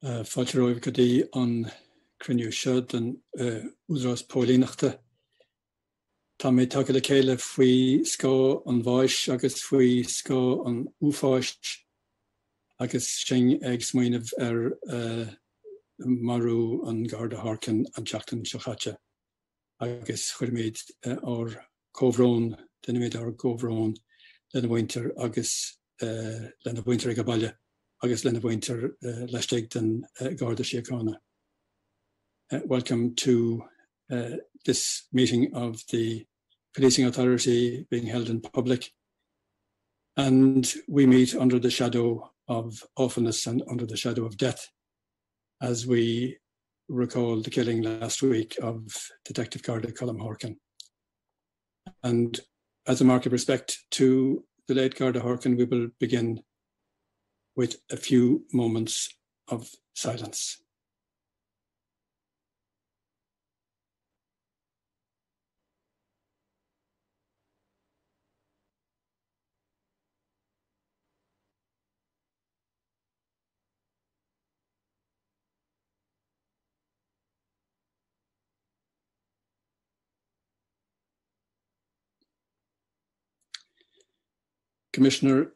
Fáilte roimh go dtí an cruinniú seo den údarás póilíneachta. Tá mé take le chéile faoi scó an bháis agus faoi scó an úfáist agus sin ag smaoinemh marú an Garda Harkin an teachtain seo chaite. Agus chuir méid ar cóhrón, duna méid ar cóhrón lena bhaintear agus lena bhaintear ag a baile agus lena bhaintear leisteag den Garda Síochána. Welcome to this meeting of the Policing Authority being held in public. And we meet under the shadow of awfulness and under the shadow of death as we recall the killing last week of Detective Garda Colm Harkin. And as a mark of respect to the late Garda Harkin, we will begin with a few moments of silence. Commissioner,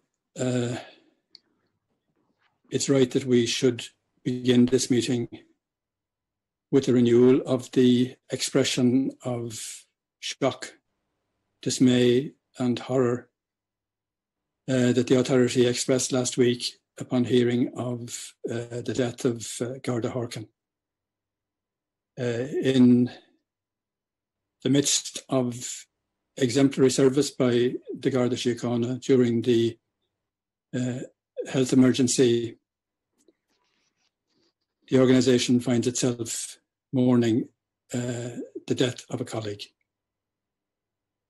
it's right that we should begin this meeting with a renewal of the expression of shock, dismay and horror that the authority expressed last week upon hearing of the death of Garda Harkin. In the midst of exemplary service by the Garda Síochána during the health emergency, the organisation finds itself mourning the death of a colleague,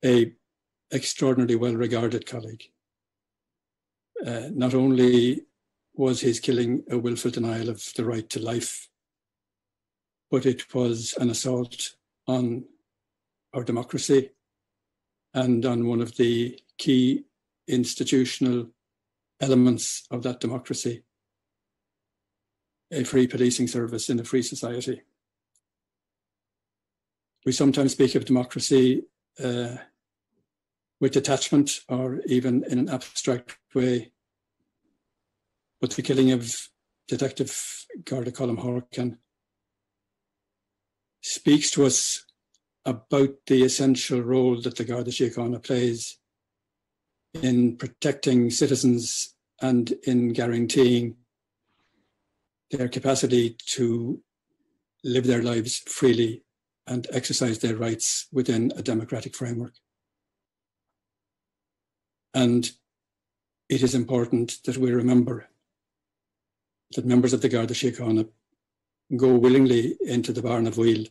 an extraordinarily well-regarded colleague. Not only was his killing a willful denial of the right to life, but it was an assault on our democracy and on one of the key institutional elements of that democracy, a free policing service in a free society. We sometimes speak of democracy with detachment or even in an abstract way, but the killing of Detective Garda Colm Harkin speaks to us about the essential role that the Garda Síochána plays in protecting citizens and in guaranteeing their capacity to live their lives freely and exercise their rights within a democratic framework. And it is important that we remember that members of the Garda Síochána go willingly into the barn of wheel,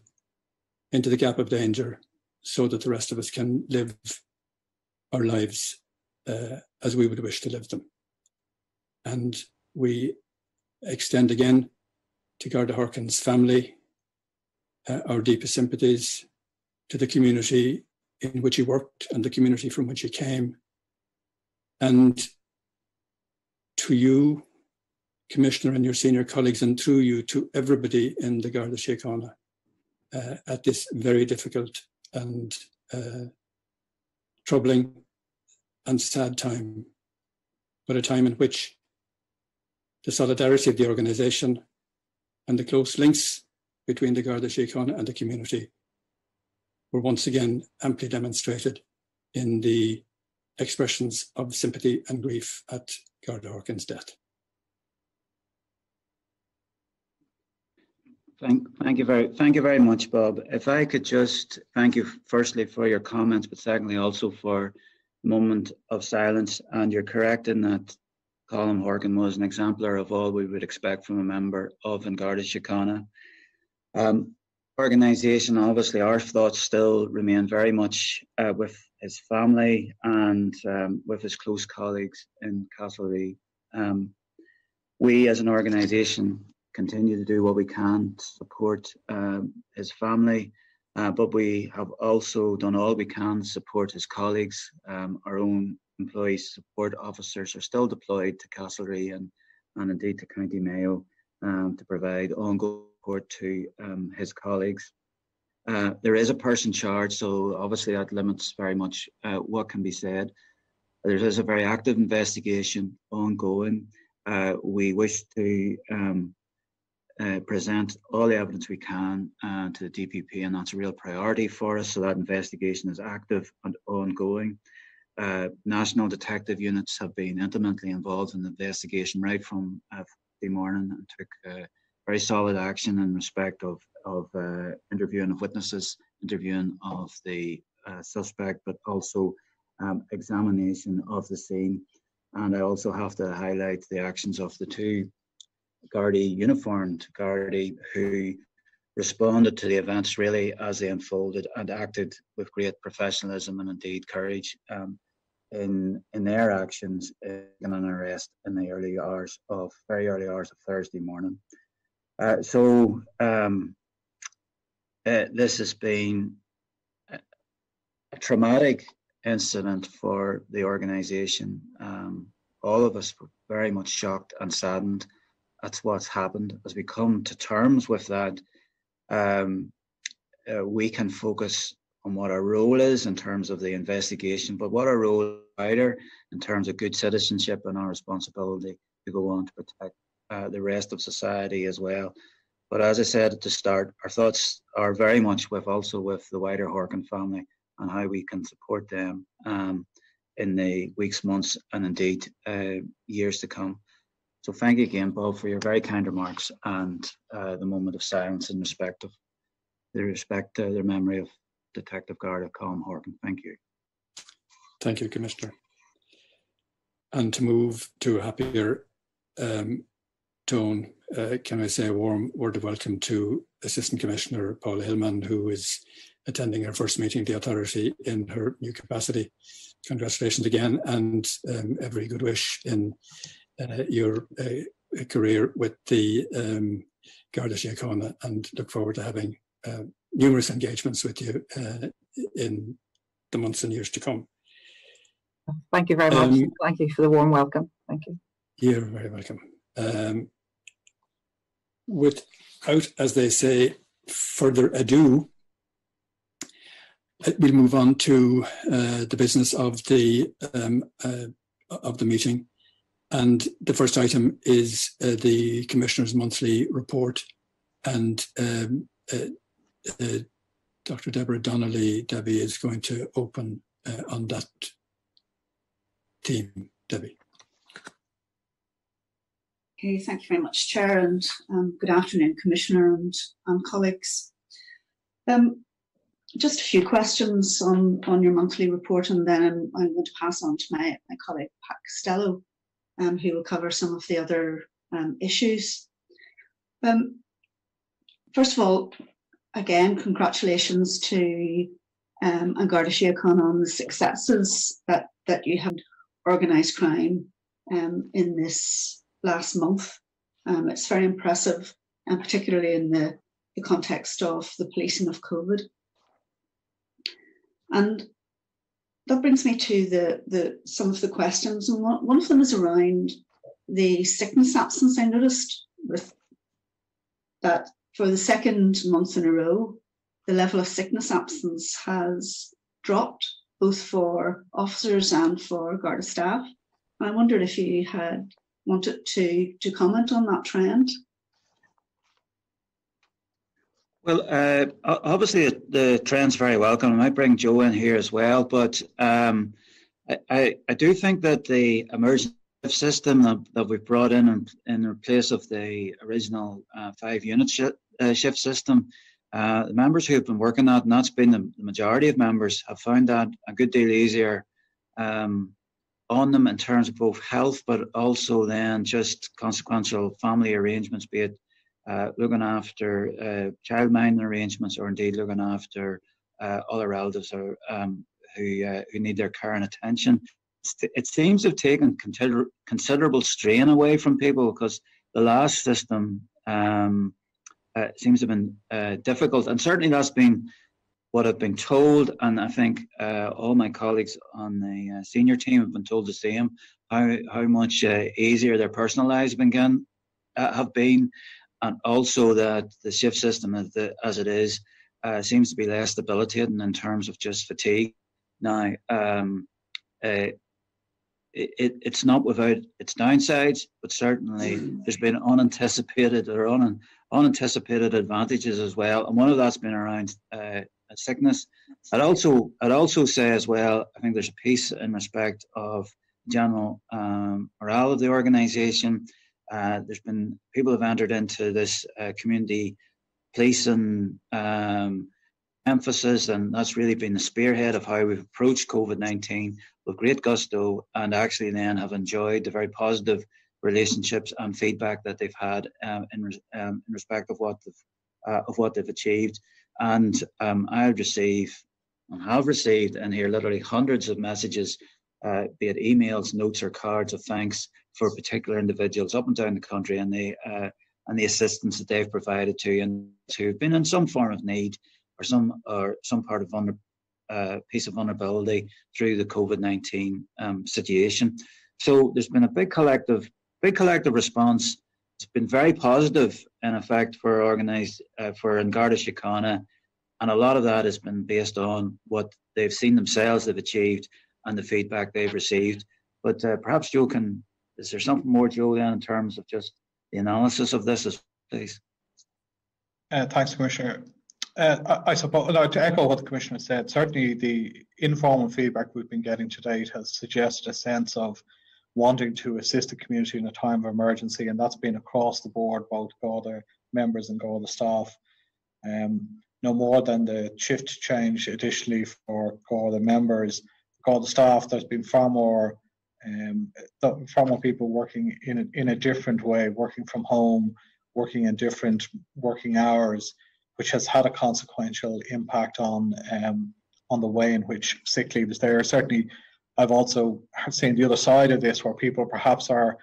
into the gap of danger, so that the rest of us can live our lives as we would wish to live them. And we extend again to Garda Harkin's family our deepest sympathies, to the community in which he worked and the community from which he came, and to you, Commissioner, and your senior colleagues, and through you to everybody in the Garda Síochána at this very difficult and troubling and sad time, but a time in which the solidarity of the organisation and the close links between the Garda Síochána and the community were once again amply demonstrated in the expressions of sympathy and grief at Garda Harkin's death. Thank you very much, Bob. If I could just thank you firstly for your comments, but secondly also for a moment of silence. And you're correct in that Colm Harkin was an exemplar of all we would expect from a member of Garda Síochána. Organisation, obviously, our thoughts still remain very much with his family and with his close colleagues in Castlereagh. We, as an organisation, continue to do what we can to support his family, but we have also done all we can to support his colleagues. Our own employee support officers are still deployed to Castlereagh and indeed to County Mayo to provide ongoing support to his colleagues. There is a person charged, so obviously that limits very much what can be said. There is a very active investigation ongoing. We wish to present all the evidence we can to the DPP, and that's a real priority for us. So that investigation is active and ongoing. National detective units have been intimately involved in the investigation right from the morning, and took very solid action in respect of interviewing of witnesses, interviewing of the suspect, but also examination of the scene. And I also have to highlight the actions of the two uniformed Gardaí who responded to the events really as they unfolded and acted with great professionalism and indeed courage in their actions in an arrest in the very early hours of Thursday morning. This has been a traumatic incident for the organisation. All of us were very much shocked and saddened at what's happened. As we come to terms with that, we can focus on what our role is in terms of the investigation, but what our role is wider in terms of good citizenship and our responsibility to go on to protect the rest of society as well. But as I said at the start, our thoughts are very much with the wider Horkin family and how we can support them in the weeks, months, and indeed years to come. So thank you again, Bob, for your very kind remarks and the moment of silence in respect of the memory of Detective Garda Colm Horkin. Thank you. Thank you, Commissioner. And to move to a happier tone, can I say a warm word of welcome to Assistant Commissioner Paula Hillman, who is attending her first meeting of the authority in her new capacity. Congratulations again, and every good wish in your career with the Garda Síochána, and look forward to having numerous engagements with you in the months and years to come. Thank you very much. Thank you for the warm welcome. Thank you. You're very welcome. Without, as they say, further ado, we'll move on to the business of the meeting. And the first item is the Commissioner's monthly report. And Dr. Deborah Donnelly, Debbie, is going to open on that theme. Debbie. Okay, thank you very much, Chair, and good afternoon, Commissioner and colleagues. Just a few questions on your monthly report, and then I'm going to pass on to my colleague, Pat Costello, who will cover some of the other issues. First of all, again, congratulations to Garda Síochána on the successes that you have organised crime in this last month. It's very impressive, and particularly in the context of the policing of COVID. And that brings me to some of the questions, and one of them is around the sickness absence. I noticed with that for the second month in a row, the level of sickness absence has dropped, both for officers and for Garda staff. And I wondered if you had wanted to comment on that trend. Well, obviously the trend's very welcome. I might bring Joe in here as well, but I do think that the emergency system that we've brought in place of the original 5-unit shift system, the members who have been working that, and that's been the majority of members, have found that a good deal easier on them in terms of both health, but also then just consequential family arrangements, be it looking after child minding arrangements, or indeed looking after other relatives who need their care and attention. It seems to have taken considerable strain away from people, because the last system seems to have been difficult, and certainly that's been what I've been told, and I think all my colleagues on the senior team have been told the same, how much easier their personal lives have been have been, and also that the shift system as it is seems to be less debilitating in terms of just fatigue. Now, it's not without its downsides, but certainly there's been unanticipated advantages as well, and one of that's been around sickness. I'd also say as well, I think there's a piece in respect of general morale of the organisation. There's been people have entered into this community policing emphasis, and that's really been the spearhead of how we've approached COVID-19 with great gusto, and actually then have enjoyed the very positive relationships and feedback that they've had in respect of what they've achieved. And I have received and hear literally hundreds of messages, be it emails, notes, or cards of thanks for particular individuals up and down the country, and the assistance that they've provided to and who've been in some form of need or some part of piece of vulnerability through the COVID-19 situation. So there's been a big collective response. It's been very positive, in effect, for Garda Síochána, and a lot of that has been based on what they've seen themselves, they've achieved, and the feedback they've received. But perhaps Joe is there something more, Joe, then, in terms of just the analysis of this, please? Thanks, Commissioner. I suppose, to echo what the Commissioner said, certainly the informal feedback we've been getting to date has suggested a sense of wanting to assist the community in a time of emergency, and that's been across the board, both Garda members and Garda staff. No more than the shift change additionally for Garda members. Garda staff, there's been far more people working in a different way, working from home, working in different working hours, which has had a consequential impact on the way in which sick leave is there. Certainly, I've also seen the other side of this, where people perhaps are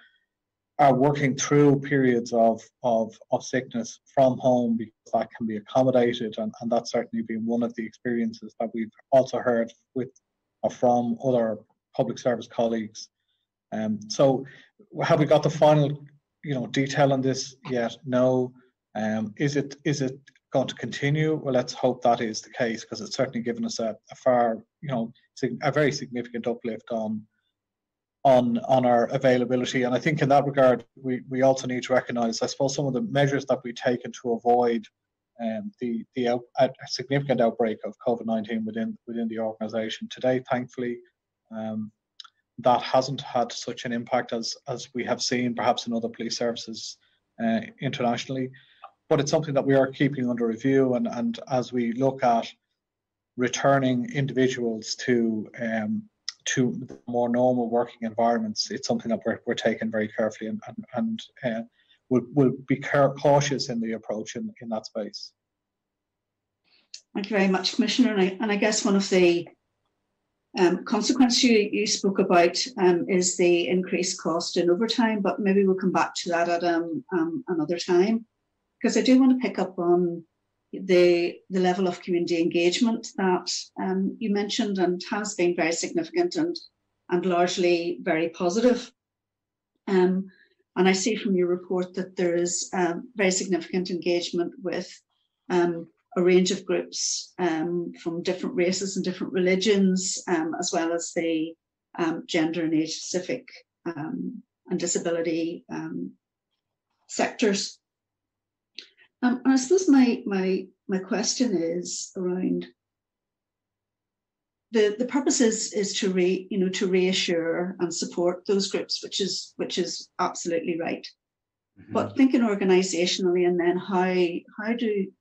working through periods of sickness from home because that can be accommodated, and that's certainly been one of the experiences that we've also heard from other public service colleagues. So, have we got the final, detail on this yet? No. Is it going to continue? Well, let's hope that is the case, because it's certainly given us a very significant uplift on our availability. And I think in that regard, we also need to recognise, I suppose, some of the measures that we've taken to avoid a significant outbreak of COVID-19 within the organisation. Today, thankfully, that hasn't had such an impact as we have seen perhaps in other police services internationally. But it's something that we are keeping under review, and as we look at returning individuals to more normal working environments, it's something that we're taking very carefully, and we'll be cautious in the approach in that space. Thank you very much, Commissioner. And I guess one of the consequences you spoke about is the increased cost in overtime, but maybe we'll come back to that at another time, because I do want to pick up on the level of community engagement that you mentioned, and has been very significant and largely very positive. And I see from your report that there is very significant engagement with a range of groups from different races and different religions, as well as the gender and age specific and disability sectors. And I suppose my question is around the purpose is to reassure and support those groups, which is absolutely right. Mm-hmm. But thinking organisationally, and then how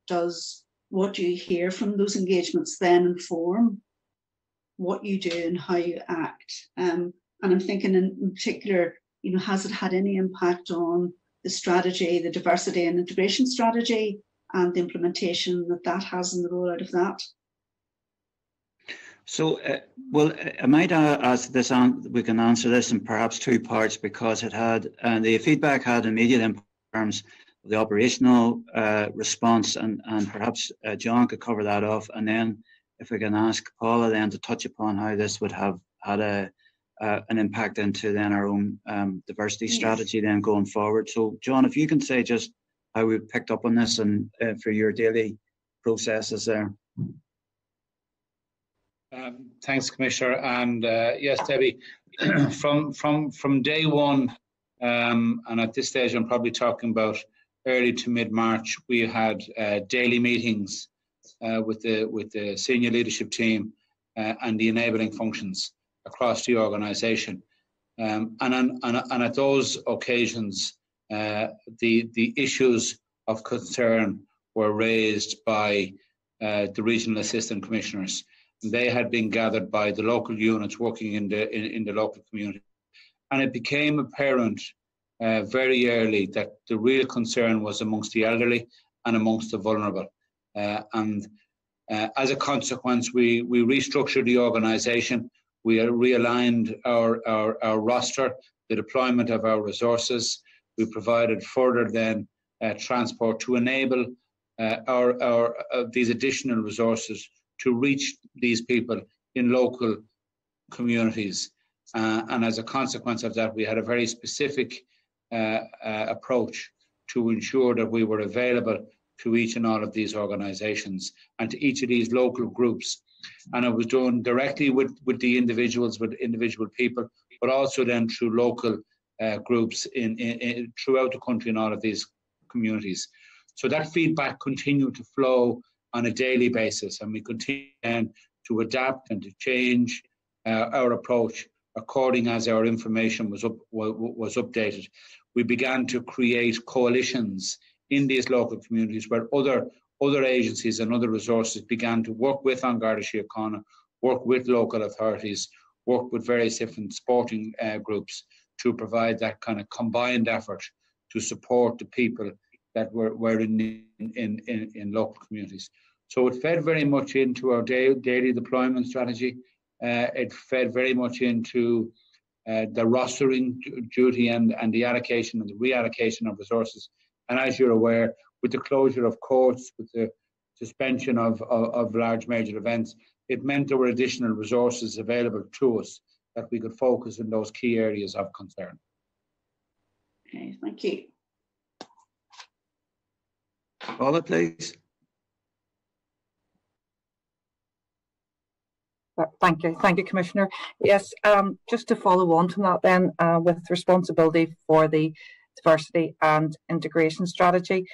does what you hear from those engagements then inform what you do and how you act? And I'm thinking in particular, has it had any impact on the strategy, the diversity and integration strategy, and the implementation that has in the rollout of that? So, I might ask this, we can answer this in perhaps two parts, because it had, the feedback had immediate impact in terms of the operational response, and perhaps John could cover that off, and then if we can ask Paula then to touch upon how this would have had an impact into then our own diversity strategy then going forward. So John, if you can say just how we picked up on this and for your daily processes there. Thanks, Commissioner. And yes, Debbie, from day one, and at this stage I'm probably talking about early to mid-March, we had daily meetings with the senior leadership team and the enabling functions across the organisation. And at those occasions, the issues of concern were raised by the regional assistant commissioners. They had been gathered by the local units working in the local community. And it became apparent very early that the real concern was amongst the elderly and amongst the vulnerable. And as a consequence, we restructured the organisation. We realigned our roster, the deployment of our resources. We provided further then transport to enable these additional resources to reach these people in local communities. And as a consequence of that, we had a very specific approach to ensure that we were available to each and all of these organisations and to each of these local groups. And it was done directly with the individuals, with individual people, but also then through local groups throughout the country in all of these communities. So that feedback continued to flow on a daily basis, and we continue then to adapt and to change our approach according as our information was updated. We began to create coalitions in these local communities where other agencies and other resources began to work with An Garda Síochána, work with local authorities, work with various different sporting groups to provide that kind of combined effort to support the people that were in local communities. So it fed very much into our daily deployment strategy. It fed very much into the rostering duty and the allocation and the reallocation of resources. And as you're aware, with the closure of courts, with the suspension of large major events, it meant there were additional resources available to us that we could focus in those key areas of concern. Okay, thank you. Paula, please. Thank you, Commissioner. Yes, just to follow on from that then, with responsibility for the diversity and integration strategy,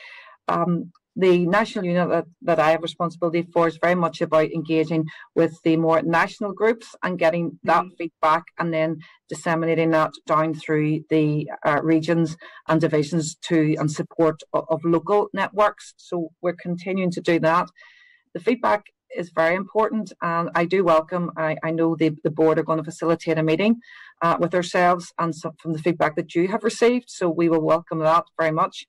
the national unit that I have responsibility for is very much about engaging with the more national groups and getting that feedback and then disseminating that down through the regions and divisions and support of local networks. So we're continuing to do that. The feedback is very important, and I do welcome, I know the board are going to facilitate a meeting with ourselves and from the feedback that you have received, so we will welcome that very much.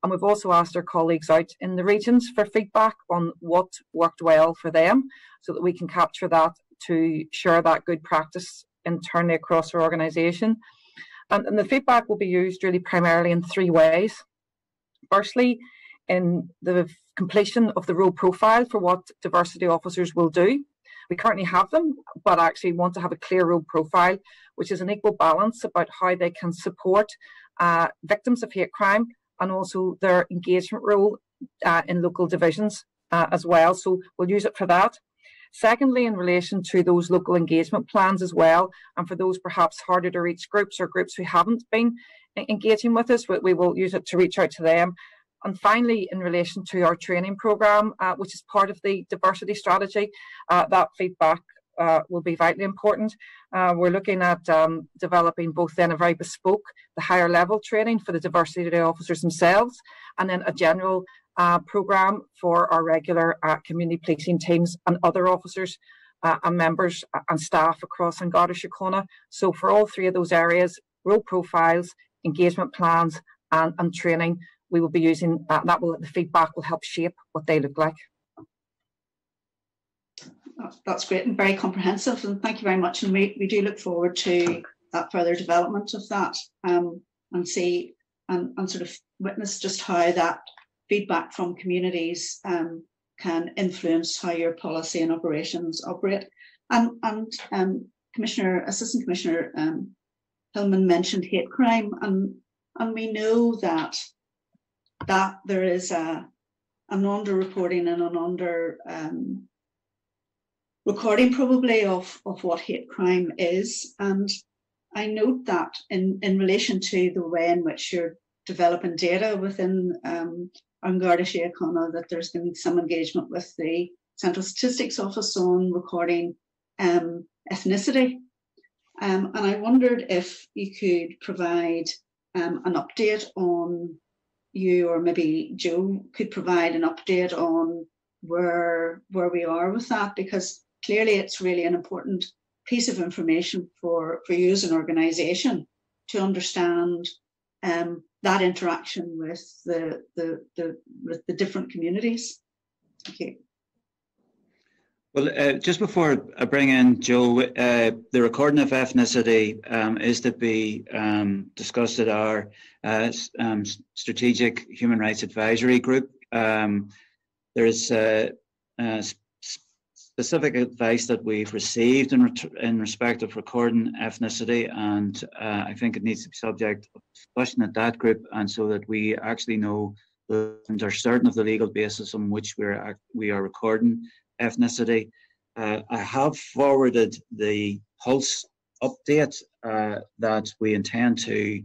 And we've also asked our colleagues out in the regions for feedback on what worked well for them so that we can capture that to share that good practice internally across our organisation. And the feedback will be used really primarily in three ways. Firstly, in the completion of the role profile for what diversity officers will do. We currently have them, but actually want to have a clear role profile, which is an equal balance about how they can support victims of hate crime and also their engagement role in local divisions as well. So we'll use it for that. Secondly, in relation to those local engagement plans as well, and for those perhaps harder to reach groups or groups who haven't been engaging with us, we will use it to reach out to them. And finally, in relation to our training programme, which is part of the diversity strategy, that feedback will be vitally important. We're looking at developing both then a very bespoke, the higher level training for the diversity officers themselves, and then a general programme for our regular community policing teams and other officers and members and staff across An Garda Síochána. So for all three of those areas, role profiles, engagement plans and training, we will be using the feedback will help shape what they look like. That's great and very comprehensive, and thank you very much. And we do look forward to that further development of that and see and sort of witness just how that feedback from communities can influence how your policy and operations operate. And Assistant Commissioner Hillman mentioned hate crime, and we know that there is an under-reporting and an under recording probably of what hate crime is. And I note that in relation to the way in which you're developing data within Garda Síochána, that there's been some engagement with the Central Statistics Office on recording ethnicity. And I wondered if you could provide an update on, you or maybe Joe could provide an update on where we are with that, because clearly it's really an important piece of information for you as an organisation to understand that interaction with the different communities. Thank you. Well, just before I bring in Joe, the recording of ethnicity is to be discussed at our Strategic Human Rights Advisory Group. There is specific advice that we've received in respect of recording ethnicity, and I think it needs to be subject of discussion at that group, and so that we actually know and are certain of the legal basis on which we are recording ethnicity. I have forwarded the Pulse update that we intend to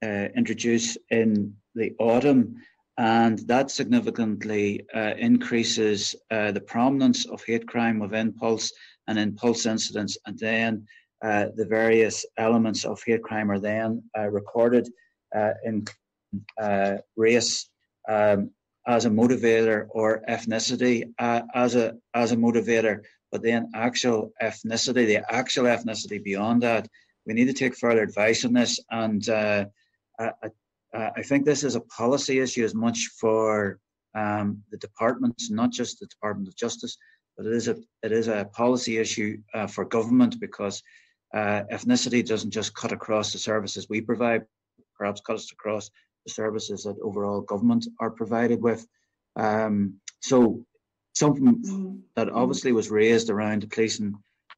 introduce in the autumn, and that significantly increases the prominence of hate crime within Pulse and in Pulse incidents, and then the various elements of hate crime are then recorded in race as a motivator, or ethnicity as a motivator, but then actual ethnicity, the actual ethnicity beyond that. We need to take further advice on this, and I think this is a policy issue as much for the departments, not just the Department of Justice, but it is a policy issue for government, because ethnicity doesn't just cut across the services we provide, perhaps cuts across the services that overall government are provided with. So something that obviously was raised around the policing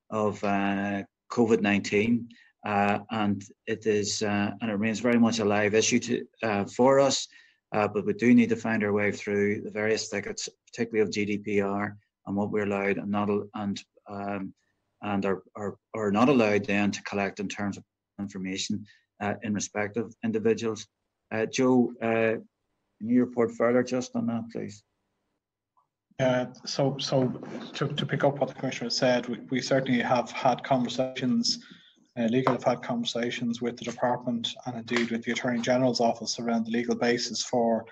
of COVID-19, and it is and it remains very much a live issue for us, but we do need to find our way through the various thickets, particularly of GDPR and what we're allowed and not and are not allowed then to collect in terms of information in respect of individuals. Joe, can you report further just on that, please? So to pick up what the Commissioner said, we certainly have had conversations, legal have had conversations with the Department and indeed with the Attorney General's Office around the legal basis for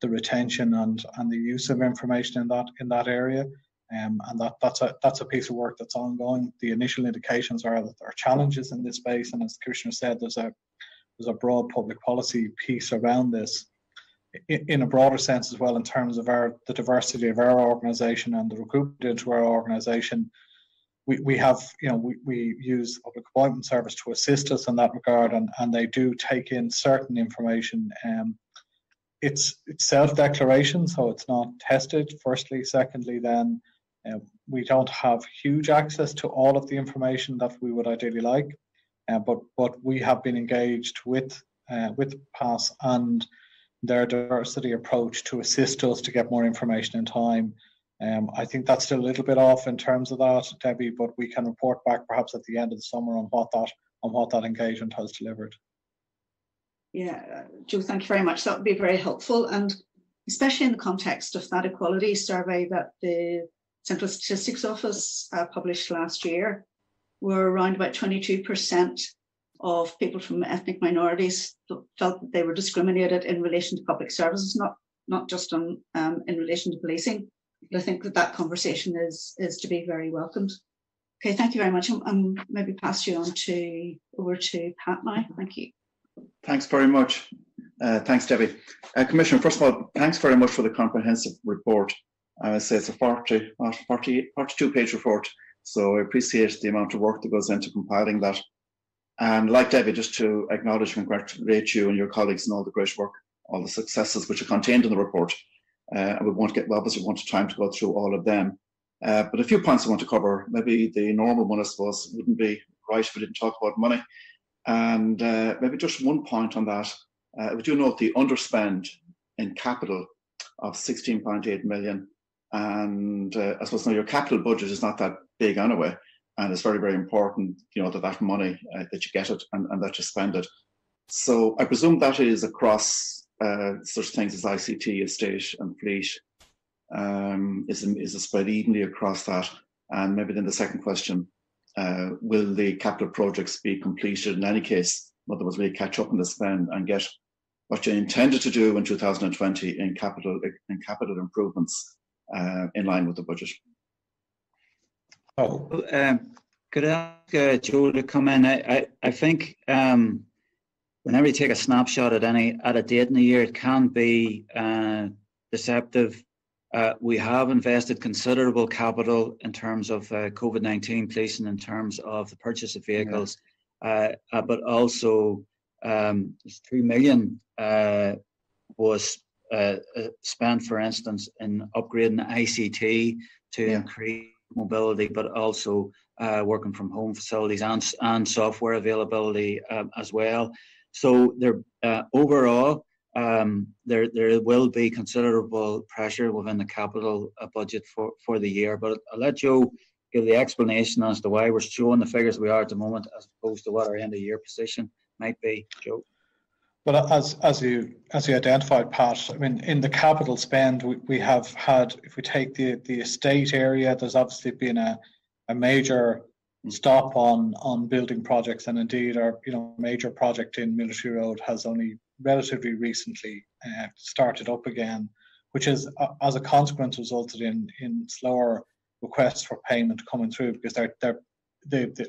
the retention and the use of information in that area. And that's a piece of work that's ongoing. The initial indications are that there are challenges in this space, and as the Commissioner said, there's a broad public policy piece around this in a broader sense as well, in terms of the diversity of our organisation and the recruitment into our organisation. We have, we use Public Appointment Service to assist us in that regard, and they do take in certain information. It's self-declaration, so it's not tested, firstly. Secondly, then we don't have huge access to all of the information that we would ideally like, but we have been engaged with PASS and their diversity approach to assist us to get more information in time. I think that's still a little bit off in terms of that, Debbie, but we can report back perhaps at the end of the summer on what that engagement has delivered. Yeah, Joe, thank you very much. That would be very helpful, and especially in the context of that equality survey that the Central Statistics Office published last year, where around about 22% of people from ethnic minorities felt that they were discriminated in relation to public services, not just in relation to policing. But I think that conversation is to be very welcomed. Okay, thank you very much. I'm maybe pass you on over to Pat now. Thank you. Thanks very much. Thanks, Debbie. Commissioner, first of all, thanks very much for the comprehensive report. I would say it's a 42-page report, so I appreciate the amount of work that goes into compiling that. And like Debbie, just to acknowledge and congratulate you and your colleagues and all the great work, all the successes which are contained in the report. And we obviously want time to go through all of them. But a few points I want to cover. Maybe the normal one, I suppose, wouldn't be right if we didn't talk about money. And maybe just one point on that. We do note the underspend in capital of 16.8 million. And I suppose now your capital budget is not that big anyway. And it's very, very important, you know, that money, that you get it and that you spend it. So I presume that is across such things as ICT, estate and fleet. Is it spread evenly across that? And maybe then the second question, will the capital projects be completed in any case? In other words, will you catch up on the spend and get what you intended to do in 2020 in capital improvements in line with the budget? Could I ask Joe to come in? I think whenever you take a snapshot at a date in the year, it can be deceptive. We have invested considerable capital in terms of COVID-19 policing, in terms of the purchase of vehicles, but also 3 million was spent, for instance, in upgrading ICT to increase mobility, but also working from home facilities and software availability as well. So there overall, there will be considerable pressure within the capital budget for the year. But I'll let Joe give the explanation as to why we're showing the figures we are at the moment, as opposed to what our end of year position might be. Joe. Well, as you identified, Pat, I mean, in the capital spend, we have had, if we take the estate area, there's obviously been a major stop on building projects, and indeed our major project in Military Road has only relatively recently started up again, which has, as a consequence, resulted in slower requests for payment coming through, because they're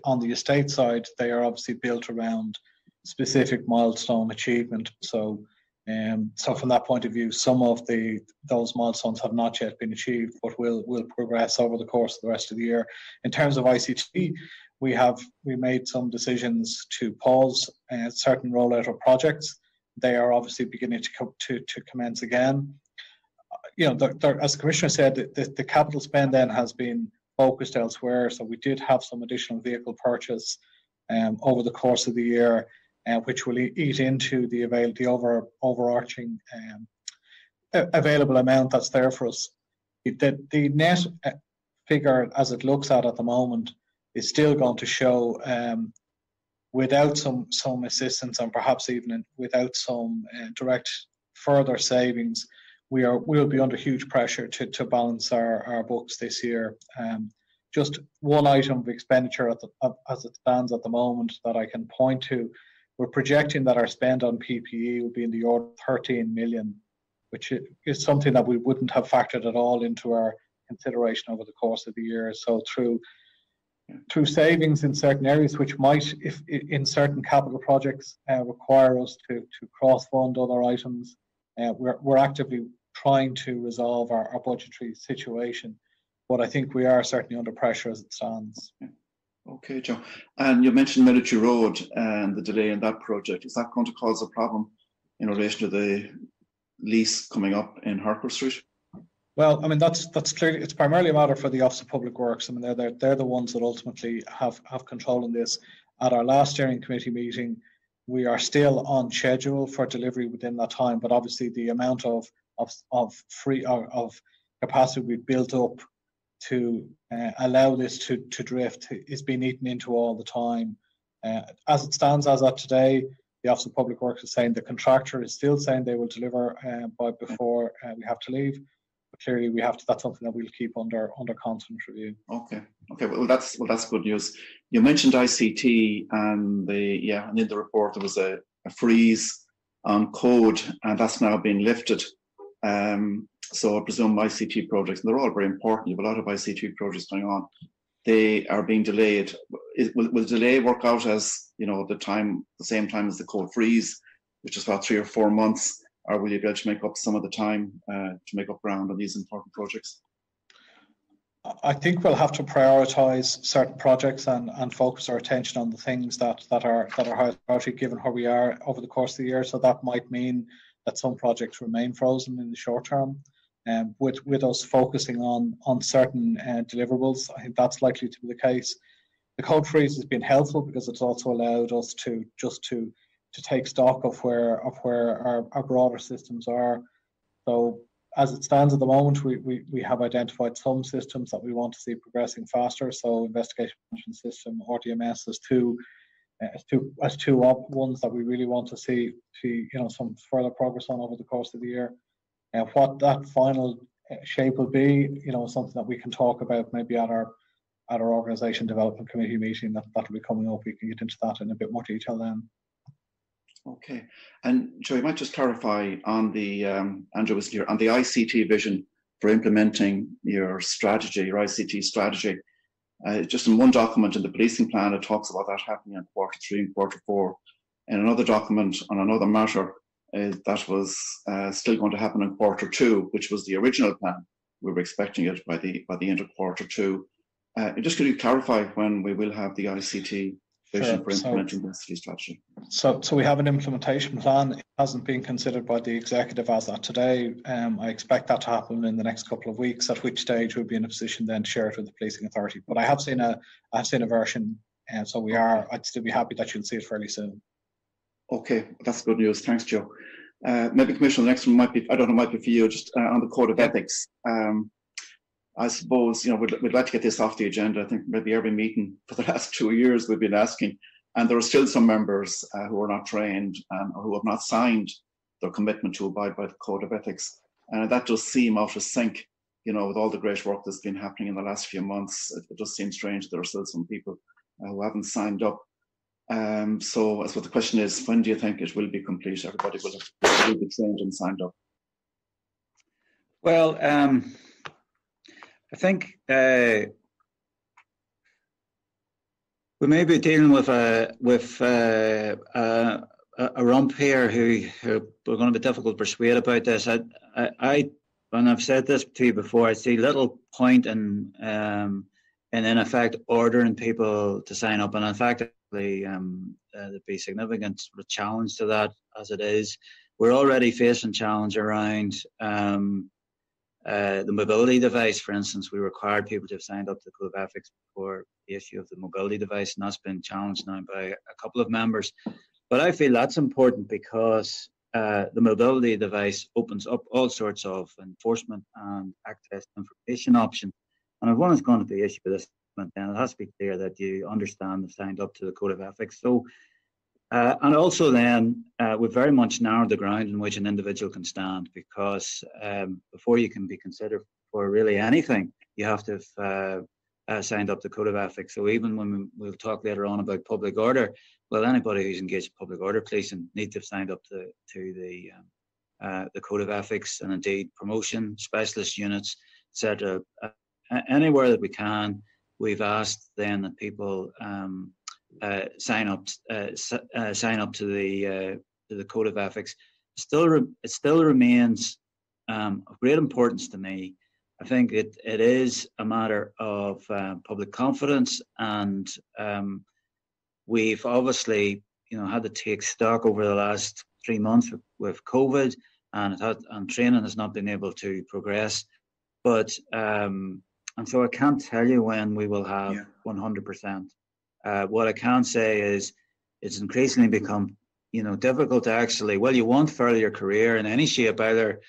on the estate side, they are obviously built around specific milestone achievement. So from that point of view, some of those milestones have not yet been achieved, but will progress over the course of the rest of the year. In terms of ICT, we made some decisions to pause certain rollout of projects. They are obviously beginning to commence again. As the Commissioner said, the capital spend then has been focused elsewhere. So we did have some additional vehicle purchase over the course of the year, which will eat into the overarching available amount that's there for us. The net figure, as it looks at the moment, is still going to show, without some assistance, and perhaps even without some direct further savings, we'll be under huge pressure to balance our books this year. Just one item of expenditure as it stands at the moment that I can point to, we're projecting that our spend on PPE will be in the order of 13 million, which is something that we wouldn't have factored at all into our consideration over the course of the year. So through savings in certain areas, which might, if in certain capital projects, require us to cross-fund other items, we're actively trying to resolve our budgetary situation. But I think we are certainly under pressure as it stands. Okay, Joe. And you mentioned Military Road and the delay in that project. Is that going to cause a problem in relation to the lease coming up in Harcourt Street? Well, I mean, that's clearly, it's primarily a matter for the Office of Public Works. I mean, they're the ones that ultimately have control in this. At our last steering committee meeting, we are still on schedule for delivery within that time, but obviously the amount of capacity we've built up to allow this to drift is being eaten into all the time. As it stands, as of today, the Office of Public Works is saying the contractor is still saying they will deliver before we have to leave. But clearly, that's something that we'll keep under constant review. Okay. Well, that's good news. You mentioned ICT, and in the report there was a freeze on code, and that's now been lifted. So I presume ICT projects, and they're all very important. You have a lot of ICT projects going on. They are being delayed. Will the delay work out as the same time as the code freeze, which is about 3 or 4 months, or will you be able to make up some of the time to make up ground on these important projects? I think we'll have to prioritise certain projects and focus our attention on the things that are high priority given where we are over the course of the year. So that might mean that some projects remain frozen in the short term. with us focusing on certain deliverables. I think that's likely to be the case. The code freeze has been helpful because it's also allowed us to take stock of where our broader systems are. So as it stands at the moment, we have identified some systems that we want to see progressing faster. So investigation management system, RDMS, as two ones that we really want to see some further progress on over the course of the year. And what that final shape will be, something that we can talk about maybe at our organisation development committee meeting that'll be coming up. We can get into that in a bit more detail then. Okay, and Joe, you might just clarify on the Andrew was here on the ICT vision for implementing your strategy, your ICT strategy. Just in one document in the policing plan, it talks about that happening in Q3 and Q4. In another document on another matter, that was still going to happen in Q2, which was the original plan. We were expecting it by the end of Q2. Just could you clarify when we will have the ICT vision for implementing the ICT strategy? So we have an implementation plan. It hasn't been considered by the executive as at today. I expect that to happen in the next couple of weeks, at which stage we'll be in a position then to share it with the policing authority. But I have seen a version, and so I'd still be happy that you'll see it fairly soon. Okay, that's good news. Thanks, Joe. Maybe Commissioner, the next one might be for you, just on the code of ethics. I suppose, we'd like to get this off the agenda. I think maybe every meeting for the last 2 years we've been asking, and there are still some members who are not trained or who have not signed their commitment to abide by the code of ethics. And that does seem out of sync, with all the great work that's been happening in the last few months. It does seem strange there are still some people who haven't signed up. So that's what the question is, when do you think it will be complete? Everybody will be trained and signed up. Well, I think we may be dealing with a rump here who we're going to be difficult to persuade about this. And I've said this to you before, I see little point in effect ordering people to sign up, and in fact there'd be significant sort of challenge to that as it is. We're already facing challenge around the mobility device. For instance, we required people to have signed up to the Code of Ethics before the issue of the mobility device, and that's been challenged now by a couple of members. But I feel that's important because the mobility device opens up all sorts of enforcement and access to information options. And if one is going to be issued with this, then it has to be clear that you understand and signed up to the Code of Ethics. So, and also then, we've very much narrowed the ground in which an individual can stand, because before you can be considered for really anything, you have to have signed up to the Code of Ethics. So even when we'll talk later on about public order, well, anybody who's engaged in public order policing need to have signed up to the Code of Ethics, and indeed promotion, specialist units, etc. Anywhere that we can, we've asked then that people sign up to the Code of Ethics. It still remains of great importance to me. I think it is a matter of public confidence, and we've obviously had to take stock over the last 3 months with COVID, and training has not been able to progress. But and so I can't tell you when we will have 100%. What I can say is it's increasingly become difficult to actually, well, you want further your career in any shape, either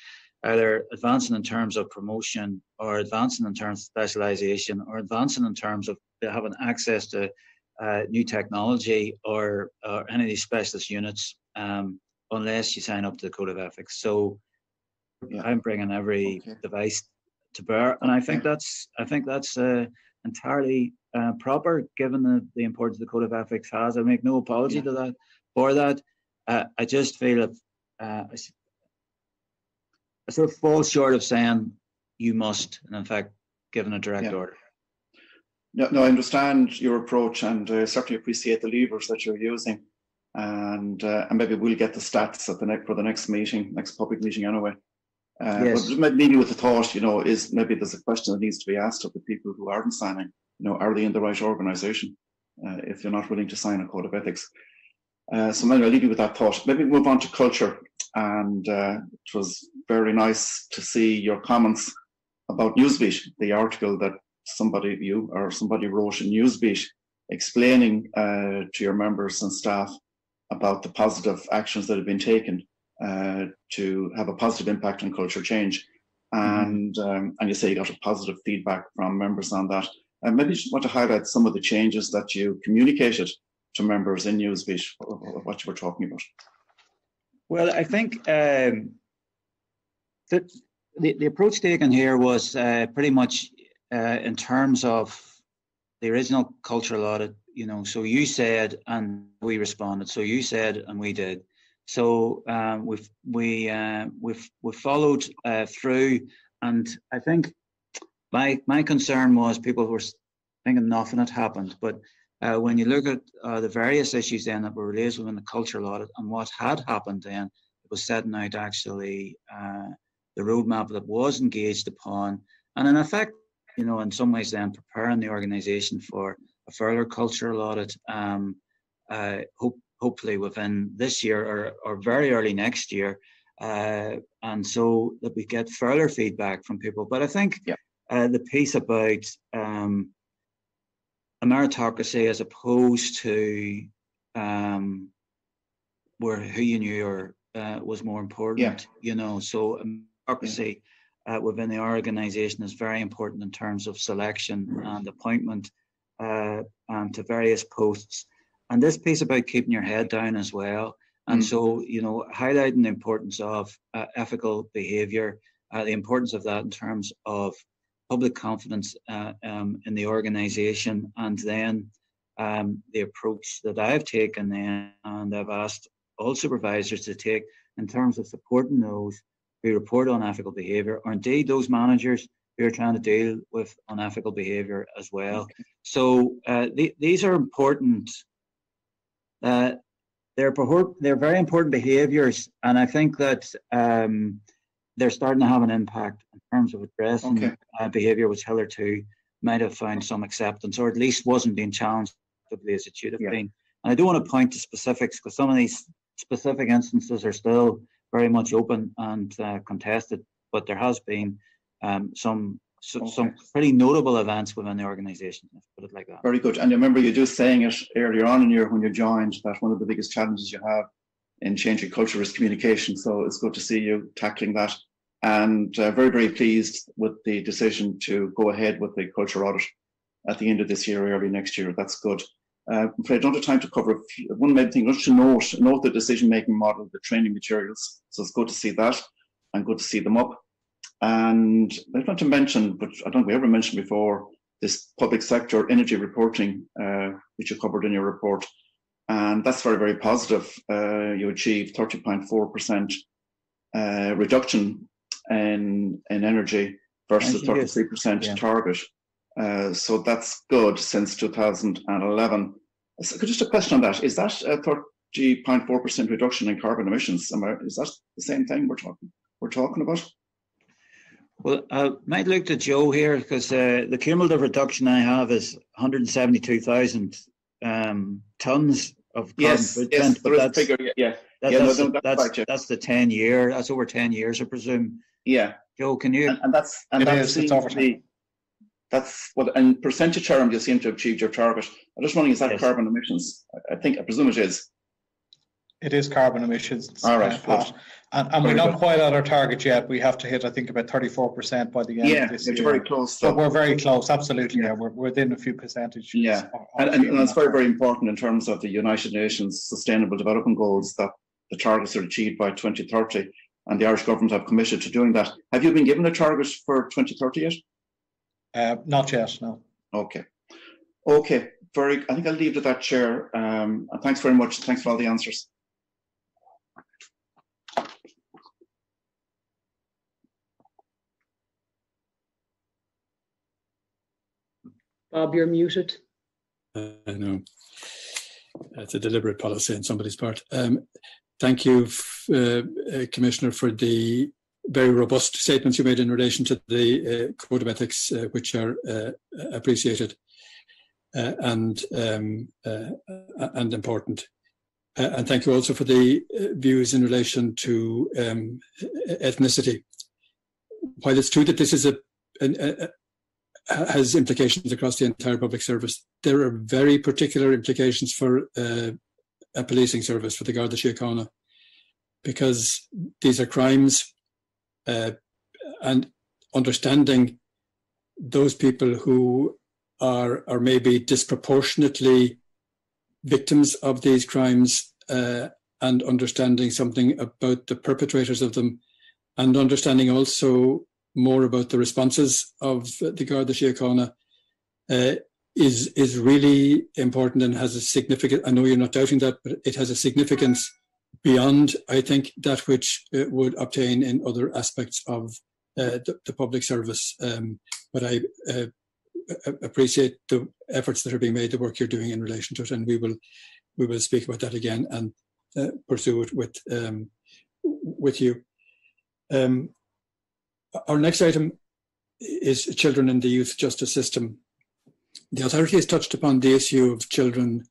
advancing in terms of promotion, or advancing in terms of specialization, or advancing in terms of having access to new technology or any of these specialist units, unless you sign up to the Code of Ethics. So I'm bringing every device to bear, and I think that's entirely proper, given the importance the Code of Ethics has. I make no apology for that. I just feel that I sort of fall short of saying you must, and in fact, given a direct order. No, I understand your approach, and certainly appreciate the levers that you're using, and maybe we'll get the stats for the next meeting, next public meeting anyway. Yes. But maybe with the thought, is maybe there's a question that needs to be asked of the people who aren't signing. Are they in the right organisation? If you're not willing to sign a Code of Ethics. So maybe I'll leave you with that thought. Maybe move on to culture. and it was very nice to see your comments about Newsbeat, the article that somebody wrote in Newsbeat, explaining to your members and staff about the positive actions that have been taken to have a positive impact on culture change. And you say you got a positive feedback from members on that. And maybe you just want to highlight some of the changes that you communicated to members in Newsbeat, what you were talking about. Well, I think that the approach taken here was pretty much in terms of the original cultural audit, you know, so you said and we responded, so you said and we did. So we've followed through, and I think my concern was people were thinking nothing had happened, but when you look at the various issues then that were raised within the cultural audit and what had happened then, it was setting out actually the roadmap that was engaged upon, and in effect, you know, in some ways then preparing the organisation for a further cultural audit, hopefully within this year or very early next year, and so that we get further feedback from people. But I think the piece about a meritocracy as opposed to who you knew was more important, you know, so a meritocracy within the organisation is very important in terms of selection and appointment to various posts. And this piece about keeping your head down as well. And so, you know, highlighting the importance of ethical behaviour, the importance of that in terms of public confidence in the organisation, and then the approach that I've taken then, and I've asked all supervisors to take in terms of supporting those who report on ethical behaviour, or indeed those managers who are trying to deal with unethical behaviour as well. So these are important. They're very important behaviours, and I think that they're starting to have an impact in terms of addressing behaviour which hitherto might have found some acceptance, or at least wasn't being challenged as it should have been. And I don't want to point to specifics, because some of these specific instances are still very much open and contested, but there has been some pretty notable events within the organisation, let's put it like that. Very good. And I remember you just saying it earlier on when you joined, that one of the biggest challenges you have in changing culture is communication. So it's good to see you tackling that. And very, very pleased with the decision to go ahead with the culture audit at the end of this year, early next year. That's good. I'm afraid I don't have time to cover one main thing, just to note the decision-making model, the training materials. So it's good to see that and good to see them up. And I want to mention, but I don't think we ever mentioned before, this public sector energy reporting, which you covered in your report. And that's very, very positive. You achieved 30.4% reduction in energy versus 33% target. So that's good since 2011. So just a question on that. Is that a 30.4% reduction in carbon emissions? Is that the same thing we're talking about? Well, I might look to Joe here, because the cumulative reduction I have is 172,000 tonnes of carbon footprint. Yes, there is a figure, That's the 10 year. That's over 10 years, I presume. Yeah. Joe, can you? It's over 10. That's what, in percentage terms, you seem to have achieved your target. I'm just wondering, is that carbon emissions? I presume it is. It is carbon emissions. All right. And we're not quite at our target yet. We have to hit, I think, about 34% by the end of this year. Yeah, very close. So we're very close, absolutely. Yeah, we're within a few percentages. Yeah, and that's very, very important in terms of the United Nations Sustainable Development Goals, that the targets are achieved by 2030, and the Irish government have committed to doing that. Have you been given a target for 2030 yet? Not yet, no. Okay. I think I'll leave it at that, Chair. And thanks very much. Thanks for all the answers. Bob, you're muted. I know. It's a deliberate policy on somebody's part. Thank you, Commissioner, for the very robust statements you made in relation to the Code of Ethics, which are appreciated and important. And thank you also for the views in relation to ethnicity. While it's true that this is has implications across the entire public service, there are very particular implications for a policing service, for the Garda Síochána, because these are crimes, and understanding those people who are maybe disproportionately victims of these crimes, and understanding something about the perpetrators of them, and understanding also more about the responses of the Garda Síochána is really important and has a significant, I know you're not doubting that, but it has a significance beyond, I think, that which would obtain in other aspects of the public service. But I appreciate the efforts that are being made, the work you're doing in relation to it, and we will speak about that again and pursue it with you. Our next item is children in the youth justice system. The authority has touched upon the issue of children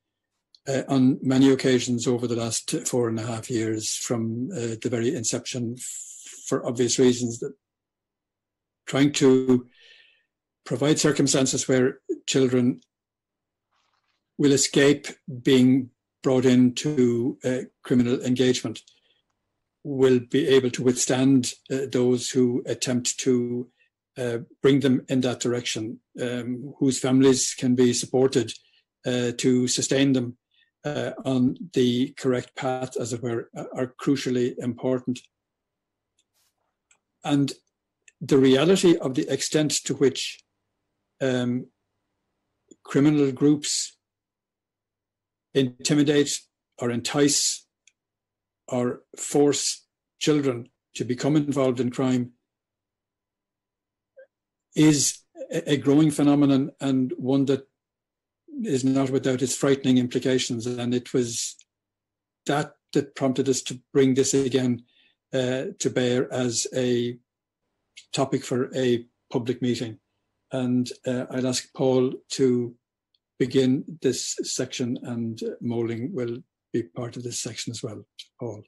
on many occasions over the last 4.5 years, from the very inception, for obvious reasons, that trying to provide circumstances where children will escape being brought into criminal engagement, will be able to withstand those who attempt to bring them in that direction, whose families can be supported to sustain them on the correct path, as it were, are crucially important. And the reality of the extent to which criminal groups intimidate or entice or force children to become involved in crime is a growing phenomenon, and one that is not without its frightening implications. And it was that prompted us to bring this again to bear as a topic for a public meeting. And I'll ask Paul to begin this section, and Moling will be part of this section as well. Paul.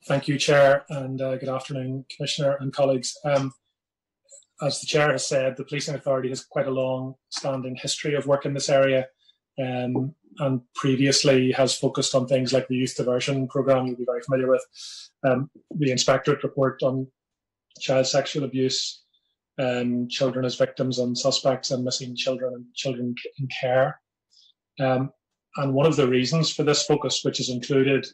Thank you, Chair, and good afternoon, Commissioner and colleagues. As the Chair has said, the Policing Authority has quite a long-standing history of work in this area, and previously has focused on things like the Youth Diversion Programme you'll be very familiar with, the Inspectorate Report on Child Sexual Abuse, children as victims and suspects, and missing children and children in care. And one of the reasons for this focus, which has included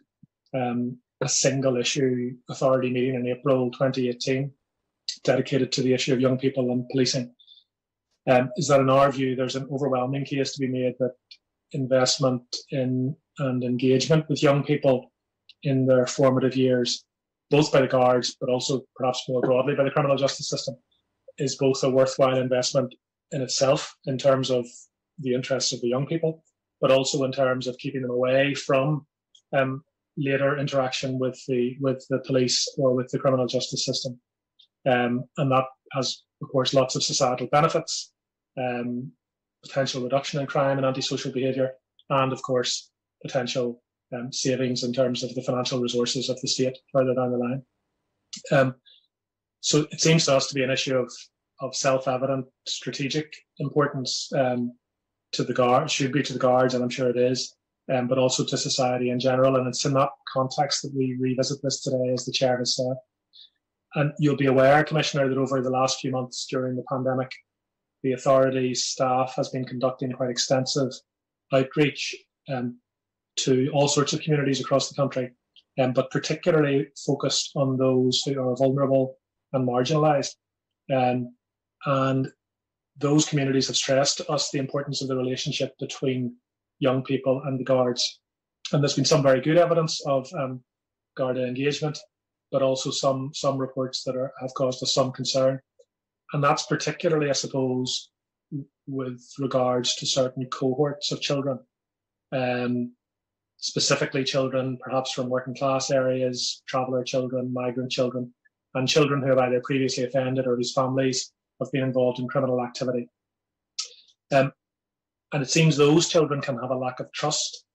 a single issue authority meeting in April 2018, dedicated to the issue of young people and policing, is that in our view there's an overwhelming case to be made that investment in and engagement with young people in their formative years, both by the guards but also perhaps more broadly by the criminal justice system, is both a worthwhile investment in itself in terms of the interests of the young people, but also in terms of keeping them away from later interaction with the police or with the criminal justice system. And that has, of course, lots of societal benefits, potential reduction in crime and antisocial behaviour, and, of course, potential savings in terms of the financial resources of the state further down the line. So it seems to us to be an issue of self-evident strategic importance to the guards, should be to the guards, and I'm sure it is, but also to society in general. And it's in that context that we revisit this today, as the Chair has said. And you'll be aware, Commissioner, that over the last few months during the pandemic, the authority's staff has been conducting quite extensive outreach to all sorts of communities across the country, but particularly focused on those who are vulnerable and marginalised. And those communities have stressed to us the importance of the relationship between young people and the guards. And there's been some very good evidence of Garda engagement, but also some reports that have caused us some concern. And that's particularly, I suppose, with regards to certain cohorts of children, specifically children perhaps from working class areas, traveller children, migrant children, and children who have either previously offended or whose families have been involved in criminal activity. And it seems those children can have a lack of trust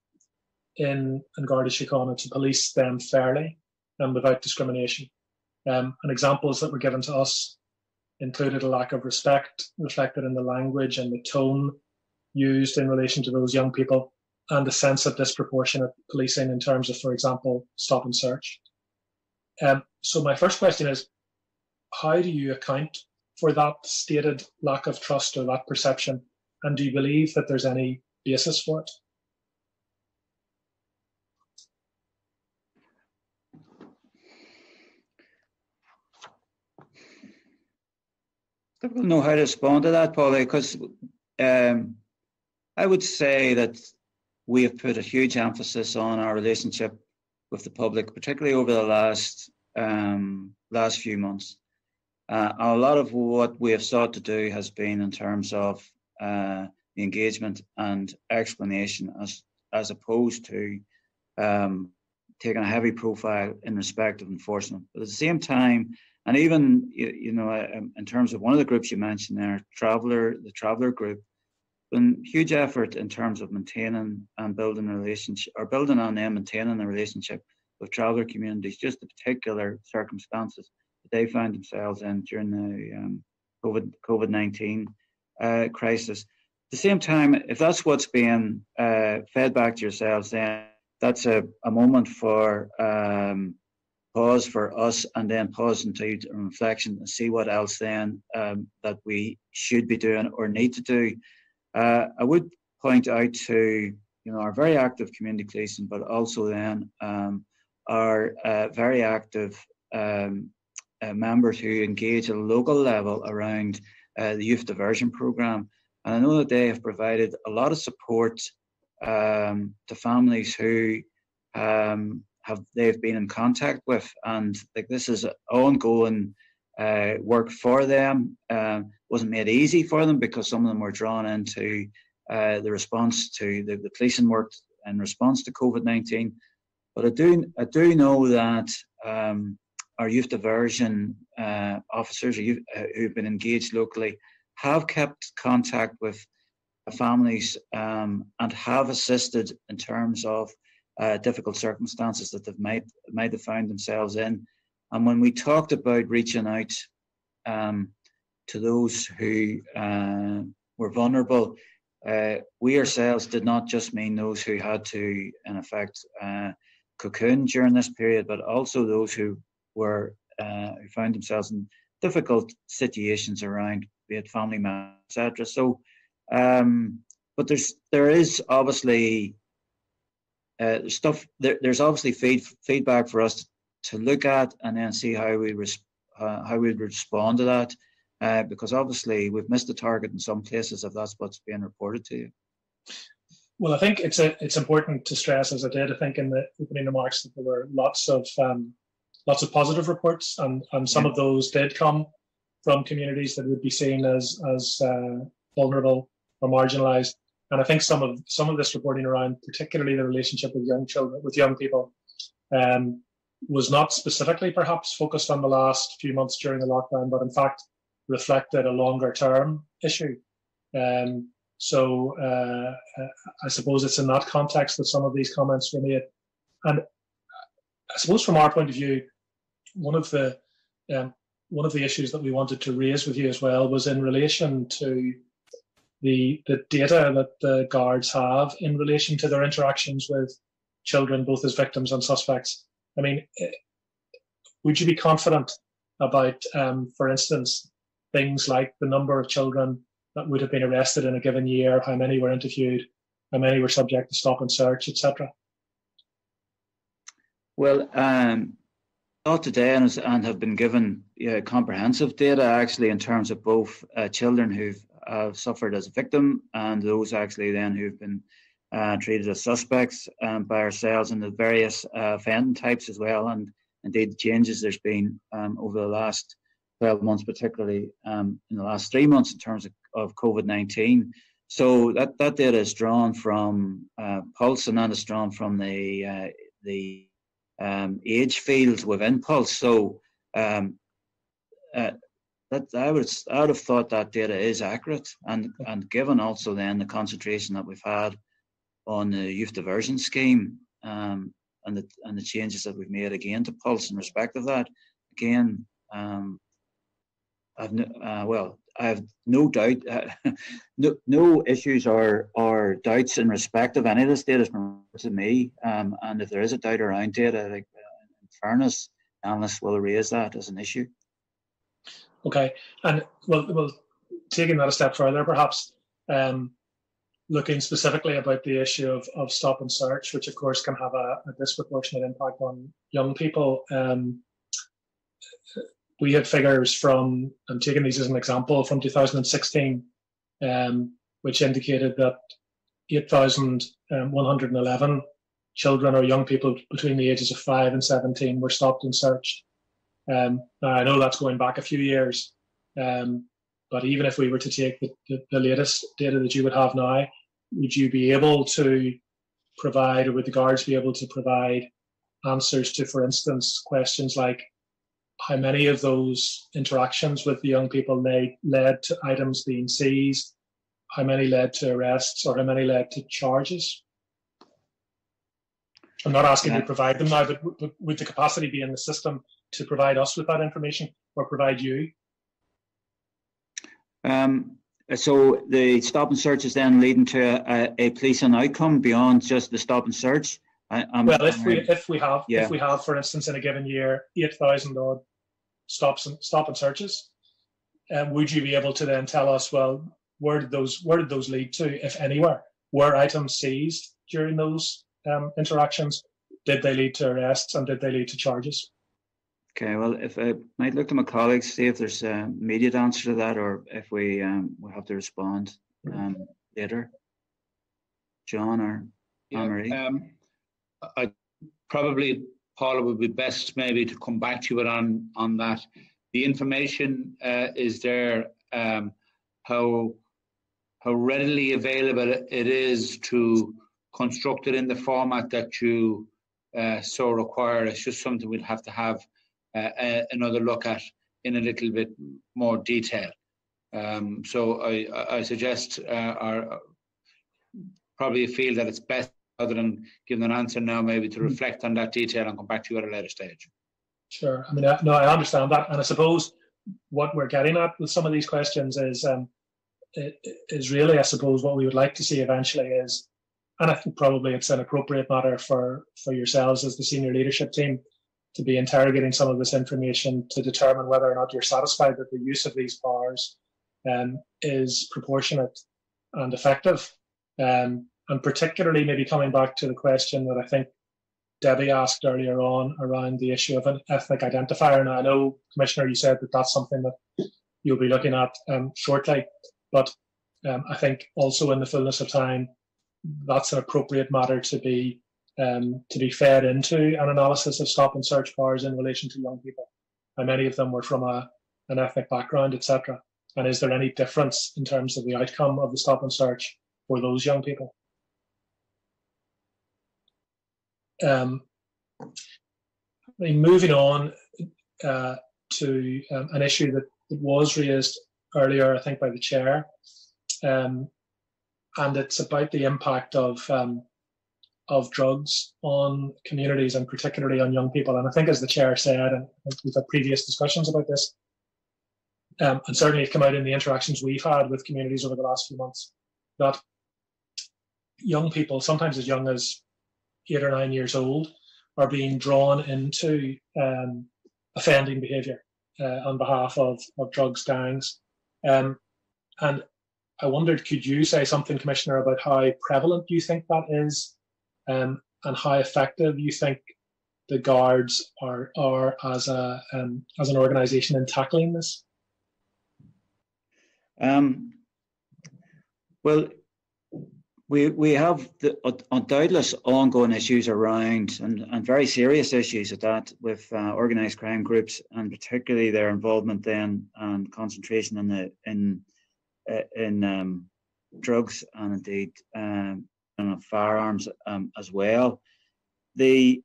in Garda Síochána to police them fairly and without discrimination. And examples that were given to us included a lack of respect reflected in the language and the tone used in relation to those young people, and a sense of disproportionate policing in terms of, for example, stop and search. So my first question is, how do you account for that stated lack of trust or that perception? And do you believe that there's any basis for it? I don't know how to respond to that, Paula, because I would say that we have put a huge emphasis on our relationship with the public, particularly over the last few months. A lot of what we have sought to do has been in terms of the engagement and explanation, as opposed to taking a heavy profile in respect of enforcement. But at the same time, and even in terms of one of the groups you mentioned there, the Traveller group, been huge effort in terms of maintaining and building a relationship, or building on them, maintaining a relationship with traveller communities, just the particular circumstances that they found themselves in during the COVID-19 crisis. At the same time, if that's what's being fed back to yourselves, then that's a moment for pause for us, and then pause into reflection and see what else then that we should be doing or need to do. I would point out to our very active community policing, but also then our very active members who engage at a local level around the youth diversion programme. And I know that they have provided a lot of support to families who they've been in contact with, and this is ongoing work for them. Wasn't made easy for them because some of them were drawn into the response to the policing work in response to COVID-19. But I do know that our youth diversion officers who've been engaged locally have kept contact with families and have assisted in terms of difficult circumstances that they might have found themselves in. And when we talked about reaching out to those who were vulnerable, we ourselves did not just mean those who had to, in effect, cocoon during this period, but also those who found themselves in difficult situations around, be it family members, etc. So, but there is obviously there's obviously feedback for us to look at and then see how we respond to that, because obviously we've missed the target in some places if that's what's being reported to you. Well, I think it's important to stress, as I did, I think in the opening remarks, that there were lots of positive reports, and some of those did come from communities that would be seen as vulnerable or marginalised. And I think some of this reporting around, particularly the relationship with young people, was not specifically perhaps focused on the last few months during the lockdown, but in fact reflected a longer term issue. So I suppose it's in that context that some of these comments were made. And I suppose from our point of view, one of the issues that we wanted to raise with you as well was in relation to the data that the guards have in relation to their interactions with children, both as victims and suspects. I mean, would you be confident about, for instance, things like the number of children that would have been arrested in a given year, how many were interviewed, how many were subject to stop and search, etc.? Well, not today, and have been given comprehensive data actually in terms of both children who've suffered as a victim and those actually then who've been treated as suspects by ourselves, and the various offending types as well, and indeed the changes there's been over the last 12 months, particularly in the last 3 months in terms of COVID-19. So that data is drawn from Pulse, and that is drawn from the age fields within Pulse. So that I would have thought that data is accurate, and given also then the concentration that we've had on the youth diversion scheme, and the changes that we've made again to Pulse in respect of that. Again, I have no doubt, no issues or doubts in respect of any of this data to me. And if there is a doubt around data, in fairness, analysts will raise that as an issue. Okay, and well, taking that a step further, perhaps looking specifically about the issue of stop and search, which of course can have a disproportionate impact on young people. We had figures from, I'm taking these as an example, from 2016, which indicated that 8,111 children or young people between the ages of 5 and 17 were stopped and searched. Now, I know that's going back a few years, but even if we were to take the latest data that you would have now, would you be able to provide, or would the guards be able to provide answers to, for instance, questions like how many of those interactions with the young people led to items being seized, how many led to arrests, or how many led to charges? I'm not asking you to provide them now, but would the capacity be in the system to provide us with that information, or provide you? So the stop and search is then leading to a policing outcome beyond just the stop and search. Well, if we have, for instance, in a given year, 8,000 odd stop and searches, would you be able to then tell us, well, where did those lead to, if anywhere? Were items seized during those interactions? Did they lead to arrests, and did they lead to charges? Okay, well, if I might look to my colleagues, see if there's an immediate answer to that, or if we will have to respond later. John or Anne-Marie? I probably, Paula, would be best maybe to come back to you on that. The information is there, how readily available it is to construct it in the format that you so require. It's just something we'll have to have another look at in a little bit more detail. So I suggest, or probably feel that it's best, rather than giving an answer now, maybe to reflect on that detail and come back to you at a later stage. Sure. I mean, no, I understand that, and I suppose what we're getting at with some of these questions is really, I suppose, what we would like to see eventually is, and I think probably it's an appropriate matter for yourselves as the senior leadership team to be interrogating some of this information to determine whether or not you're satisfied that the use of these powers is proportionate and effective. And particularly maybe coming back to the question that I think Debbie asked earlier on around the issue of an ethnic identifier. Now, I know, Commissioner, you said that that's something that you'll be looking at shortly, but I think also in the fullness of time, that's an appropriate matter to be fed into an analysis of stop and search powers in relation to young people. And many of them were from an ethnic background, etc. And is there any difference in terms of the outcome of the stop and search for those young people? Moving on to an issue that was raised earlier, I think, by the chair, and it's about the impact of drugs on communities and particularly on young people. And I think, as the chair said, and I think we've had previous discussions about this, and certainly it's come out in the interactions we've had with communities over the last few months, that young people, sometimes as young as 8 or 9 years old, are being drawn into offending behaviour on behalf of drugs gangs. And I wondered, could you say something, Commissioner, about how prevalent you think that is, and how effective you think the guards are as an organisation in tackling this? Well, we have doubtless ongoing issues around, and very serious issues at that, with organised crime groups, and particularly their involvement then and concentration in drugs and indeed firearms as well. The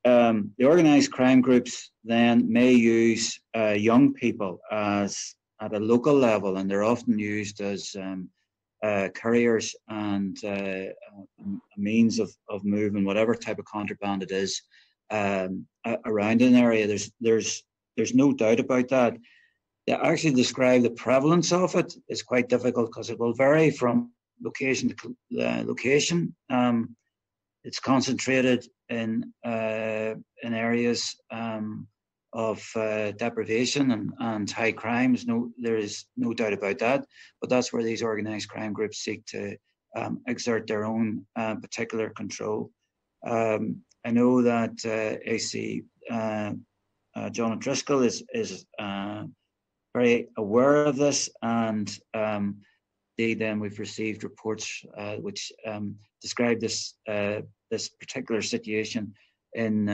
organised crime groups then may use young people as at a local level, and they're often used as couriers and a means of moving whatever type of contraband it is around an area. There's no doubt about that. To actually describe the prevalence of it is quite difficult because it will vary from location to location. It's concentrated in areas of deprivation and high crime. There is no doubt about that. But that's where these organised crime groups seek to exert their own particular control. I know that AC John O'Driscoll is very aware of this, and then we've received reports which describe this particular situation in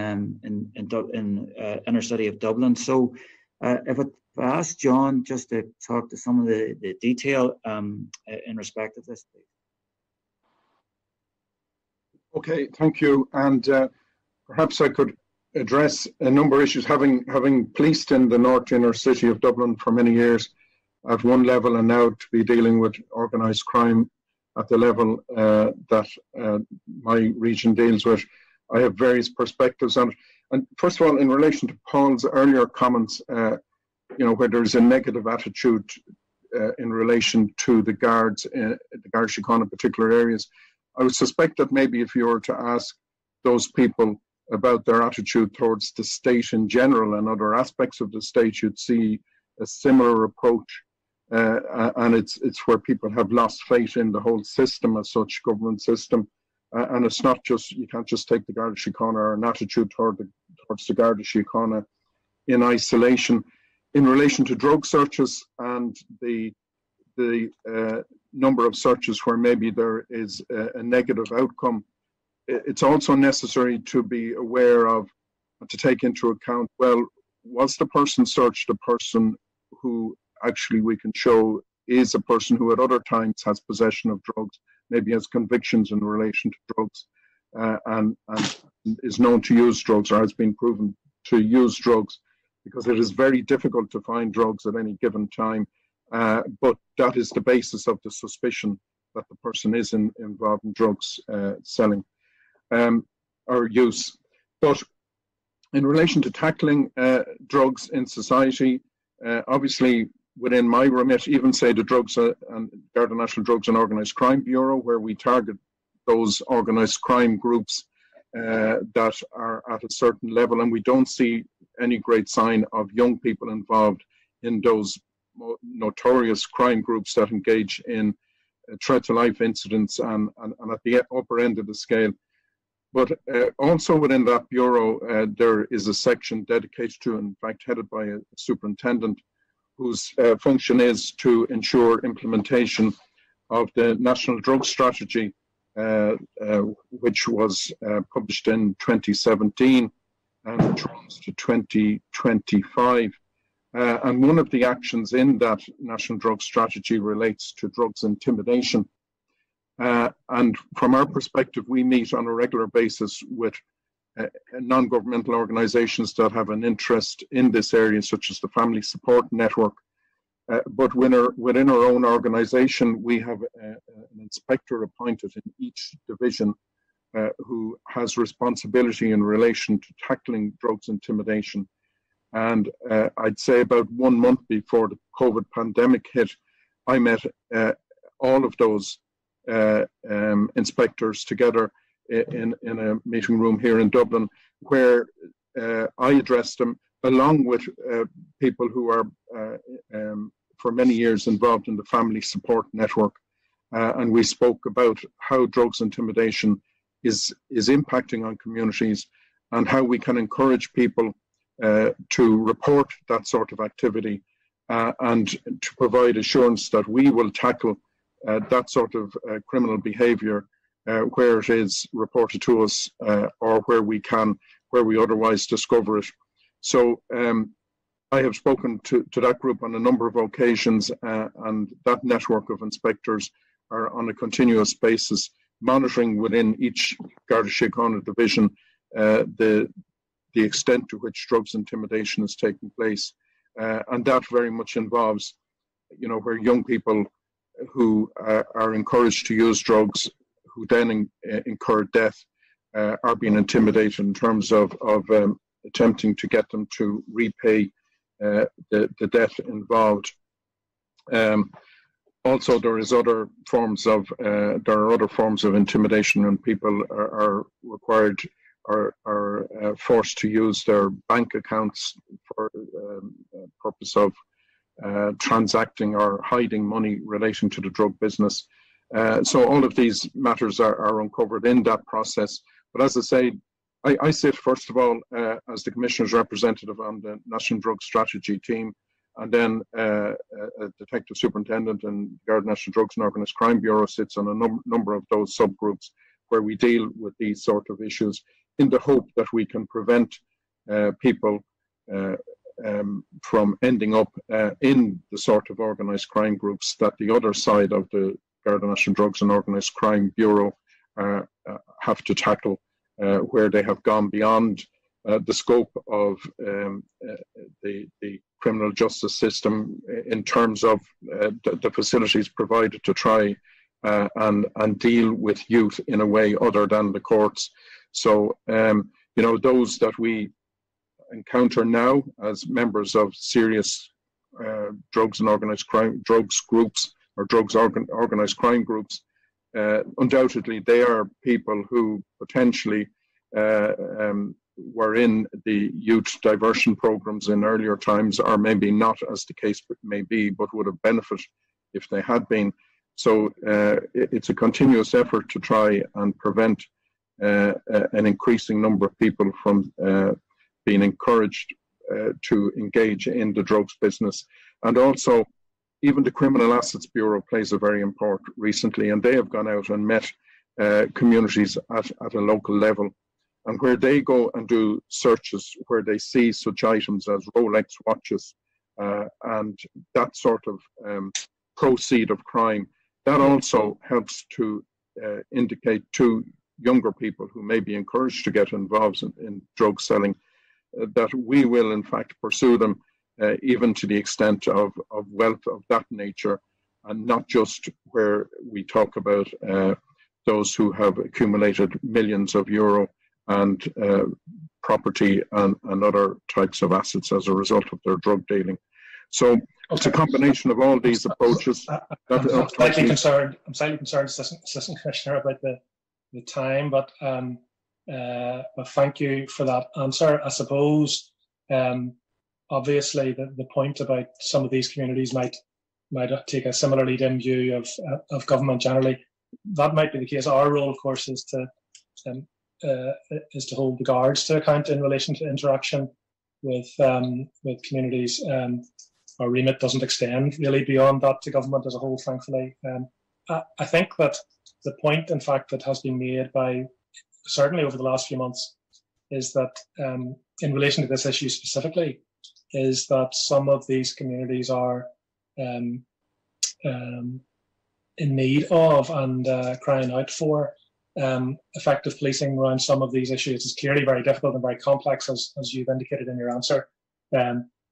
inner city of Dublin. So if I ask John just to talk to some of the detail in respect of this, please. Okay, thank you. And perhaps I could address a number of issues. Having policed in the north inner city of Dublin for many years at one level, and now to be dealing with organised crime at the level that my region deals with, I have various perspectives on it. And first of all, in relation to Paul's earlier comments, where there's a negative attitude in relation to the guards, the Garda Síochána in particular areas, I would suspect that maybe if you were to ask those people about their attitude towards the state in general and other aspects of the state, you'd see a similar approach. And it's where people have lost faith in the whole system as such, government system. And it's not just, you can't just take the Garda Síochána or an attitude towards the Garda Síochána in isolation. In relation to drug searches and the number of searches where maybe there is a negative outcome, it's also necessary to be aware of, to take into account, well, was the person searched a person who actually we can show is a person who at other times has possession of drugs, maybe has convictions in relation to drugs, and is known to use drugs or has been proven to use drugs, because it is very difficult to find drugs at any given time. But that is the basis of the suspicion that the person is involved in drugs selling or use. But in relation to tackling drugs in society, obviously within my remit, even say the Drugs and Garda National Drugs and Organised Crime Bureau, where we target those organised crime groups that are at a certain level, and we don't see any great sign of young people involved in those notorious crime groups that engage in threat to life incidents and at the upper end of the scale. But also within that bureau, there is a section dedicated to, in fact, headed by a superintendent, whose function is to ensure implementation of the National Drug Strategy, which was published in 2017 and which runs to 2025. And one of the actions in that National Drug Strategy relates to drugs intimidation. And from our perspective, we meet on a regular basis with non-governmental organisations that have an interest in this area, such as the Family Support Network. But within our own organisation, we have an inspector appointed in each division who has responsibility in relation to tackling drugs intimidation. And I'd say about 1 month before the COVID pandemic hit, I met all of those inspectors together in a meeting room here in Dublin, where I addressed them along with people who are for many years involved in the Family Support Network. And we spoke about how drugs intimidation is impacting on communities and how we can encourage people to report that sort of activity and to provide assurance that we will tackle that sort of criminal behaviour where it is reported to us or where we otherwise discover it. So I have spoken to that group on a number of occasions, and that network of inspectors are on a continuous basis monitoring within each Garda Síochána division the extent to which drugs intimidation is taking place. And that very much involves, where young people who are encouraged to use drugs, who then incur death, are being intimidated in terms of attempting to get them to repay the debt involved. Also, there are other forms of intimidation when people are required are forced to use their bank accounts for purpose of transacting or hiding money relating to the drug business. So all of these matters are uncovered in that process. But as I say, I sit first of all as the Commissioner's representative on the National Drug Strategy team, and then a Detective Superintendent and Garda National Drugs and Organised Crime Bureau sits on a number of those subgroups where we deal with these sort of issues in the hope that we can prevent people from ending up in the sort of organised crime groups that the other side of the Garda National Drugs and Organised Crime Bureau have to tackle, where they have gone beyond the scope of the criminal justice system in terms of the facilities provided to try and deal with youth in a way other than the courts. So, those that we encounter now as members of serious drugs and organised crime, organised crime groups, undoubtedly they are people who potentially were in the youth diversion programs in earlier times, or maybe not, as the case may be, but would have benefited if they had been. So it's a continuous effort to try and prevent an increasing number of people from being encouraged to engage in the drugs business. And also, even the Criminal Assets Bureau plays a very important recently, and they have gone out and met communities at a local level. And where they go and do searches, where they see such items as Rolex watches and that sort of proceed of crime, that also helps to indicate to younger people who may be encouraged to get involved in drug selling that we will in fact pursue them even to the extent of wealth of that nature, and not just where we talk about those who have accumulated millions of euro and property and other types of assets as a result of their drug dealing. So it's a combination of all these approaches. I'm slightly concerned, Assistant Commissioner, about the time, but thank you for that answer. I suppose obviously the point about some of these communities might take a similarly dim view of government generally. That might be the case. Our role, of course, is to hold the guards to account in relation to interaction with communities. Our remit doesn't extend really beyond that to government as a whole, thankfully. I think that the point, in fact, that has been made by, certainly over the last few months, is that in relation to this issue specifically, is that some of these communities are in need of and crying out for effective policing around some of these issues. It's clearly very difficult and very complex, as you've indicated in your answer.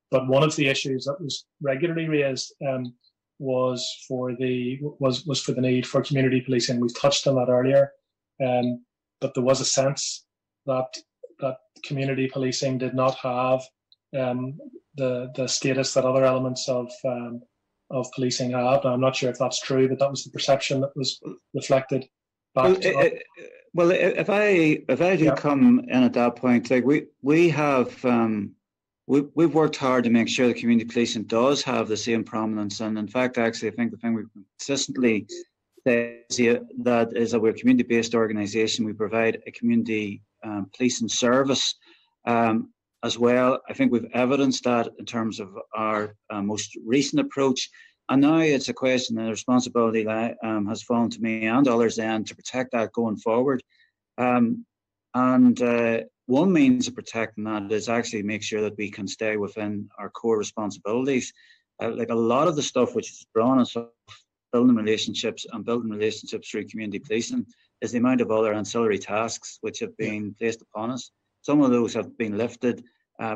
But one of the issues that was regularly raised was for the need for community policing. We've touched on that earlier, but there was a sense that community policing did not have the status that other elements of policing have. Now, I'm not sure if that's true, but that was the perception that was reflected back. Well, if I do come in at that point, like we have. We've worked hard to make sure the community policing does have the same prominence, and in fact, actually, I think the thing we've consistently said that is that we're a community-based organisation. We provide a community policing service as well. I think we've evidenced that in terms of our most recent approach, and now it's a question and the responsibility that has fallen to me and others then to protect that going forward. One means of protecting that is actually make sure that we can stay within our core responsibilities. Like a lot of the stuff which is drawn us off building relationships through community policing is the amount of other ancillary tasks which have been placed upon us. Some of those have been lifted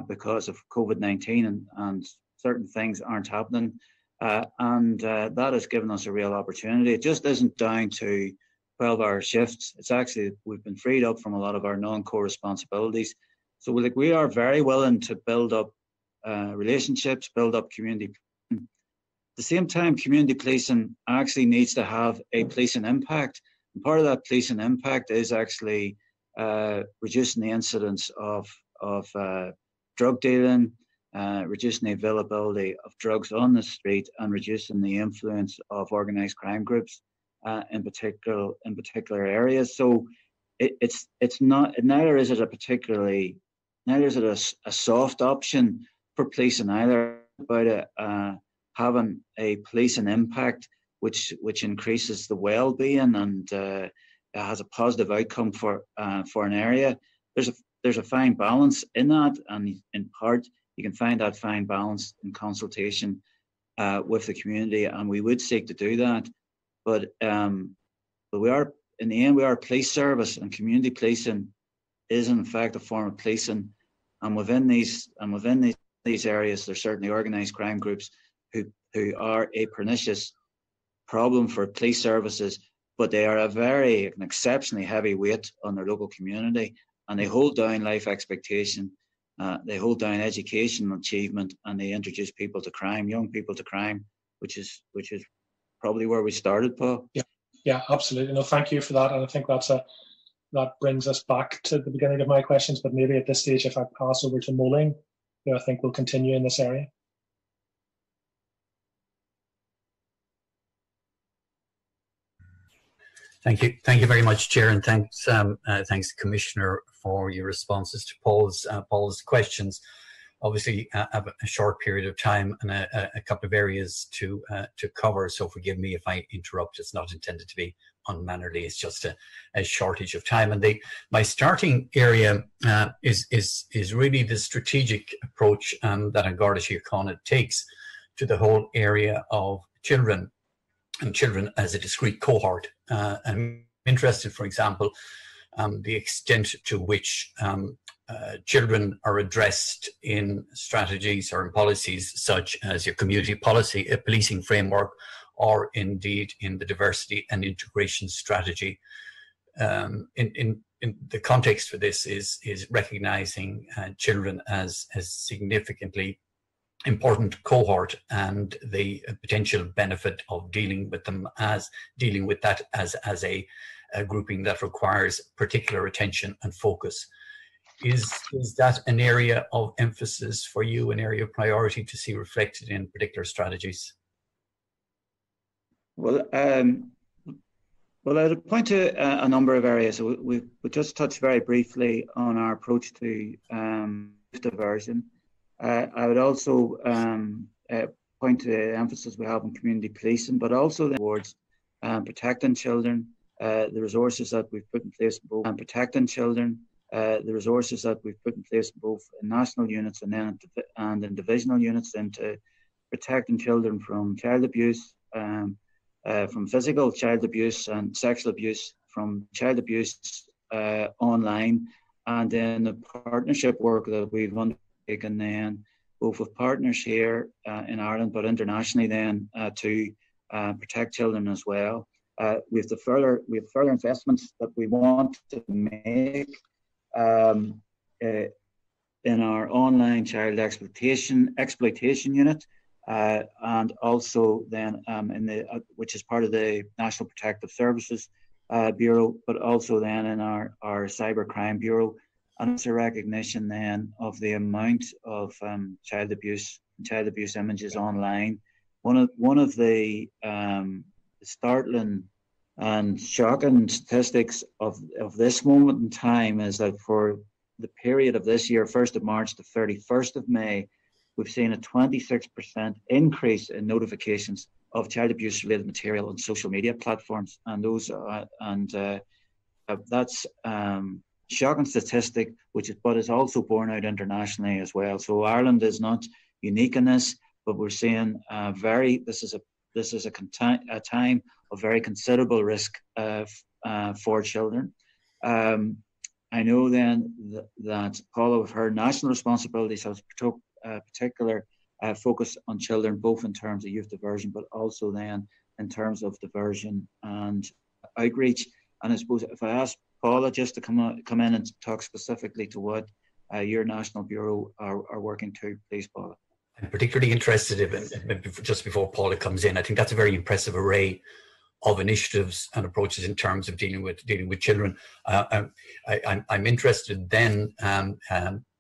because of COVID-19 and certain things aren't happening. and that has given us a real opportunity. It just isn't down to 12-hour shifts. It's actually, we've been freed up from a lot of our non-core responsibilities. So we are very willing to build up relationships, build up community. At the same time, community policing actually needs to have a policing impact. And part of that policing impact is actually reducing the incidence of drug dealing, reducing the availability of drugs on the street, and reducing the influence of organised crime groups in particular areas. So neither is it a soft option for policing either, about having a policing impact which increases the well-being and has a positive outcome for an area. There's a fine balance in that, and in part you can find that fine balance in consultation with the community, and we would seek to do that. But we are, in the end, we are a police service, and community policing is in fact a form of policing. And within these areas, there's certainly organised crime groups who are a pernicious problem for police services, but they are an exceptionally heavy weight on their local community, and they hold down life expectation, they hold down education achievement, and they introduce people to crime, young people to crime, which is probably where we started, Paul. Yeah, absolutely. No, thank you for that, and I think that brings us back to the beginning of my questions. But maybe at this stage, if I pass over to Moline, I think we'll continue in this area. Thank you very much, Chair, and thanks, Commissioner, for your responses to Paul's questions. Obviously, I have a short period of time and a couple of areas to cover, so forgive me if I interrupt. It's not intended to be unmannerly. It's just a shortage of time. And my starting area is really the strategic approach that An Garda Síochána takes to the whole area of children, and children as a discrete cohort. I'm interested, for example, the extent to which children are addressed in strategies or in policies such as your community policy, a policing framework, or indeed in the diversity and integration strategy. In the context for this is recognizing children as significantly important cohort, and the potential benefit of dealing with that as a grouping that requires particular attention and focus. Is that an area of emphasis for you, an area of priority to see reflected in particular strategies? Well, I'd point to a number of areas. We just touched very briefly on our approach to diversion. I would also point to the emphasis we have on community policing, but also towards protecting children, the resources that we've put in place both in national units and in divisional units into protecting children from child abuse, from physical child abuse and sexual abuse, from child abuse online, and then the partnership work that we've undertaken then, both with partners here in Ireland, but internationally then to protect children as well. We have further investments that we want to make in our online child exploitation unit, and also then which is part of the National Protective Services Bureau, but also then in our Cybercrime Bureau. And it's a recognition then of the amount of child abuse images online. One of the startling and shocking statistics of this moment in time is that for the period of this year, 1st of March to 31st of May, we've seen a 26% increase in notifications of child abuse related material on social media platforms, and that's shocking statistic, but is also borne out internationally as well. So Ireland is not unique in this, but we're seeing this is a time of very considerable risk for children. I know then that Paula, with her national responsibilities, has particular focus on children, both in terms of youth diversion, but also then in terms of diversion and outreach. And I suppose if I ask Paula just to come in and talk specifically to what your National Bureau are working to, please, Paula. I'm particularly interested in, just before Paula comes in, I think that's a very impressive array of initiatives and approaches in terms of dealing with children. I'm interested then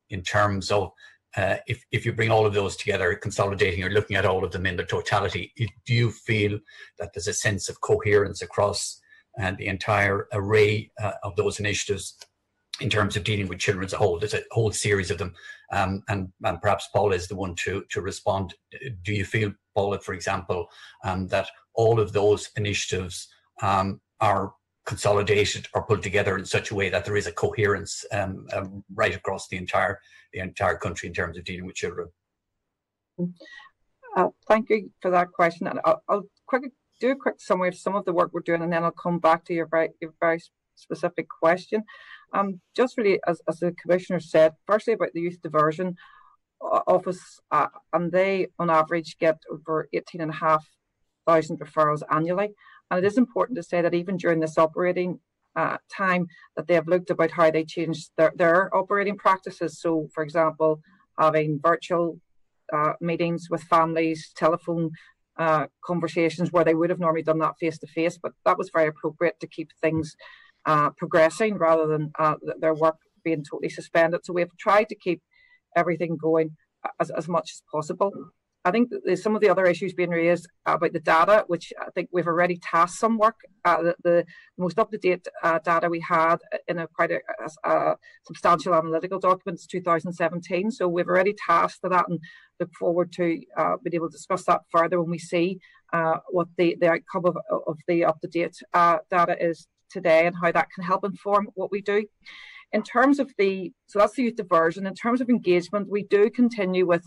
in terms of if you bring all of those together, consolidating or looking at all of them in their totality, do you feel that there's a sense of coherence across the entire array of those initiatives in terms of dealing with children as a whole? There's a whole series of them, and perhaps Paula is the one to respond. Do you feel, Paula, for example, that all of those initiatives are consolidated or pulled together in such a way that there is a coherence right across the entire country in terms of dealing with children? Thank you for that question, and I'll quickly do a quick summary of some of the work we're doing, and then I'll come back to your very specific question. Just really, as the Commissioner said, firstly about the Youth Diversion Office, and they on average get over 18,500 referrals annually. And it is important to say that even during this operating time, that they have looked about how they changed their operating practices. So, for example, having virtual meetings with families, telephone conversations where they would have normally done that face-to-face, but that was very appropriate to keep things progressing rather than their work being totally suspended. So we have tried to keep everything going as much as possible. I think that there's some of the other issues being raised about the data, which I think we've already tasked some work. The most up-to-date data we had in quite a substantial analytical document is 2017. So we've already tasked to that and look forward to being able to discuss that further when we see what the outcome of the up-to-date data is today and how that can help inform what we do. In terms of so that's the youth diversion. In terms of engagement, we do continue with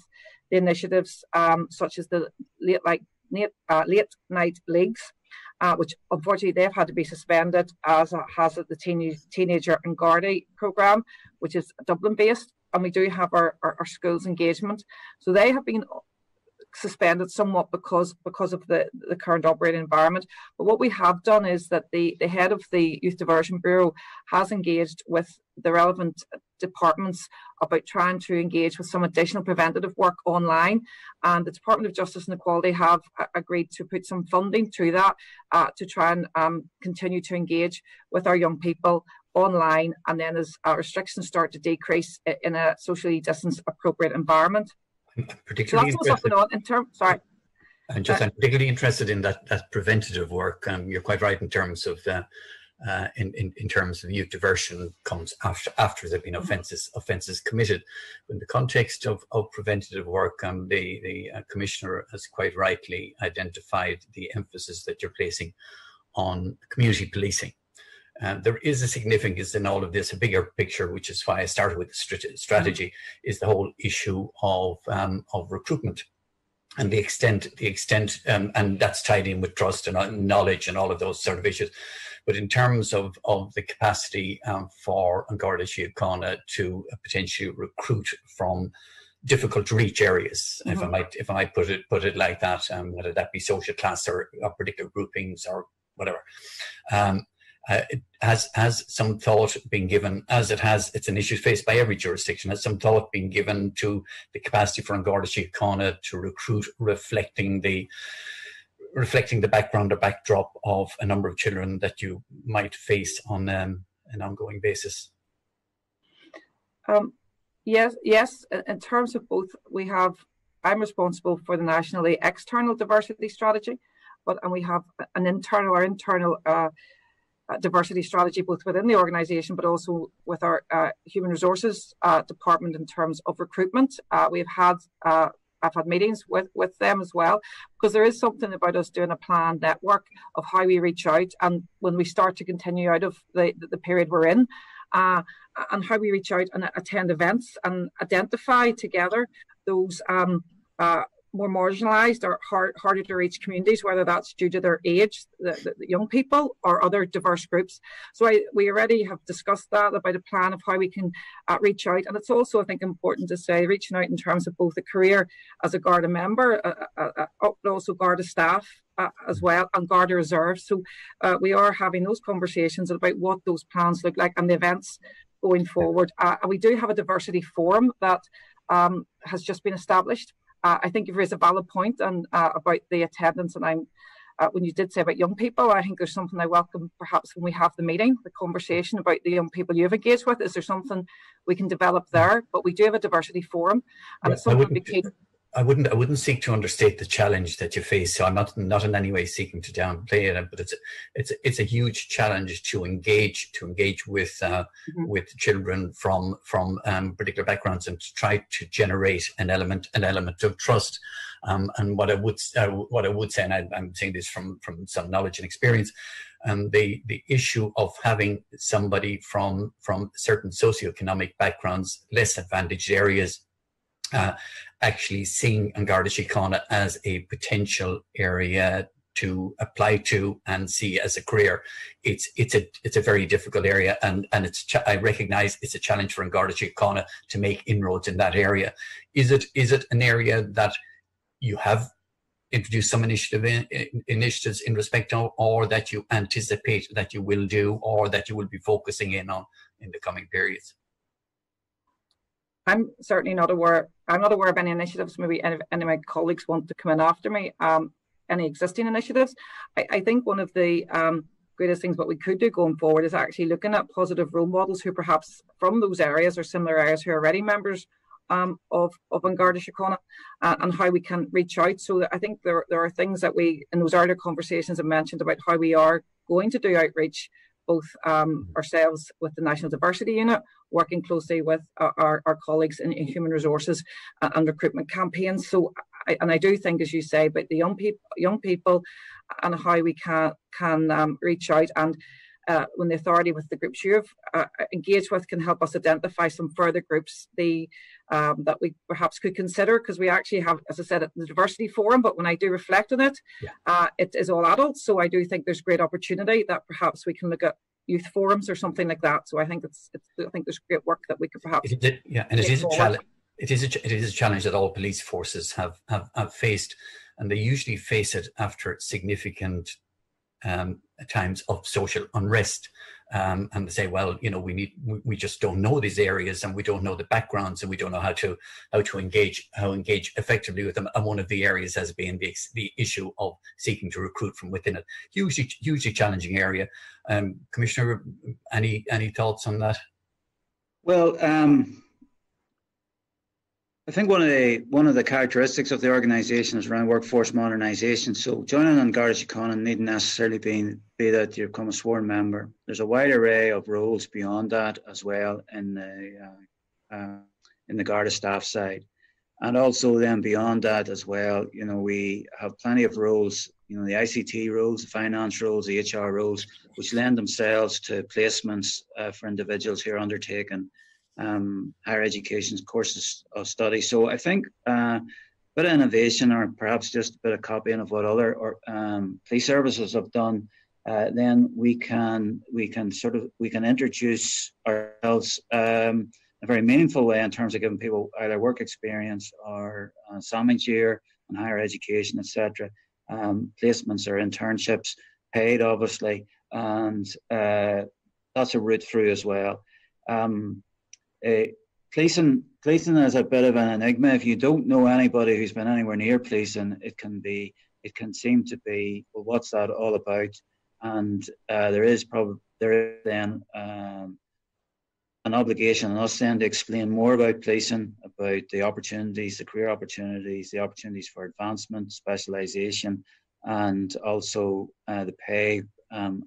the initiatives such as the late night leagues, which unfortunately they've had to be suspended, as has the teenager and Garda programme, which is Dublin based, and we do have our schools engagement. So they have been suspended somewhat because of the current operating environment. But what we have done is that the head of the Youth Diversion Bureau has engaged with the relevant departments about trying to engage with some additional preventative work online, and the Department of Justice and Equality have agreed to put some funding to that to try and continue to engage with our young people online, and then as restrictions start to decrease in a socially distanced appropriate environment. Particularly so that's what's going on in terms. Sorry. I'm particularly interested in that preventative work. You're quite right in terms of in terms of youth diversion comes after there've been offences committed. In the context of preventative work, the Commissioner has quite rightly identified the emphasis that you're placing on community policing. There is a significance in all of this, a bigger picture, which is why I started with the strategy, is the whole issue of recruitment and the extent, and that's tied in with trust and knowledge and all of those sort of issues. But in terms of the capacity for Garda Síochána to potentially recruit from difficult to reach areas, if I might put it like that, whether that be social class or particular groupings or whatever. Has some thought been given, as it's an issue faced by every jurisdiction, has some thought been given to the capacity for Garda Síochána to recruit, reflecting the background or backdrop of a number of children that you might face on an ongoing basis? Yes. In terms of both, I'm responsible for the nationally external diversity strategy, and we have an internal diversity strategy both within the organisation but also with our human resources department in terms of recruitment. I've had meetings with them as well, because there is something about us doing a planned network of how we reach out, and when we start to continue out of the period we're in, and how we reach out and attend events and identify together those more marginalised or harder to reach communities, whether that's due to their age, the young people, or other diverse groups. So we already have discussed that about a plan of how we can reach out. And it's also, I think, important to say, reaching out in terms of both a career as a Garda member, but also Garda staff as well, and Garda Reserve. So we are having those conversations about what those plans look like and the events going forward. And we do have a diversity forum that has just been established. I think you've raised a valid point and about the attendance, and when you did say about young people, I think there's something I welcome perhaps when we have the meeting, the conversation about the young people you've engaged with. Is there something we can develop there? But we do have a diversity forum, and it's something we keep. I wouldn't seek to understate the challenge that you face. So I'm not in any way seeking to downplay it, but it's a huge challenge to engage with with children from particular backgrounds and to try to generate an element of trust. And what I would say, and I'm saying this from some knowledge and experience, the issue of having somebody from certain socioeconomic backgrounds, less advantaged areas, actually seeing An Garda Síochána as a potential area to apply to and see as a career, it's a very difficult area, and I recognise it's a challenge for An Garda Síochána to make inroads in that area. Is it an area that you have introduced some initiatives in respect of, or that you anticipate that you will do, or that you will be focusing in on in the coming periods? I'm certainly not aware. I'm not aware of any initiatives. Maybe any of my colleagues want to come in after me. Any existing initiatives? I think one of the greatest things what we could do going forward is actually looking at positive role models who perhaps from those areas or similar areas who are already members of An Garda Síochána, and how we can reach out. So I think there are things that we in those earlier conversations have mentioned about how we are going to do outreach, both ourselves with the National Diversity Unit, working closely with our colleagues in human resources and recruitment campaigns. So, I do think, as you say, about the young people and how we can reach out, and when the authority with the groups you have engaged with can help us identify some further groups that we perhaps could consider, because we actually have, as I said, the diversity forum, but when I do reflect on it, it is all adults. So I do think there's great opportunity that perhaps we can look at youth forums or something like that. So I think I think there's great work that we could perhaps and it is a challenge. It is a challenge that all police forces have faced, and they usually face it after significant times of social unrest, and they say, well, we just don't know these areas, and we don't know the backgrounds, and we don't know how to engage effectively with them. And one of the areas has been the issue of seeking to recruit from within it. Hugely challenging area. Commissioner, any thoughts on that? Well, I think one of the characteristics of the organisation is around workforce modernisation. So joining An Garda Síochána needn't necessarily be that you become a sworn member. There's a wide array of roles beyond that as well in the Garda staff side, and also then beyond that as well. We have plenty of roles. The ICT roles, the finance roles, the HR roles, which lend themselves to placements for individuals who are undertaking higher education courses of study. So I think a bit of innovation, or perhaps just a bit of copying of what other police services have done, then we can introduce ourselves in a very meaningful way in terms of giving people either work experience or assignment year and higher education, etc. Placements or internships, paid obviously, and that's a route through as well. Policing is a bit of an enigma. If you don't know anybody who's been anywhere near policing, it can seem to be, well, what's that all about? And there is then an obligation on us then to explain more about policing, about the opportunities, the career opportunities, the opportunities for advancement, specialisation, and also the pay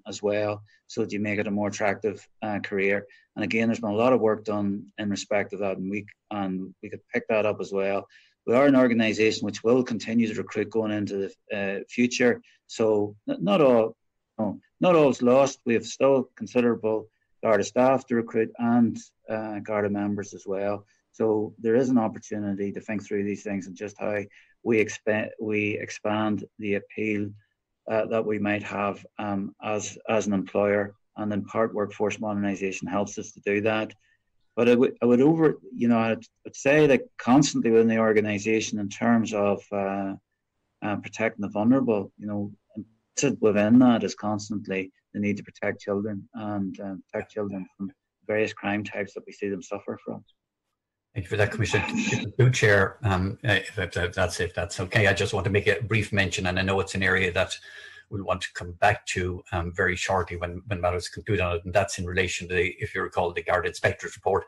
as well, so that you make it a more attractive career. And again, there's been a lot of work done in respect of that, and we could pick that up as well. We are an organisation which will continue to recruit going into the future. So not all is lost. We have still considerable Garda staff to recruit and Garda members as well. So there is an opportunity to think through these things and just how we expand the appeal that we might have as an employer, and in part workforce modernisation helps us to do that. But I'd say that constantly within the organisation, in terms of protecting the vulnerable, implicit within that is constantly the need to protect children and protect children from various crime types that we see them suffer from. Thank you for that, Commissioner. Chair, if that's okay, I just want to make a brief mention, and I know it's an area that we'll want to come back to very shortly when matters conclude on it, and that's in relation to, if you recall, the Garda Inspector's report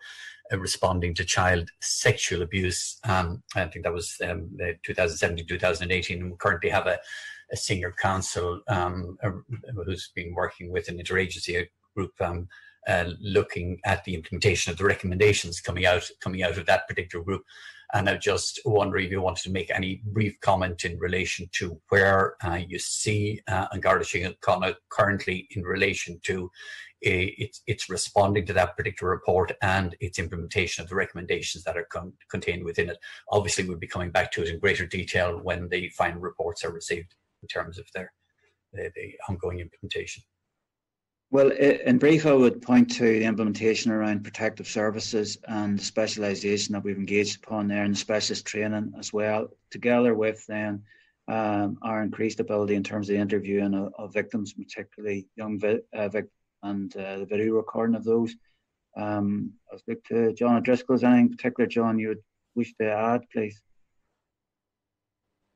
responding to child sexual abuse. I think that was 2017-2018, and we currently have a senior counsel who's been working with an interagency group looking at the implementation of the recommendations coming out of that particular group. And I just wonder if you wanted to make any brief comment in relation to where you see Garda Síochána currently in relation to its responding to that particular report and its implementation of the recommendations that are contained within it. Obviously, we'll be coming back to it in greater detail when the final reports are received in terms of the ongoing implementation. Well, in brief, I would point to the implementation around protective services and the specialisation that we've engaged upon there, and the specialist training as well, together with then our increased ability in terms of the interviewing of victims, particularly young victims, and the video recording of those. I'll speak to John O'Driscoll. Is anything in particular, John, you would wish to add, please?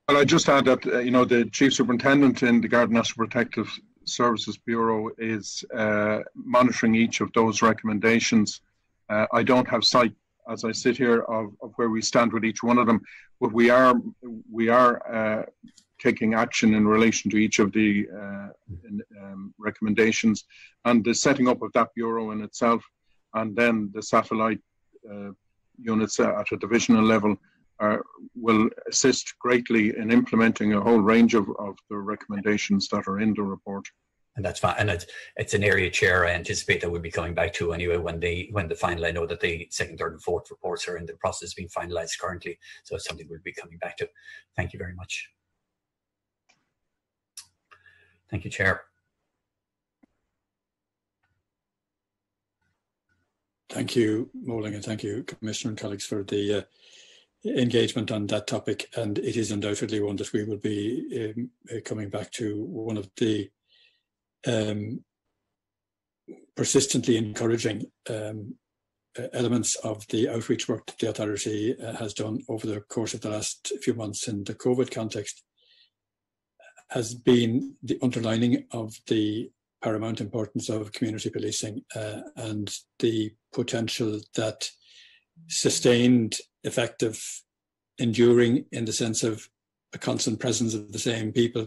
Well, I just add that the Chief Superintendent in the Garda National Protective Services Bureau is monitoring each of those recommendations. I don't have sight, as I sit here, of where we stand with each one of them, but we are taking action in relation to each of the recommendations, and the setting up of that bureau in itself, and then the satellite units at a divisional level will assist greatly in implementing a whole range of the recommendations that are in the report. And that's fine. And it's an area, Chair, I anticipate that we'll be coming back to anyway when the final, I know that the second, third and fourth reports are in the process of being finalised currently. So it's something we'll be coming back to. Thank you very much. Thank you, Chair. Thank you, Moling, and thank you, Commissioner and colleagues, for the engagement on that topic. And it is undoubtedly one that we will be coming back to. One of the persistently encouraging elements of the outreach work that the authority has done over the course of the last few months in the COVID context has been the underlining of the paramount importance of community policing and the potential that sustained, effective, enduring, in the sense of a constant presence of the same people,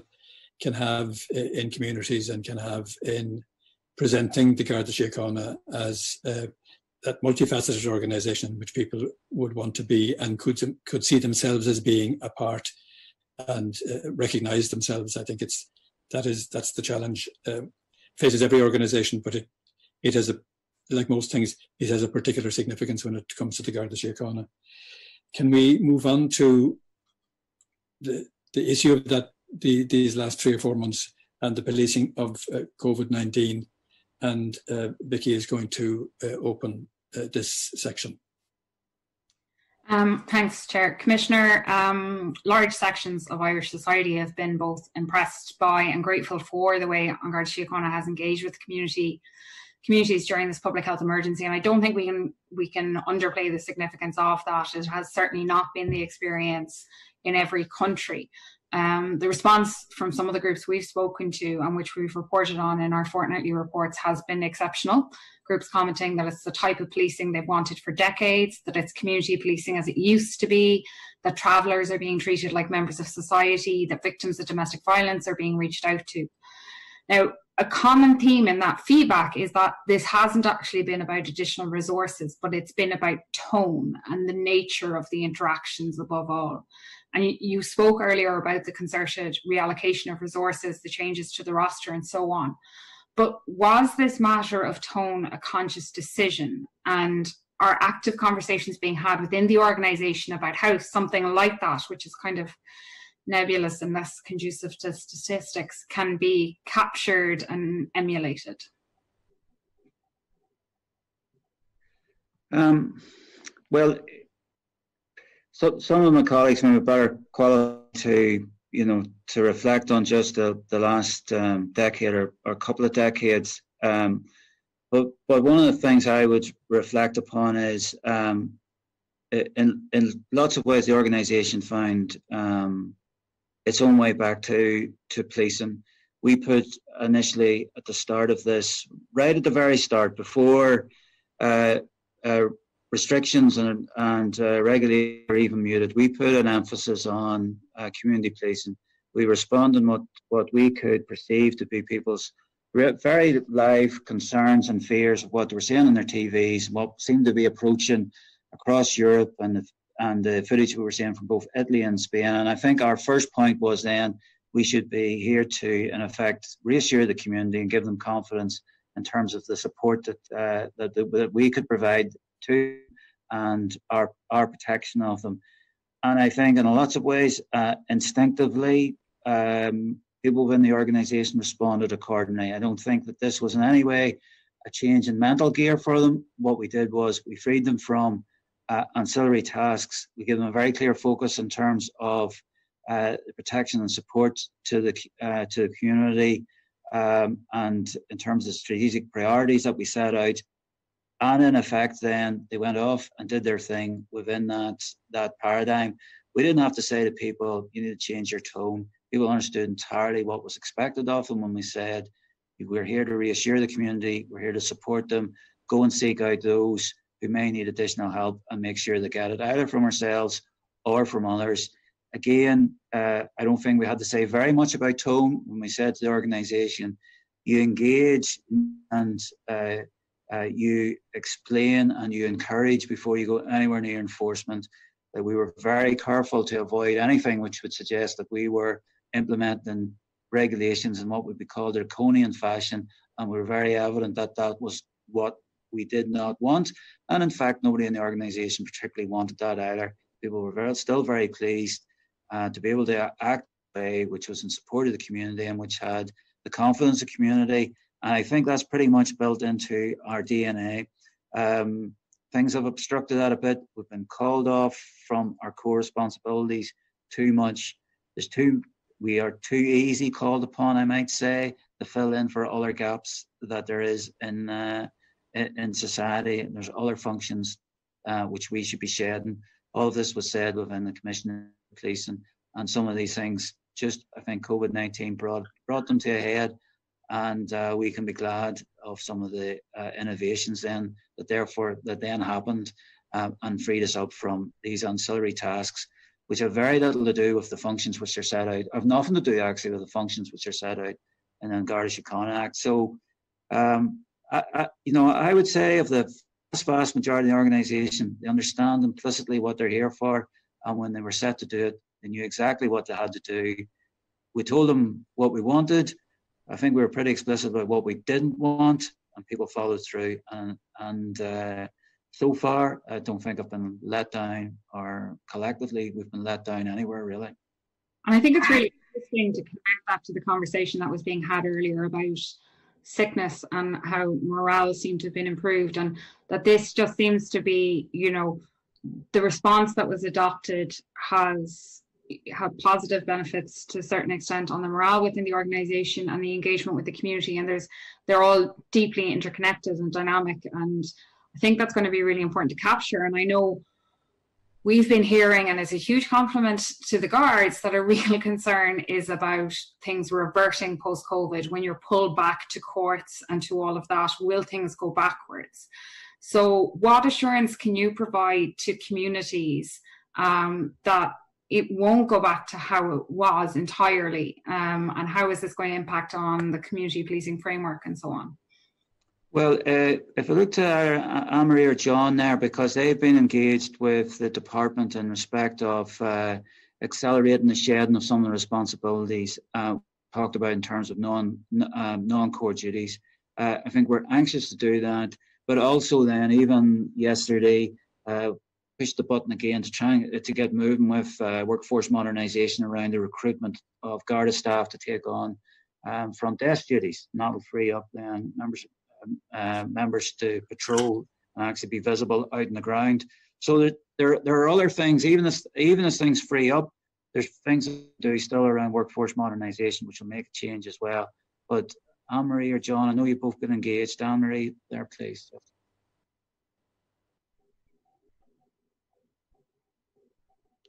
can have in communities and can have in presenting the Garda Síochána as that multifaceted organisation which people would want to be and could see themselves as being a part and recognise themselves. I think that's the challenge faces every organisation, but it has like most things, it has a particular significance when it comes to the Garda Síochána. Can we move on to the issue of that these last 3 or 4 months and the policing of COVID-19? And Vicky is going to open this section. Thanks, Chair. Commissioner, large sections of Irish society have been both impressed by and grateful for the way Garda Síochána has engaged with communities during this public health emergency, and I don't think we can underplay the significance of that. It has certainly not been the experience in every country. The response from some of the groups we've spoken to and which we've reported on in our fortnightly reports has been exceptional. Groups commenting that it's the type of policing they've wanted for decades, that it's community policing as it used to be, that travellers are being treated like members of society, that victims of domestic violence are being reached out to. Now, a common theme in that feedback is that this hasn't actually been about additional resources, but it's been about tone and the nature of the interactions above all. And you spoke earlier about the concerted reallocation of resources, the changes to the roster and so on. But was this matter of tone a conscious decision? And are active conversations being had within the organisation about how something like that, which is kind of nebulous and less conducive to statistics, can be captured and emulated? Well, so some of my colleagues may be better qualified to, to reflect on just the last decade or couple of decades. But one of the things I would reflect upon is, in lots of ways, the organisation found its own way back to policing. We put initially at the start of this, right at the very start, before restrictions and regulations were even muted, we put an emphasis on community policing. We responded what we could perceive to be people's very live concerns and fears of what they were seeing on their TVs, what seemed to be approaching across Europe, and the footage we were seeing from both Italy and Spain. And I think our first point was then we should be here to, in effect, reassure the community and give them confidence in terms of the support that we could provide to and our protection of them. And I think in lots of ways, instinctively, people within the organisation responded accordingly. I don't think that this was in any way a change in mental gear for them. What we did was we freed them from ancillary tasks. We gave them a very clear focus in terms of protection and support to the community, and in terms of strategic priorities that we set out. And in effect, then they went off and did their thing within that paradigm. We didn't have to say to people, you need to change your tone. People understood entirely what was expected of them when we said, we're here to reassure the community, we're here to support them, go and seek out those who may need additional help and make sure they get it, either from ourselves or from others. Again, I don't think we had to say very much about tone when we said to the organisation, you engage and you explain and you encourage before you go anywhere near enforcement. That we were very careful to avoid anything which would suggest that we were implementing regulations in what would be called draconian fashion, and we were very evident that that was what we did not want. And in fact, nobody in the organisation particularly wanted that either. People were still very pleased to be able to act in a way which was in support of the community and which had the confidence of the community. And I think that's pretty much built into our DNA. Things have obstructed that a bit. We've been called off from our core responsibilities too much. We are too easy called upon, I might say, to fill in for other gaps that there is in society. And there's other functions which we should be shedding. All of this was said within the Commissioner of Policing, and some of these things just, I think, COVID-19 brought them to a head. And we can be glad of some of the innovations then that then happened and freed us up from these ancillary tasks, which have very little to do with the functions which are set out, have nothing to do actually with the functions which are set out in the Garda Síochána Act. So, I would say of the vast majority of the organisation, they understand implicitly what they're here for, and when they were set to do it, they knew exactly what they had to do. We told them what we wanted. I think we were pretty explicit about what we didn't want, and people followed through. And so far, I don't think I've been let down, or collectively we've been let down anywhere, really. And I think it's really interesting to connect that to the conversation that was being had earlier about sickness and how morale seemed to have been improved, and that this just seems to be, the response that was adopted has had positive benefits to a certain extent on the morale within the organisation and the engagement with the community, and they're all deeply interconnected and dynamic, and I think that's going to be really important to capture. And I know we've been hearing, and it's a huge compliment to the guards, that a real concern is about things reverting post-COVID. When you're pulled back to courts and to all of that, will things go backwards? So what assurance can you provide to communities that it won't go back to how it was entirely, and how is this going to impact on the community policing framework and so on? Well, if I look to Anne-Marie or John there, because they've been engaged with the department in respect of accelerating the shedding of some of the responsibilities talked about in terms of non-core duties. I think we're anxious to do that. but also then even yesterday pushed the button again to try to get moving with workforce modernisation around the recruitment of Garda staff to take on front desk duties, and that will free up then members to patrol and actually be visible out in the ground. So there are other things, even as things free up, there's things to do still around workforce modernisation, which will make a change as well. But Anne-Marie or John, I know you've both been engaged. Anne-Marie, there, please.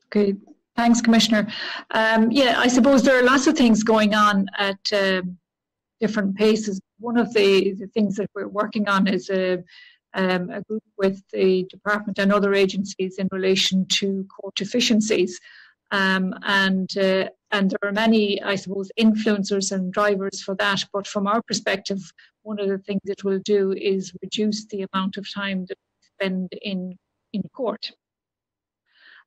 Okay, thanks, Commissioner. Yeah, I suppose there are lots of things going on at different paces. One of the things that we're working on is a group with the department and other agencies in relation to court efficiencies. And there are many, I suppose, influencers and drivers for that. But from our perspective, one of the things it will do is reduce the amount of time that we spend in court.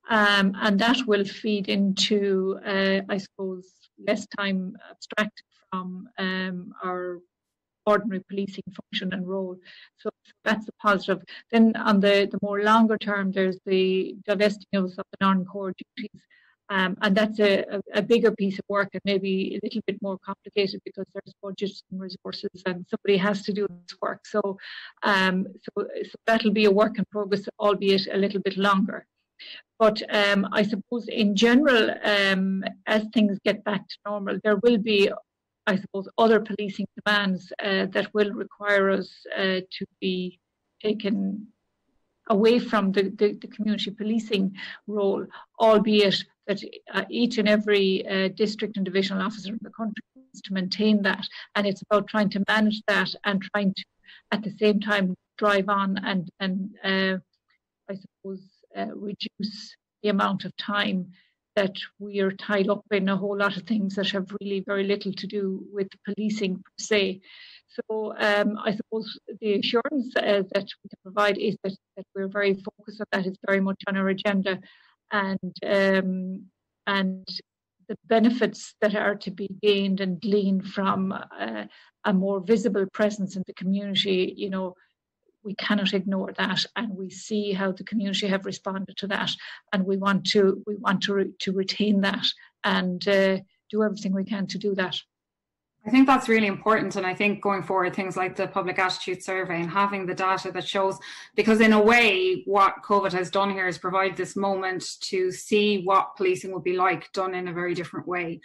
And that will feed into, I suppose, less time abstracted from our ordinary policing function and role. So that's a positive. Then on the more longer term, there's the divesting of the non-core duties. And that's a bigger piece of work and maybe a little bit more complicated because there's budgets and resources and somebody has to do this work. So that'll be a work in progress, albeit a little bit longer. But I suppose in general, as things get back to normal, there will be, I suppose, other policing demands that will require us to be taken away from the community policing role, albeit that each and every district and divisional officer in the country needs to maintain that. And it's about trying to manage that and trying to, at the same time, drive on and I suppose, reduce the amount of time that we are tied up in a whole lot of things that have really very little to do with policing per se. So I suppose the assurance that we can provide is that we're very focused on that. It's very much on our agenda, and the benefits that are to be gained and gleaned from a more visible presence in the community, you know, we cannot ignore that, and we see how the community have responded to that, and we want to retain that and do everything we can to do that. I think that's really important, and I think going forward things like the public attitude survey and having the data that shows, because in a way what COVID has done here is provide this moment to see what policing would be like done in a very different way,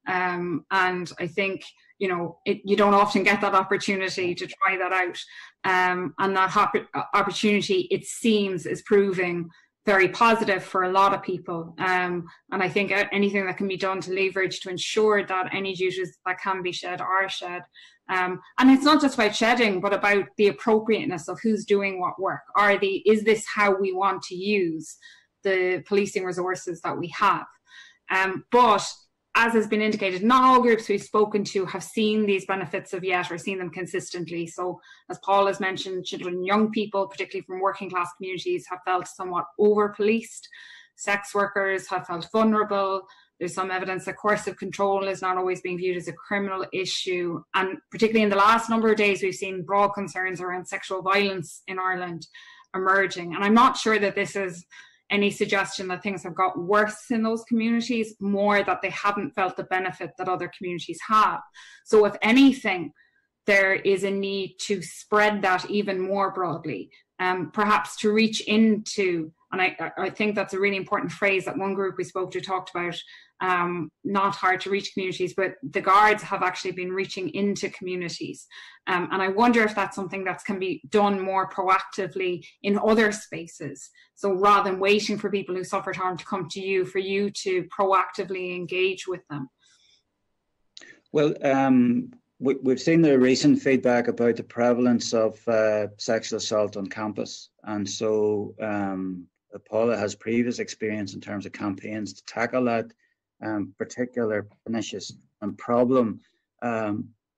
and I think, you know, you don't often get that opportunity to try that out, and that opportunity, it seems, is proving very positive for a lot of people, and I think anything that can be done to leverage to ensure that any duties that can be shed are shed, and it's not just about shedding, but about the appropriateness of who's doing what work. Is this how we want to use the policing resources that we have? But as has been indicated, not all groups we've spoken to have seen these benefits of yet or seen them consistently. So as Paul has mentioned, children and young people, particularly from working class communities, have felt somewhat over-policed. Sex workers have felt vulnerable. There's some evidence that coercive control is not always being viewed as a criminal issue. And particularly in the last number of days, we've seen broad concerns around sexual violence in Ireland emerging. And I'm not sure that this is any suggestion that things have got worse in those communities, more that they haven't felt the benefit that other communities have. So if anything, there is a need to spread that even more broadly, perhaps to reach into, and I think that's a really important phrase that one group we spoke to talked about, not hard to reach communities, but the guards have actually been reaching into communities. And I wonder if that's something that can be done more proactively in other spaces. So rather than waiting for people who suffered harm to come to you, for you to proactively engage with them. Well, we've seen the recent feedback about the prevalence of sexual assault on campus. And so Paula has previous experience in terms of campaigns to tackle that particular pernicious problem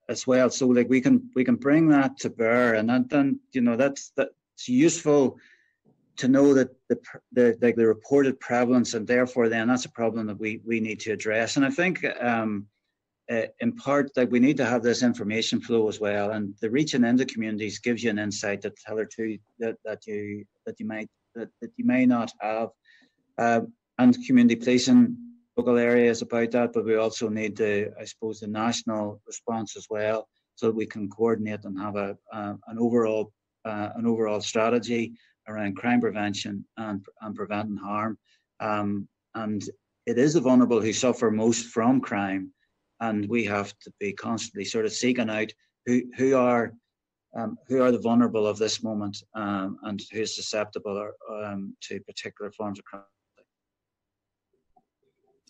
as well. So like we can bring that to bear, and then, you know, that's useful to know that the reported prevalence, and therefore then that's a problem that we need to address. And I think in part, that we need to have this information flow as well, and the reaching into communities gives you an insight that hitherto that you may not have, and community policing local areas about that. But we also need the, I suppose, the national response as well, so that we can coordinate and have an overall strategy around crime prevention and preventing harm. And it is the vulnerable who suffer most from crime, and we have to be constantly sort of seeking out who are the vulnerable of this moment, and who is susceptible to particular forms of crime.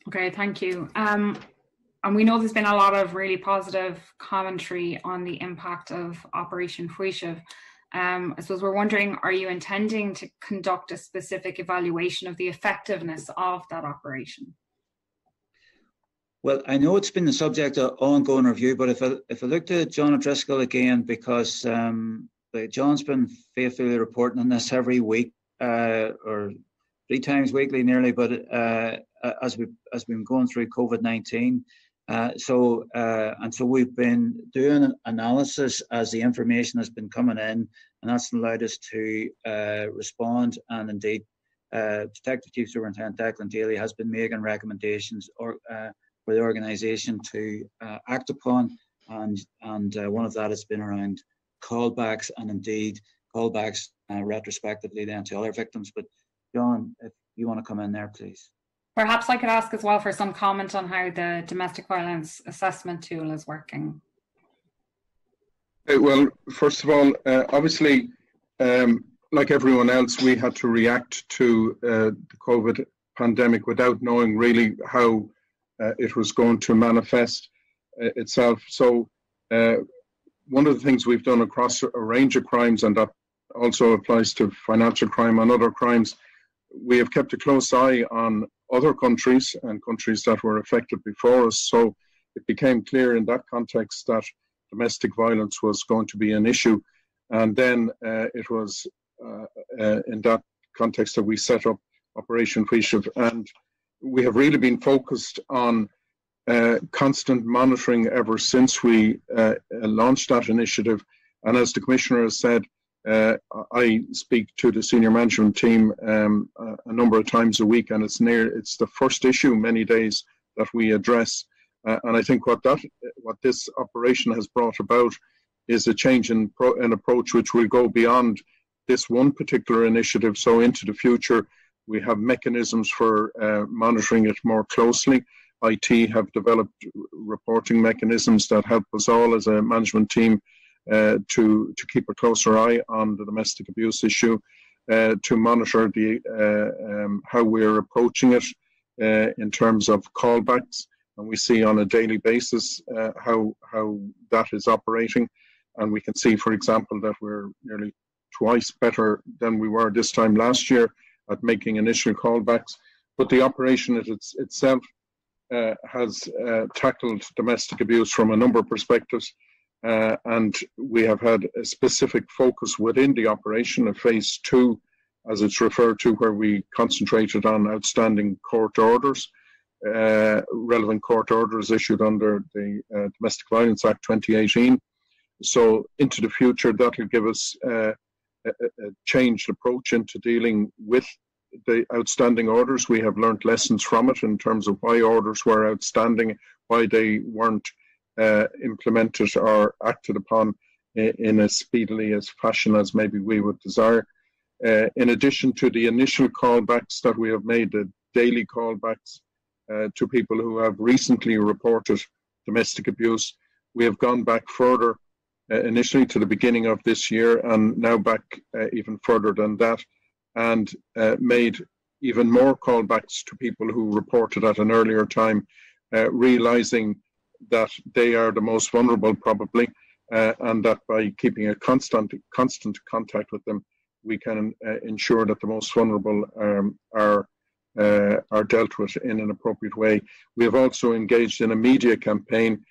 Okay, thank you. And we know there's been a lot of really positive commentary on the impact of Operation Fuishiv. I suppose we're wondering, are you intending to conduct a specific evaluation of the effectiveness of that operation? Well, I know it's been the subject of ongoing review, but if I look at John O'Driscoll again, because John's been faithfully reporting on this every week, or 3 times weekly nearly, but as we've been going through COVID-19. So we've been doing an analysis as the information has been coming in, and that's allowed us to respond. And indeed, Detective Chief Superintendent Declan Daly has been making recommendations for the organisation to act upon, and one of that has been around callbacks, and indeed callbacks retrospectively then to other victims. But John, if you want to come in there, please. Perhaps I could ask as well for some comment on how the domestic violence assessment tool is working. Well, first of all, obviously, like everyone else, we had to react to the COVID pandemic without knowing really how it was going to manifest itself. So one of the things we've done across a range of crimes, and that also applies to financial crime and other crimes, we have kept a close eye on other countries and countries that were affected before us. So it became clear in that context that domestic violence was going to be an issue. And then it was in that context that we set up Operation Fuishiv. And we have really been focused on constant monitoring ever since we launched that initiative. And as the Commissioner has said, I speak to the senior management team a number of times a week, and it's the first issue many days that we address. And I think what this operation has brought about is a change in approach which will go beyond this one particular initiative. So into the future, we have mechanisms for monitoring it more closely. IT have developed reporting mechanisms that help us all as a management team to keep a closer eye on the domestic abuse issue, to monitor how we're approaching it in terms of callbacks, and we see on a daily basis how that is operating, and we can see, for example, that we're nearly twice better than we were this time last year at making initial callbacks. But the operation itself has tackled domestic abuse from a number of perspectives. And we have had a specific focus within the operation of phase 2, as it's referred to, where we concentrated on outstanding court orders, relevant court orders issued under the Domestic Violence Act 2018. So into the future, that will give us a changed approach into dealing with the outstanding orders. We have learned lessons from it in terms of why orders were outstanding, why they weren't implemented or acted upon in as speedily as fashion as maybe we would desire. In addition to the initial callbacks that we have made, the daily callbacks to people who have recently reported domestic abuse, we have gone back further, initially to the beginning of this year, and now back even further than that, and made even more callbacks to people who reported at an earlier time, realizing that they are the most vulnerable probably, and that by keeping a constant contact with them, we can ensure that the most vulnerable are dealt with in an appropriate way. We have also engaged in a media campaign,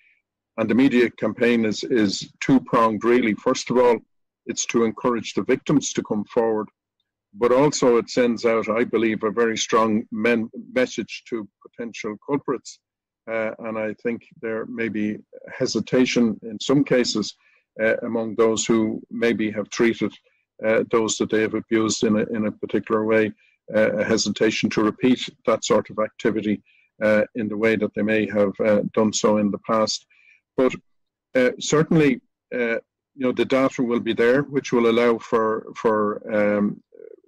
and the media campaign is two-pronged really. First of all, it's to encourage the victims to come forward, but also it sends out, I believe, a very strong message to potential culprits and I think there may be hesitation in some cases among those who maybe have treated those that they have abused in a particular way, a hesitation to repeat that sort of activity in the way that they may have done so in the past. But certainly, the data will be there, which will allow for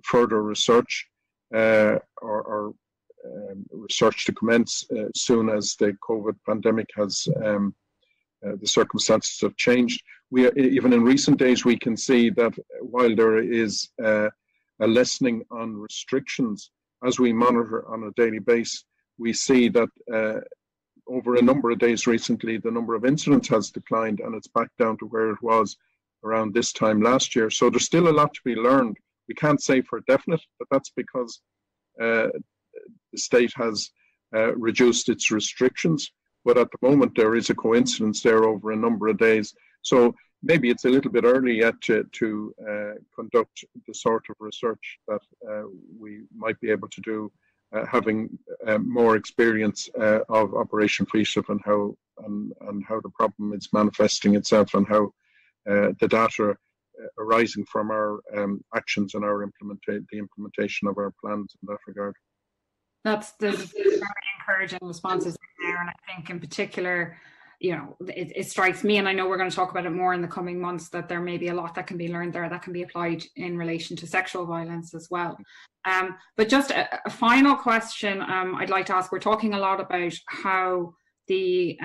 further research or research to commence soon as the COVID pandemic has the circumstances have changed. Even in recent days, we can see that while there is a lessening on restrictions, as we monitor on a daily basis, we see that over a number of days recently, the number of incidents has declined, and it's back down to where it was around this time last year. So there's still a lot to be learned. We can't say for definite that that's because the state has reduced its restrictions, but at the moment there is a coincidence there over a number of days. So maybe it's a little bit early yet to conduct the sort of research that we might be able to do, having more experience of Operation Freestep and how the problem is manifesting itself, and how the data arising from our actions and our the implementation of our plans in that regard. That's the very encouraging responses there, and I think in particular, it strikes me, and I know we're going to talk about it more in the coming months, that there may be a lot that can be learned there that can be applied in relation to sexual violence as well. But just a final question I'd like to ask. We're talking a lot about how this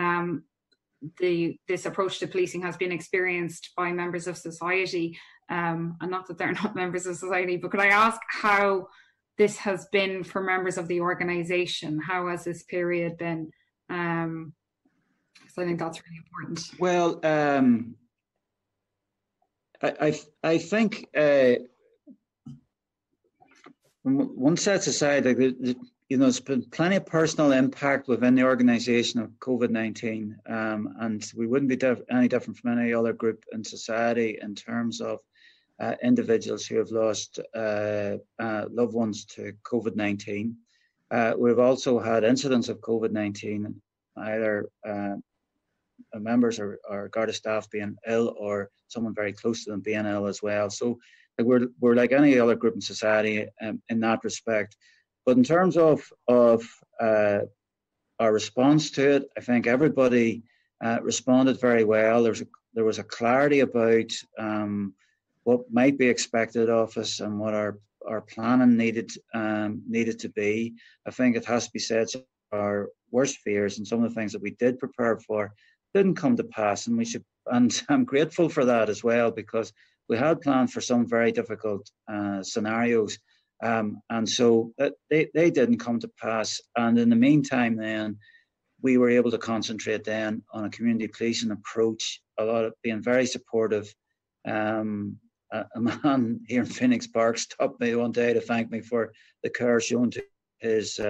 approach to policing has been experienced by members of society, and not that they're not members of society, but could I ask how this has been for members of the organisation? How has this period been? Because I think that's really important. Well, I think one sets aside, there's been plenty of personal impact within the organisation of COVID-19, and we wouldn't be any different from any other group in society in terms of individuals who have lost loved ones to COVID-19. We've also had incidents of COVID-19, either members or Garda staff being ill, or someone very close to them being ill as well. So we're like any other group in society in that respect. But in terms of our response to it, I think everybody responded very well. There was a clarity about what might be expected of us and what our planning needed to be. I think it has to be said, our worst fears and some of the things that we did prepare for didn't come to pass, and I'm grateful for that as well, because we had planned for some very difficult scenarios, and so they didn't come to pass. And in the meantime, then we were able to concentrate then on a community policing approach, a lot of being very supportive. A man here in Phoenix Park stopped me one day to thank me for the care shown to his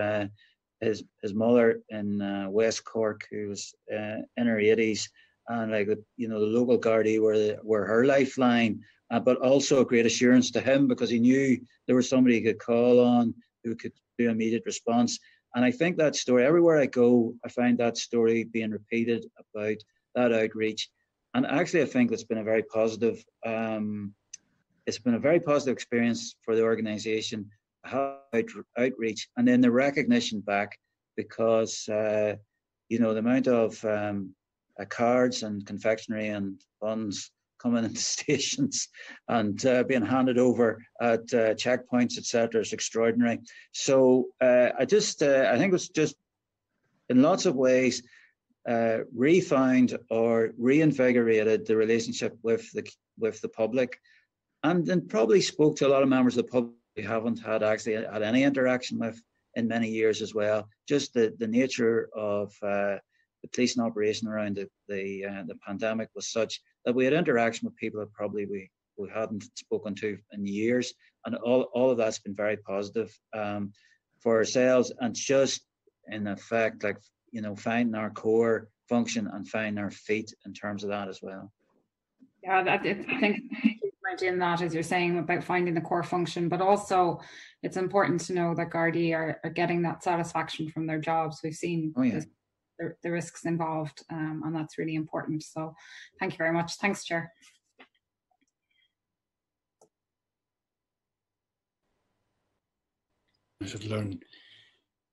mother in West Cork, who was in her 80s, and the local Gardaí were her lifeline, but also a great assurance to him, because he knew there was somebody he could call on who could do immediate response. And I think that story, everywhere I go, I find that story being repeated about that outreach. And actually, I think it's been a very positive. It's been a very positive experience for the organisation, outreach, and then the recognition back, because the amount of cards and confectionery and buns coming into stations and being handed over at checkpoints, etc., is extraordinary. So I think it's just in lots of ways refound or reinvigorated the relationship with the public. And then probably spoke to a lot of members of the public we haven't actually had any interaction with in many years as well. Just the nature of the policing operation around the pandemic was such that we had interaction with people that probably we hadn't spoken to in years, and all of that's been very positive for ourselves, and just in effect, finding our core function and finding our feet in terms of that as well. Yeah, I think in that, as you're saying, about finding the core function, but also it's important to know that Gardaí are getting that satisfaction from their jobs. We've seen this the risks involved, and that's really important. So thank you very much. Thanks, Chair. I should learn.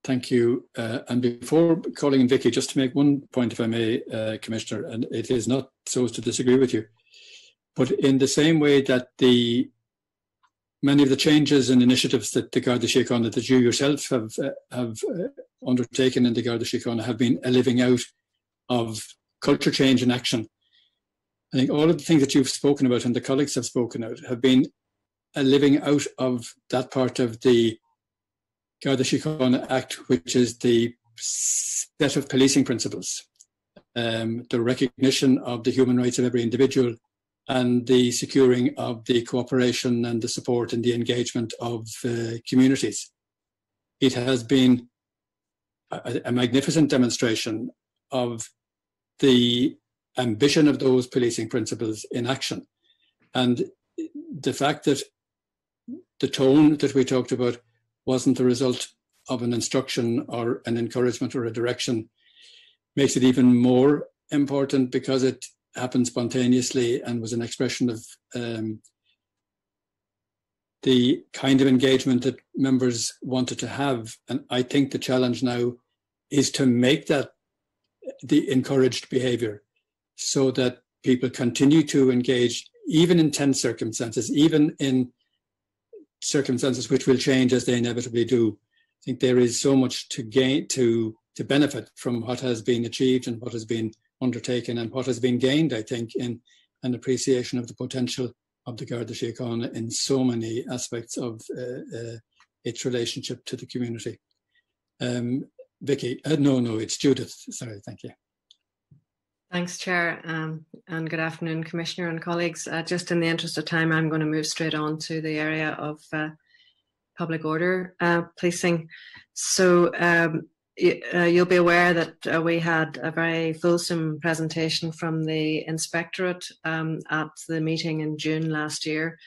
Thank you. And before calling in Vicky, just to make one point, if I may, Commissioner, and it is not so as to disagree with you, but in the same way that many of the changes and initiatives that the Garda Síochána, that you yourself have undertaken in the Garda Síochána, have been a living out of culture change in action. I think all of the things that you've spoken about and the colleagues have spoken out have been a living out of that part of the Garda Síochána Act, which is the set of policing principles, the recognition of the human rights of every individual, and the securing of the cooperation and the support and the engagement of communities. It has been a magnificent demonstration of the ambition of those policing principles in action. And the fact that the tone that we talked about wasn't the result of an instruction or an encouragement or a direction makes it even more important, because it happened spontaneously and was an expression of the kind of engagement that members wanted to have. And I think the challenge now is to make that the encouraged behaviour, so that people continue to engage, even in tense circumstances, even in circumstances which will change as they inevitably do. I think there is so much to gain, to benefit from what has been achieved and what has been undertaken, and what has been gained, I think, in an appreciation of the potential of the Garda Síochána in so many aspects of its relationship to the community. Vicky, no, it's Judith. Sorry, thank you. Thanks, Chair, and good afternoon, Commissioner and colleagues. Just in the interest of time, I'm going to move straight on to the area of public order policing. So you'll be aware that we had a very fulsome presentation from the Inspectorate at the meeting in June last year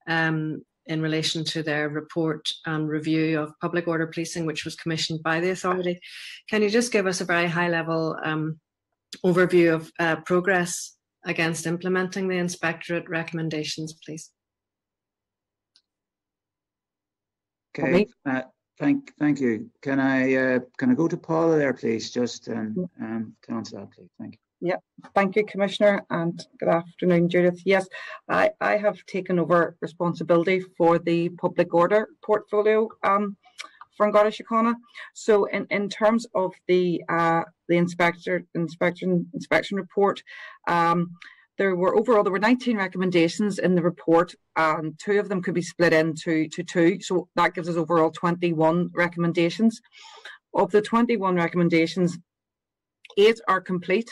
in relation to their report and review of public order policing, which was commissioned by the authority. Can you just give us a very high-level overview of progress against implementing the Inspectorate recommendations, please? Okay, thank you. Can I go to Paula there, please, just to answer that, please? Thank you. Yeah, thank you, Commissioner, and good afternoon, Judith. Yes, I have taken over responsibility for the public order portfolio from Garda Síochána. So in terms of the inspection report, there were 19 recommendations in the report, and 2 of them could be split into 2. So that gives us overall 21 recommendations. Of the 21 recommendations, 8 are complete,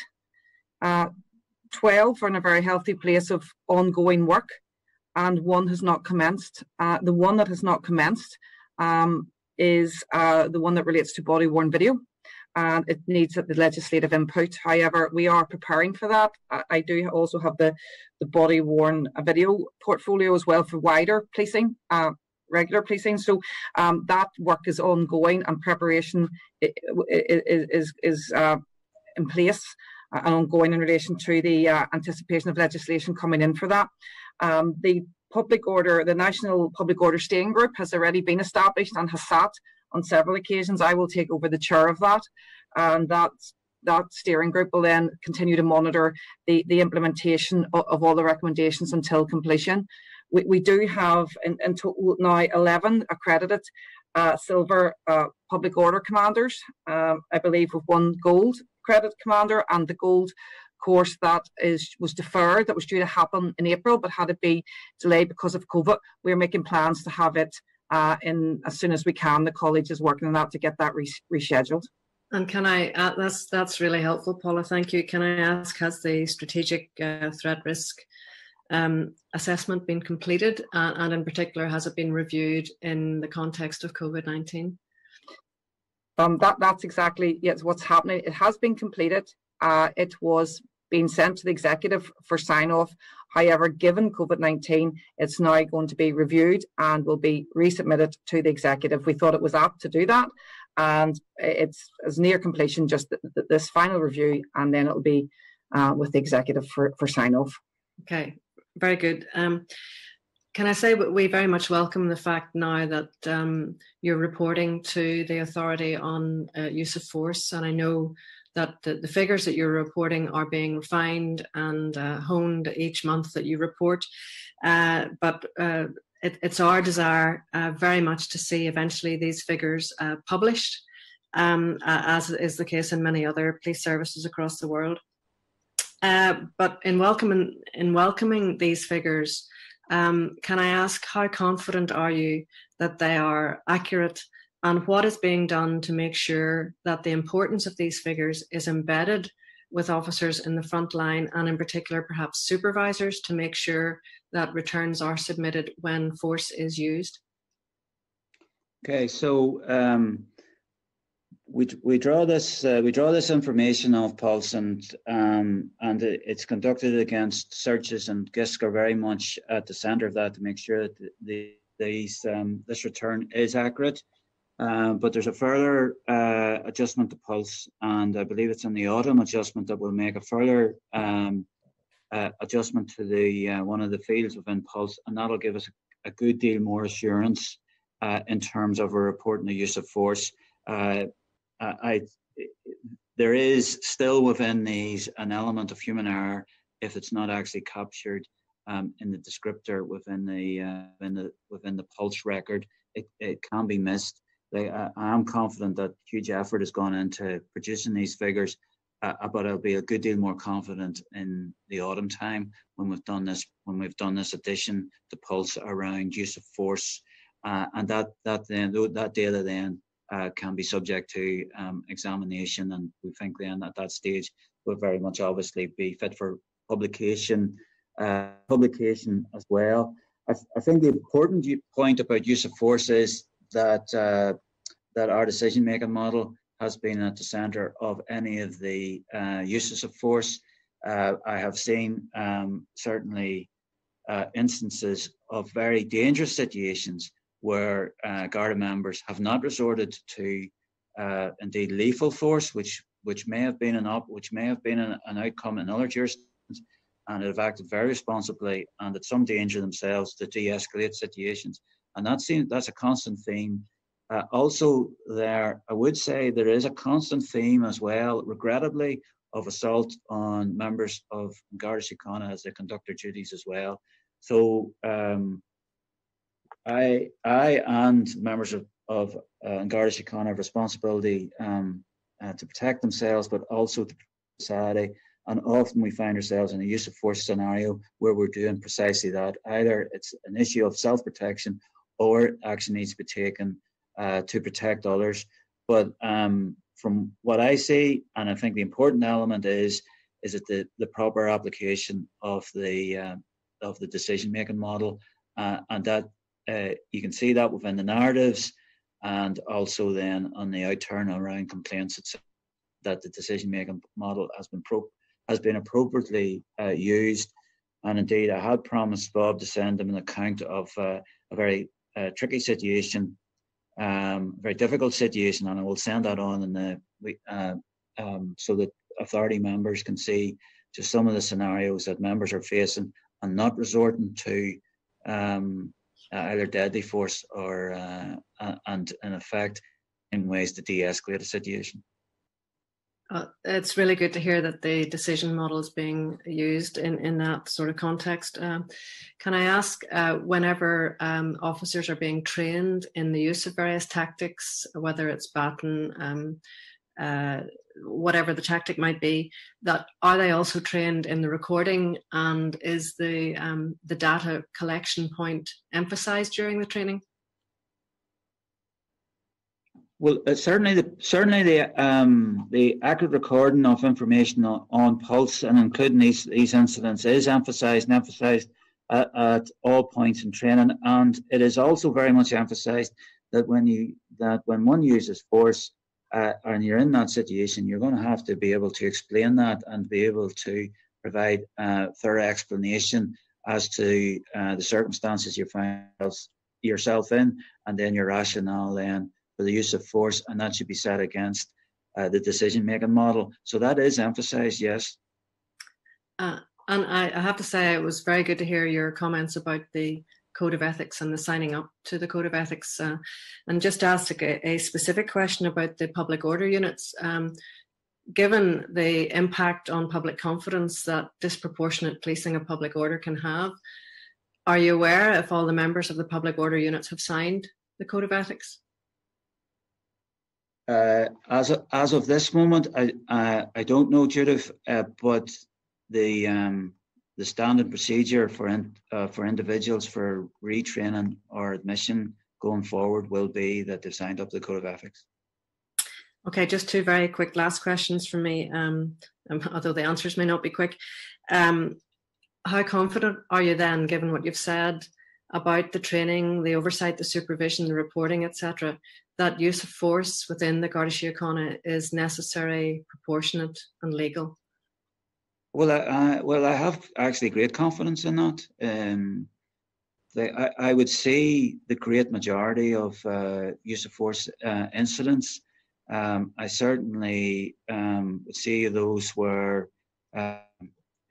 12 are in a very healthy place of ongoing work, and 1 has not commenced. The one that has not commenced is the one that relates to body-worn video, and it needs the legislative input. However, we are preparing for that. I do also have the body-worn video portfolio as well for wider policing, regular policing. So that work is ongoing, and preparation is in place and ongoing in relation to the anticipation of legislation coming in for that. The National Public Order Steering Group has already been established and has sat on several occasions. I will take over the chair of that, and that steering group will then continue to monitor the implementation of all the recommendations until completion. We do have in total now 11 accredited silver public order commanders, I believe, with 1 gold accredited commander, and the gold course that was deferred, that was due to happen in April but had to be delayed because of COVID. We're making plans to have it in as soon as we can. The college is working on that to get that rescheduled. And can I add, that's really helpful, Paula, thank you. Can I ask, has the strategic threat risk assessment been completed, and in particular, has it been reviewed in the context of COVID-19? That's exactly, yes, what's happening. It has been completed. It was being sent to the executive for sign-off. However, given COVID-19, it's now going to be reviewed and will be resubmitted to the executive. We thought it was apt to do that, and it's near completion, just this final review, and then it'll be with the executive for sign off. Okay, very good. Can I say we very much welcome the fact now that you're reporting to the authority on use of force, and I know that the figures that you're reporting are being refined and honed each month that you report. But it's our desire very much to see eventually these figures published, as is the case in many other police services across the world. But in welcoming these figures, can I ask, how confident are you that they are accurate, and what is being done to make sure that the importance of these figures is embedded with officers in the front line, and in particular perhaps supervisors, to make sure that returns are submitted when force is used? Okay, so we draw this information off Pulse, and it's conducted against searches, and GISC are very much at the centre of that to make sure that this return is accurate. But there's a further adjustment to Pulse, and I believe it's in the autumn adjustment that will make a further adjustment to the one of the fields within Pulse, and that'll give us a good deal more assurance in terms of a report and the use of force. There is still within these an element of human error if it's not actually captured in the descriptor within the Pulse record. It can be missed. I am confident that huge effort has gone into producing these figures, but I'll be a good deal more confident in the autumn time when we've done this addition to Pulse around use of force, and that data then can be subject to examination, and we think then at that stage will very much obviously be fit for publication as well. I think the important point about use of force is that our decision-making model has been at the centre of any of the uses of force. I have seen certainly instances of very dangerous situations where Garda members have not resorted to indeed lethal force, which may have been an outcome in other jurisdictions, and have acted very responsibly and at some danger themselves to de-escalate situations. And that's a constant theme. Also, I would say there is a constant theme as well, regrettably, of assault on members of Garda Síochána as they conduct their duties as well. So I and members of Garda Síochána have responsibility to protect themselves, but also to protect society. And often we find ourselves in a use of force scenario where we're doing precisely that. Either it's an issue of self-protection, or action needs to be taken to protect others. But from what I see, and I think the important element is that the proper application of the decision-making model, and that you can see that within the narratives, and also then on the outturn around complaints itself, that the decision-making model has been appropriately used. And indeed, I had promised Bob to send him an account of a very tricky situation, very difficult situation, and I will send that on so that authority members can see just some of the scenarios that members are facing and not resorting to either deadly force or and in effect in ways to de-escalate a situation. It's really good to hear that the decision model is being used in that sort of context. Can I ask, whenever officers are being trained in the use of various tactics, whether it's baton, whatever the tactic might be, that are they also trained in the recording, and is the data collection point emphasised during the training? Well, certainly the accurate recording of information on Pulse and including these incidents is emphasised at all points in training, and it is also very much emphasised that when one uses force and you're in that situation, you're going to have to be able to explain that and be able to provide thorough explanation as to the circumstances you find yourself in, and then your rationale then for the use of force, and that should be set against the decision-making model. So that is emphasised, yes. And I have to say, it was very good to hear your comments about the Code of Ethics and the signing up to the Code of Ethics. And just to ask a specific question about the public order units. Given the impact on public confidence that disproportionate policing of public order can have, are you aware if all the members of the public order units have signed the Code of Ethics? As of this moment, I don't know, Judith, but the standard procedure for individuals for retraining or admission going forward will be that they've signed up to the Code of Ethics. Okay, just two very quick last questions from me, although the answers may not be quick. How confident are you then, given what you've said about the training, the oversight, the supervision, the reporting, etc., that use of force within the Garda Síochána is necessary, proportionate and legal? Well, I have actually great confidence in that. I would say the great majority of use of force incidents, I certainly would see those where a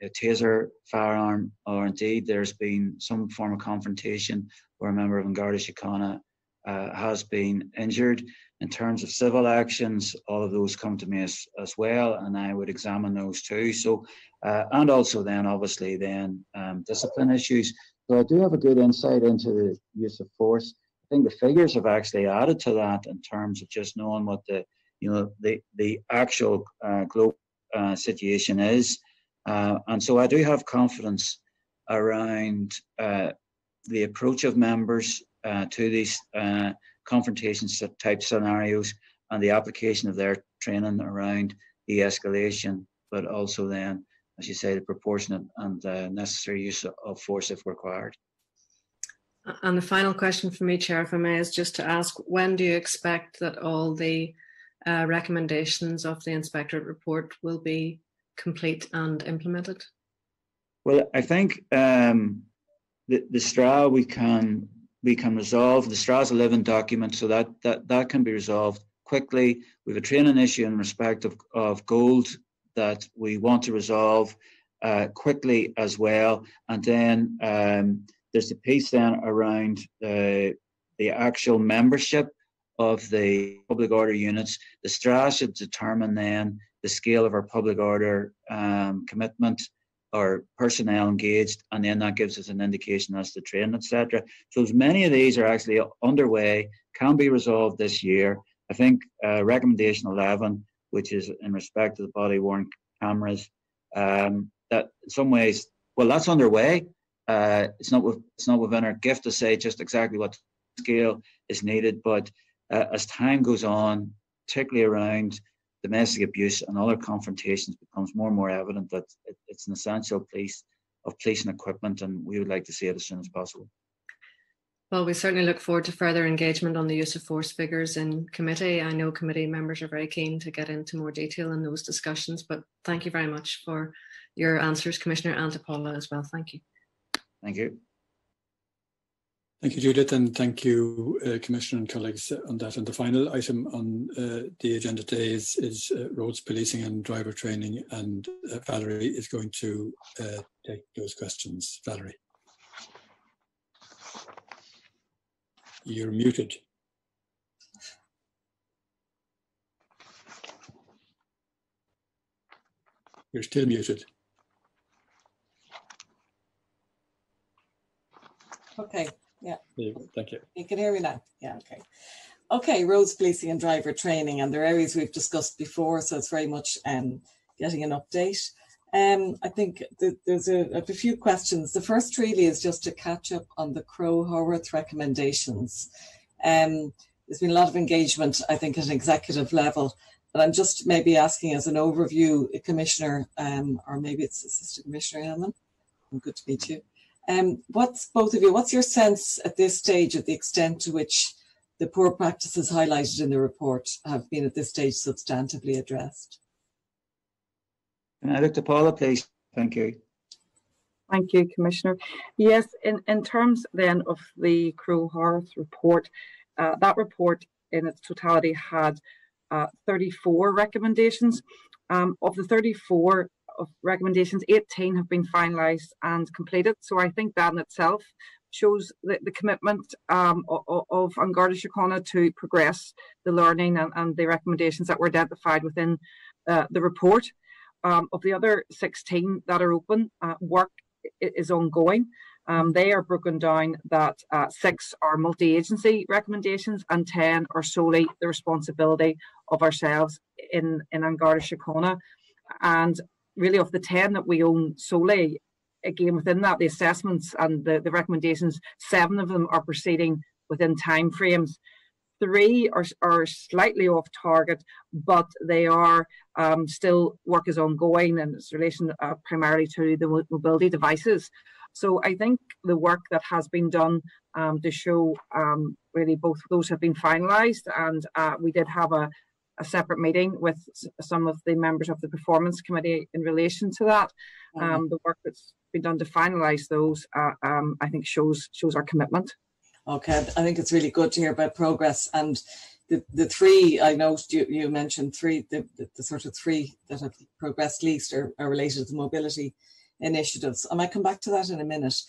taser, firearm, or indeed there's been some form of confrontation where a member of Garda Síochána has been injured. In terms of civil actions, all of those come to me as well, and I would examine those too. So, and also then obviously then discipline issues. So I do have a good insight into the use of force. I think the figures have actually added to that in terms of just knowing what the actual global situation is. And so I do have confidence around the approach of members to these confrontation type scenarios and the application of their training around de-escalation, but also then, as you say, the proportionate and necessary use of force if required. And the final question for me, Chair, if I may, is just to ask, when do you expect that all the recommendations of the Inspectorate report will be complete and implemented? Well, I think the STRA we can resolve. The STRA is a living document, so that can be resolved quickly. We have a training issue in respect of gold that we want to resolve quickly as well. And then there's the piece then around the actual membership of the public order units. The STRA should determine then the scale of our public order commitment or personnel engaged, and then that gives us an indication as to training, etc. So as many of these are actually underway, can be resolved this year. I think recommendation 11, which is in respect to the body-worn cameras, that in some ways, well, that's underway. It's not within our gift to say just exactly what scale is needed, but as time goes on, particularly around domestic abuse and other confrontations, becomes more and more evident that it's an essential piece of policing equipment, and we would like to see it as soon as possible. Well, we certainly look forward to further engagement on the use of force figures in committee. I know committee members are very keen to get into more detail in those discussions, but thank you very much for your answers, Commissioner, and to Paula as well. Thank you. Thank you. Thank you, Judith, and thank you, Commissioner and colleagues, on that. And the final item on the agenda today is roads policing and driver training, and Valerie is going to take those questions. Valerie. You're muted. You're still muted. Okay. Yeah. Thank you. You can hear me now. Yeah. Okay. Okay. Roads policing and driver training, and they're areas we've discussed before, so it's very much getting an update. I think there's a few questions. The first really is just to catch up on the Crowe-Horwath recommendations. There's been a lot of engagement, I think, at an executive level, but I'm just maybe asking as an overview, Commissioner, or maybe it's Assistant Commissioner Hellman. Good to meet you. What's your sense at this stage of the extent to which the poor practices highlighted in the report have been at this stage substantively addressed? Can I look to Paula, please? Thank you. Thank you, Commissioner. Yes, in terms then of the Crowe-Horwath report, that report in its totality had 34 recommendations. Of the 34 recommendations, 18 have been finalised and completed. So I think that in itself shows the commitment of An Garda Síochána to progress the learning and the recommendations that were identified within the report. Of the other 16 that are open, work is ongoing. They are broken down that 6 are multi-agency recommendations and 10 are solely the responsibility of ourselves in An Garda Síochána. And really, of the 10 that we own solely, again, within that, the assessments and the recommendations, 7 of them are proceeding within time frames. 3 are slightly off target, but they are still, work is ongoing, and it's relation primarily to the mobility devices. So I think the work that has been done to show really both of those have been finalised, and we did have a separate meeting with some of the members of the performance committee in relation to that. The work that's been done to finalise those, I think, shows our commitment. Okay, I think it's really good to hear about progress. And the 3, I noticed you mentioned 3, the sort of 3 that have progressed least are related to mobility initiatives. I might come back to that in a minute.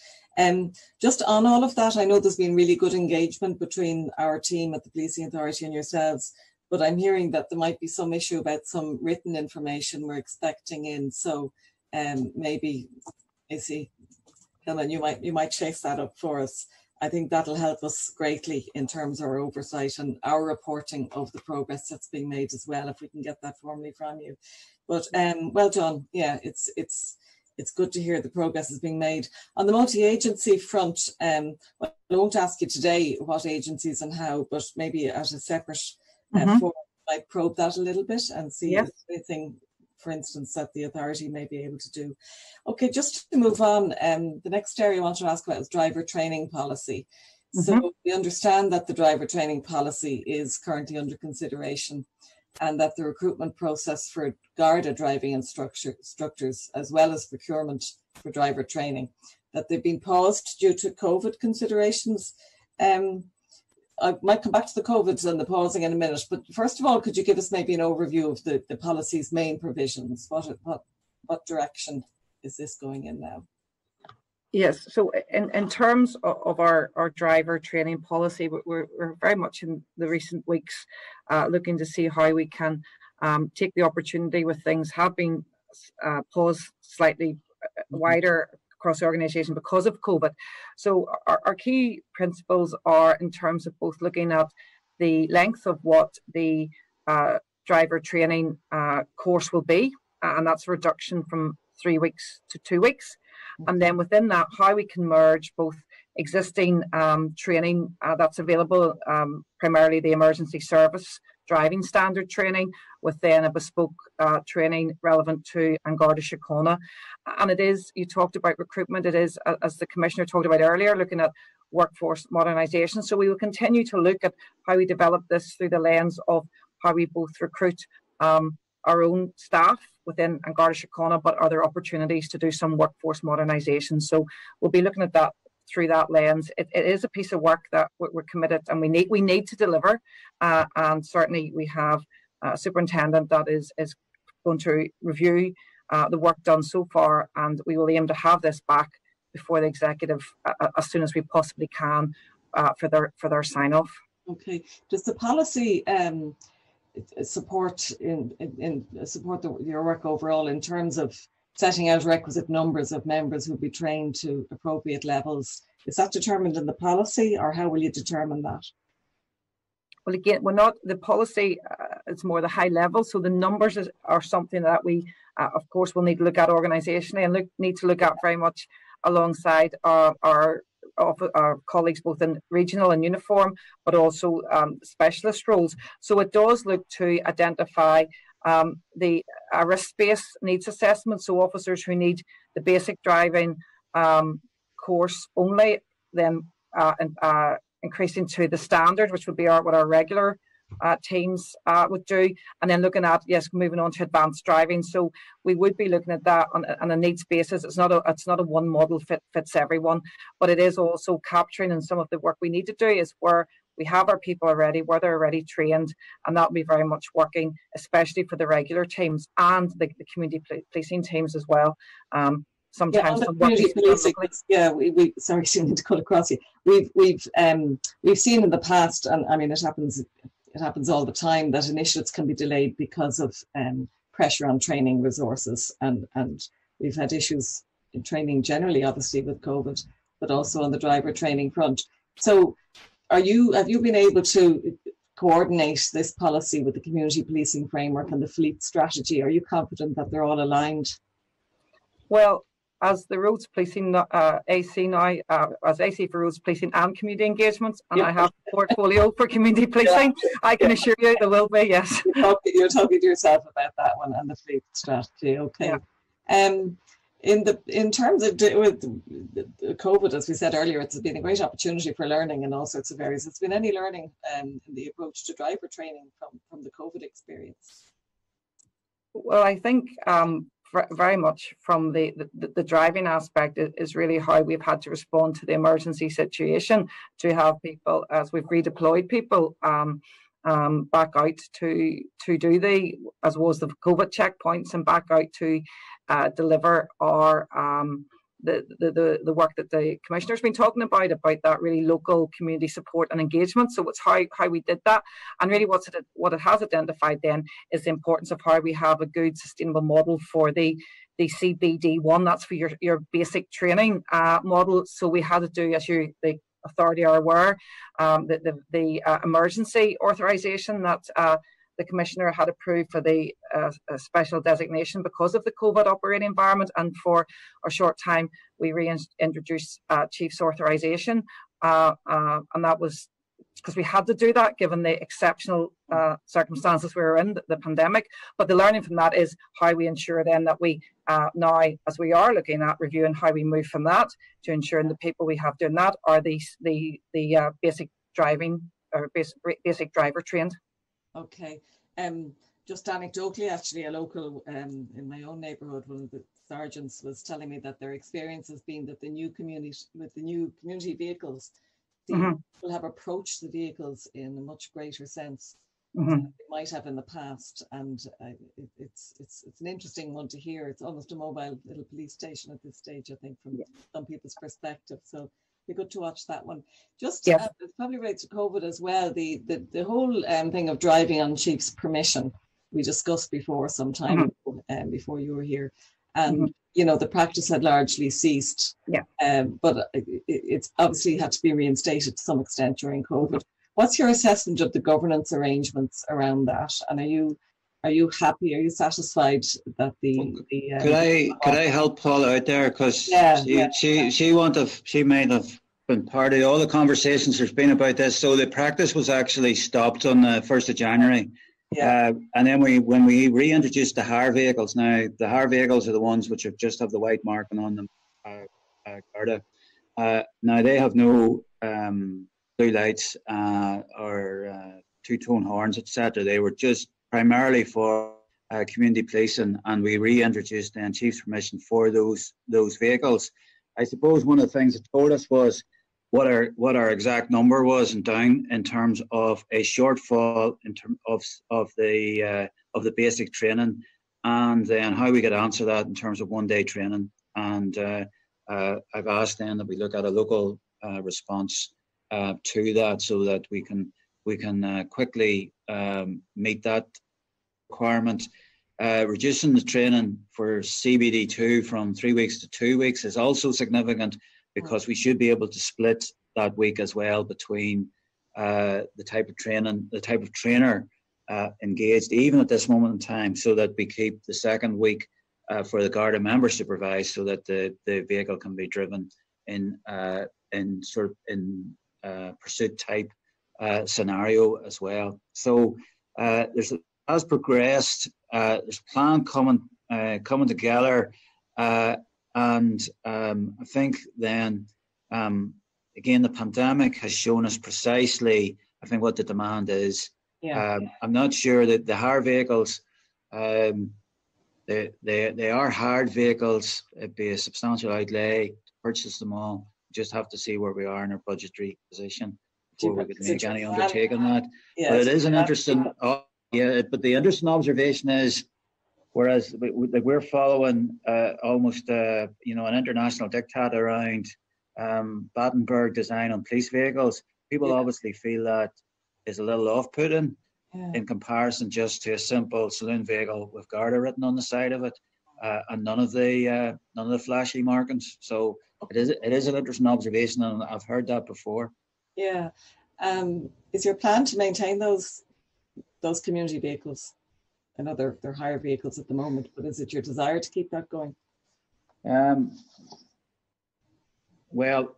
Just on all of that, I know there's been really good engagement between our team at the Policing Authority and yourselves, but I'm hearing that there might be some issue about some written information we're expecting in. So maybe, Helen, you might chase that up for us. I think that'll help us greatly in terms of our oversight and our reporting of the progress that's being made as well, if we can get that formally from you. But well done. Yeah, it's good to hear the progress is being made. On the multi-agency front, well, I won't ask you today what agencies and how, but maybe at a separate forum, I might probe that a little bit and see if there's anything, for instance, that the authority may be able to do. Okay, just to move on, the next area I want to ask about is driver training policy. So we understand that the driver training policy is currently under consideration, and that the recruitment process for Garda driving instructors, as well as procurement for driver training, that they've been paused due to COVID considerations. I might come back to the COVID and the pausing in a minute, but first of all, could you give us maybe an overview of the policy's main provisions? What direction is this going in now? Yes, so in terms of our driver training policy, we're very much in the recent weeks looking to see how we can take the opportunity with things have been paused slightly wider across the organisation because of COVID. So our key principles are in terms of both looking at the length of what the driver training course will be, and that's a reduction from 3 weeks to 2 weeks. And then within that, how we can merge both existing training that's available, primarily the emergency service driving standard training, with then a bespoke training relevant to An Garda Síochána. And it is, you talked about recruitment, it is, as the Commissioner talked about earlier, looking at workforce modernisation. So we will continue to look at how we develop this through the lens of how we both recruit our own staff within An Garda Síochána, but are there opportunities to do some workforce modernisation? So we'll be looking at that through that lens. It is a piece of work that we're committed and we need to deliver, and certainly we have a superintendent that is going to review the work done so far, and we will aim to have this back before the executive as soon as we possibly can for their sign off. Okay. Does the policy support your work overall in terms of setting out requisite numbers of members who will be trained to appropriate levels? Is that determined in the policy, or how will you determine that? Well, again, we're not, the policy, it's more the high level. So the numbers are something that we, of course, will need to look at organisationally and need to look at very much alongside our colleagues both in regional and uniform, but also specialist roles. So it does look to identify the risk-based needs assessment. So officers who need the basic driving course only, then increasing to the standard, which would be what our regular teams would do, and then looking at, yes, moving on to advanced driving. So we would be looking at that on a needs basis. It's not a one model fits everyone, but it is also capturing, and some of the work we need to do is where we have our people already, where they're already trained, and that will be very much working, especially for the regular teams and the community policing teams as well. Sometimes community policing, we sorry, I need to cut across you. We've seen in the past, and I mean it happens all the time, that initiatives can be delayed because of pressure on training resources, and we've had issues in training generally, obviously with COVID, but also on the driver training front. So have you been able to coordinate this policy with the community policing framework and the fleet strategy? Are you confident that they're all aligned? Well, as the roads policing AC now, as AC for roads policing and community engagements, and I have a portfolio for community policing, I can assure you there will be, yes. You're talking to yourself about that one and the fleet strategy, okay. Yeah. In terms of with COVID, as we said earlier, it's been a great opportunity for learning in all sorts of areas. Has been any learning in the approach to driver training from the COVID experience? Well, I think very much from the driving aspect is really how we've had to respond to the emergency situation, to have people, as we've redeployed people back out to do as was the COVID checkpoints, and back out to deliver our the work that the Commissioner's been talking about that really local community support and engagement. So it's how we did that, and really what it has identified then is the importance of how we have a good sustainable model for the CBD1. That's for your basic training model. So we had to do, as the authority are aware, the emergency authorisation that the Commissioner had approved for the special designation because of the COVID operating environment, and for a short time we reintroduced Chief's authorisation, and that was because we had to do that given the exceptional circumstances we were in, the pandemic. But the learning from that is how we ensure then that we now, as we are looking at reviewing how we move from that to ensuring the people we have doing that are the basic driving or basic driver trained. Okay. Just anecdotally, actually, a local in my own neighbourhood, one of the sergeants was telling me that their experience has been that the new community vehicles, people have approached the vehicles in a much greater sense than they might have in the past, and it's an interesting one to hear. It's almost a mobile little police station at this stage, I think, from some people's perspective. So be good to watch that one. Just it's probably related to COVID as well. The whole thing of driving on Chief's permission we discussed before some time ago, before you were here, and you know the practice had largely ceased. But it's obviously had to be reinstated to some extent during COVID. What's your assessment of the governance arrangements around that? And are you happy? Are you satisfied that Could I help Paul out there, because she might have been part of all the conversations there's been about this. So the practice was actually stopped on the 1st of January. And then when we reintroduced the hire vehicles, now the hire vehicles are the ones which just have the white marking on them, Garda. Now they have no blue lights or two-tone horns, etc. They were just primarily for community policing, and we reintroduced then Chief's permission for those vehicles. I suppose one of the things it told us was what our exact number was and down in terms of a shortfall in terms of the basic training, and then how we could answer that in terms of one-day training. And I've asked then that we look at a local response to that, so that we can quickly meet that requirement. Reducing the training for CBD2 from 3 weeks to 2 weeks is also significant, because we should be able to split that week as well between the type of training, the type of trainer engaged, even at this moment in time, so that we keep the second week for the Garda member supervised, so that the vehicle can be driven in pursuit type scenario as well. So as progressed, there's a plan coming together, and I think then again the pandemic has shown us precisely, I think, what the demand is. I'm not sure that the hire vehicles, they are hard vehicles. It'd be a substantial outlay to purchase them all. We just have to see where we are in our budgetary position before we could make any plan? undertake on that. Yeah, but it is an interesting, but the interesting observation is, whereas we're following almost, an international diktat around Battenberg design on police vehicles, people obviously feel that is a little off-putting in comparison just to a simple saloon vehicle with Garda written on the side of it, and none of the flashy markings. So it is an interesting observation, and I've heard that before. Yeah. Is your plan to maintain those community vehicles? I know they're hire vehicles at the moment, but is it your desire to keep that going? Well,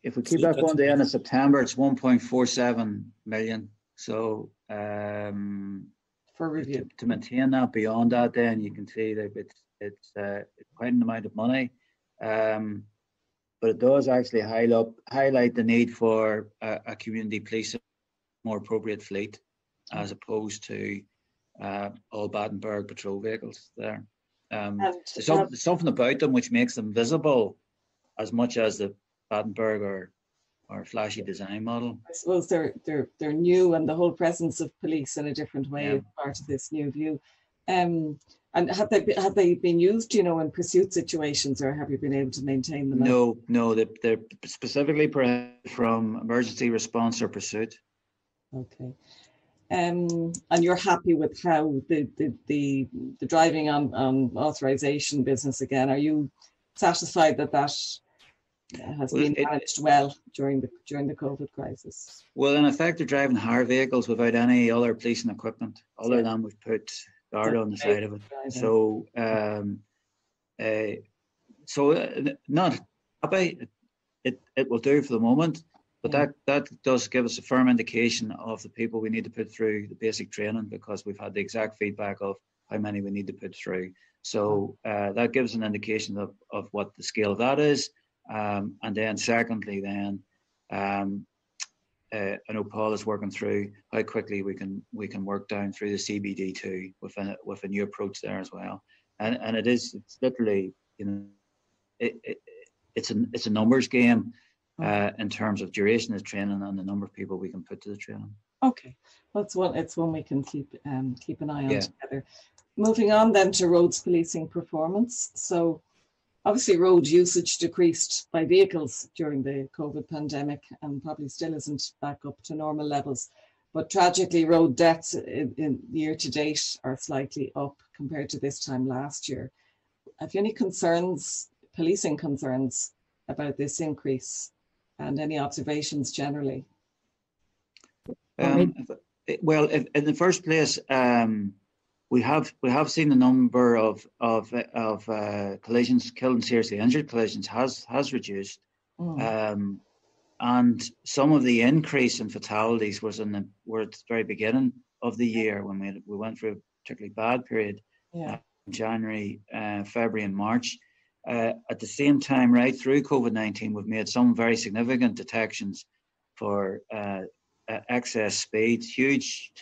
if we keep that going to the end of September, it's 1.47 million. So for review, to maintain that beyond that, then you can see that it's quite an amount of money. But it does actually highlight the need for a community police, more appropriate fleet, as opposed to all Battenberg patrol vehicles there. There's something about them which makes them visible as much as the Battenberg or flashy design model. I suppose they're new, and the whole presence of police in a different way is part of this new view. And have they been used, in pursuit situations, or have you been able to maintain them? No, they're specifically prohibited from emergency response or pursuit. Okay. And you're happy with how the driving on authorization business again? Are you satisfied that has been managed well during the COVID crisis? Well, in effect, they're driving hire vehicles without any other policing equipment, other than we've put Garda on the side of it. So, not happy. It will do for the moment, but that does give us a firm indication of the people we need to put through the basic training, because we've had the exact feedback of how many we need to put through. So that gives an indication of what the scale of that is. And then secondly, I know Paul is working through how quickly we can work down through the CBD2 with a new approach there as well. And it's literally, it's a numbers game in terms of duration of training and the number of people we can put to the training. Okay, well, it's one we can keep an eye on together. Moving on then to roads policing performance. So obviously road usage decreased by vehicles during the COVID pandemic and probably still isn't back up to normal levels. But tragically, road deaths in year to date are slightly up compared to this time last year. Have you any concerns, policing concerns, about this increase, and any observations generally? Well, in the first place, we have seen the number of collisions, killed and seriously injured collisions has reduced, and some of the increase in fatalities were at the very beginning of the year when we went through a particularly bad period, January, February, and March. At the same time, right through COVID-19, we've made some very significant detections for excess speeds, huge.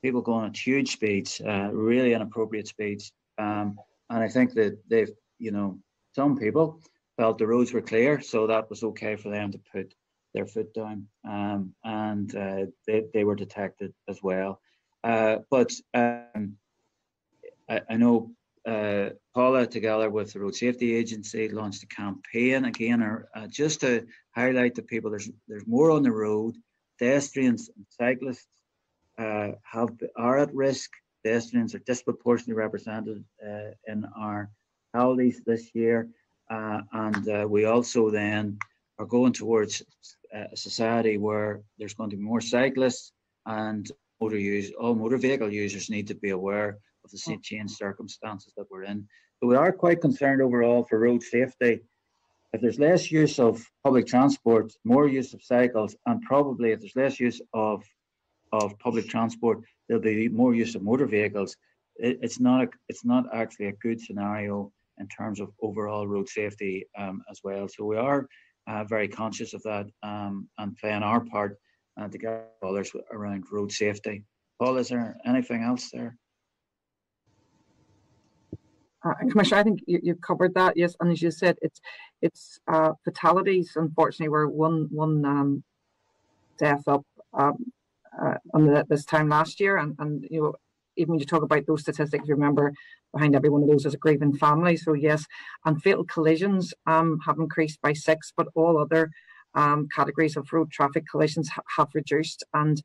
People going at huge speeds, really inappropriate speeds. And I think that some people felt the roads were clear, so that was okay for them to put their foot down. And they were detected as well. But I know Paula, together with the Road Safety Agency, launched a campaign again, just to highlight to people there's more on the road. Pedestrians and cyclists are at risk. Pedestrians are disproportionately represented in our fatalities this year, and we also then are going towards a society where there's going to be more cyclists, and all motor vehicle users need to be aware of the changed circumstances that we're in. So we are quite concerned overall for road safety. If there's less use of public transport, more use of cycles, and probably if there's less use of public transport, there'll be more use of motor vehicles. It's not actually a good scenario in terms of overall road safety as well. So we are very conscious of that and playing our part to get others around road safety. Paul, is there anything else there? Commissioner, I think you've covered that. Yes, and as you said, it's fatalities. Unfortunately, were one death up this time last year, and you know, even when you talk about those statistics, remember behind every one of those is a grieving family. So yes, and fatal collisions have increased by 6, but all other categories of road traffic collisions have reduced. And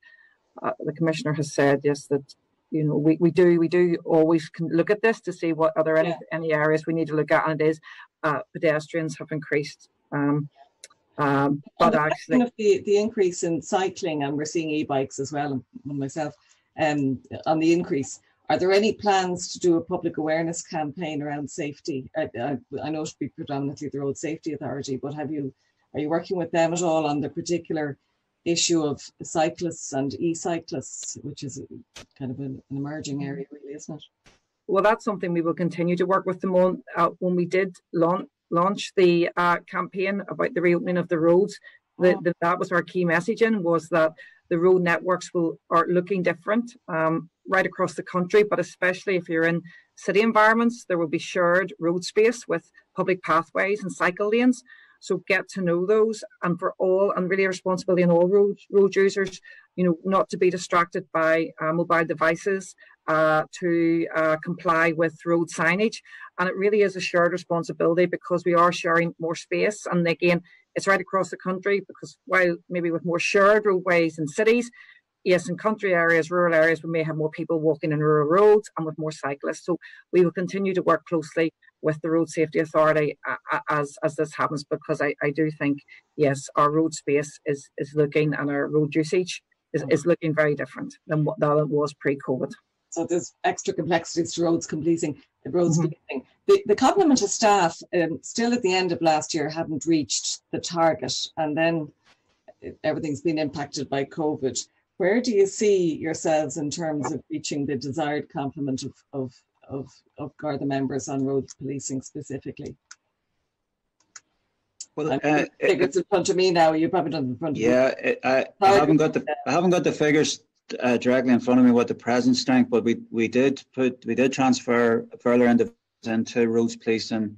the Commissioner has said, yes, that you know we do always look at this to see what are there any areas we need to look at, and it is pedestrians have increased. But actually, of the increase in cycling, and we're seeing e-bikes as well, and myself, on the increase. Are there any plans to do a public awareness campaign around safety? I know it should be predominantly the Road Safety Authority, but are you working with them at all on the particular issue of cyclists and e-cyclists, which is kind of an emerging area, really, isn't it? Well, that's something we will continue to work with them on. When we did launch the campaign about the reopening of the roads, that was our key messaging, was that the road networks are looking different right across the country, but especially if you're in city environments, there will be shared road space with public pathways and cycle lanes. So get to know those, and for all, and really a responsibility on all road users, you know, not to be distracted by mobile devices, to comply with road signage. And it really is a shared responsibility, because we are sharing more space. And again, it's right across the country, because while maybe with more shared roadways in cities, yes, in country areas, rural areas, we may have more people walking in rural roads and with more cyclists. So we will continue to work closely with the Road Safety Authority as this happens, because I do think, yes, our road space is looking, and our road usage is looking very different than what it was pre-COVID. So there's extra complexities to roads policing. The complement of staff still at the end of last year hadn't reached the target, and then everything's been impacted by COVID. Where do you see yourselves in terms of reaching the desired complement of Garda members on roads policing specifically? Well, figures in front of me now. You probably don't in front of me. Yeah, I haven't got the figures directly in front of me what the present strength, but we did transfer further into roads policing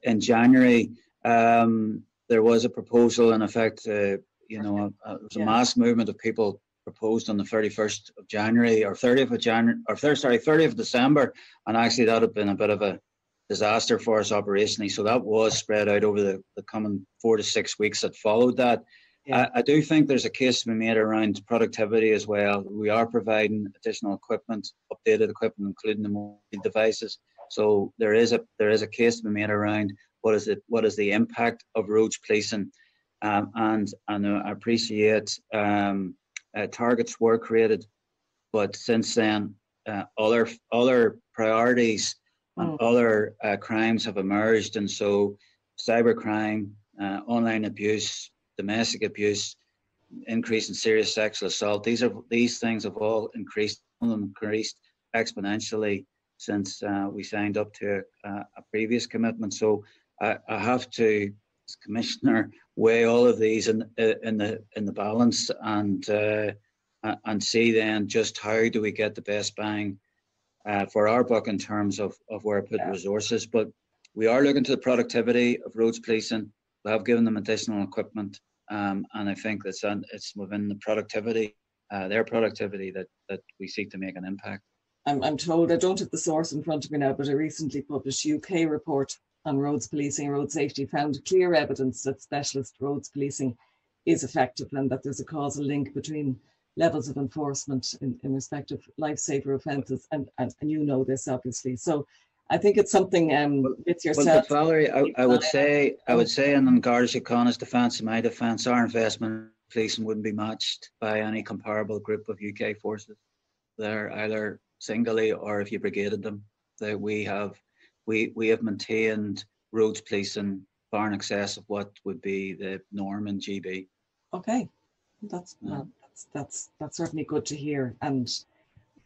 in January. There was a proposal, in effect. You know, there was a mass movement of people proposed on the 31st of January or 30th of January, or 30th of December, and actually that had been a bit of a disaster for us operationally. So that was spread out over the coming 4 to 6 weeks that followed that. I do think there's a case to be made around productivity as well. We are providing additional equipment, updated equipment, including the mobile devices. So there is a case to be made around what is the impact of roads policing. And I appreciate targets were created, but since then other priorities and other crimes have emerged, and so cybercrime, online abuse, domestic abuse, increase in serious sexual assault. These things have all increased exponentially since we signed up to a previous commitment. So I have to, as Commissioner, weigh all of these in the balance and see then just how do we get the best bang for our buck in terms of where I put resources. But we are looking to the productivity of roads policing. We have given them additional equipment, and I think it's within the productivity, their productivity, that we seek to make an impact. I'm told, I don't have the source in front of me now, but a recently published UK report on roads policing and road safety found clear evidence that specialist roads policing is effective, and that there's a causal link between levels of enforcement in respect of lifesaver offences, and you know this obviously. So I think it's something it's yourself. Well, Valerie, I would say, in Garda Síochána's defence and my defence, our investment in policing wouldn't be matched by any comparable group of UK forces. They're either singly or if you brigaded them. That we have maintained roads policing far in excess of what would be the norm in GB. Okay, that's certainly good to hear, and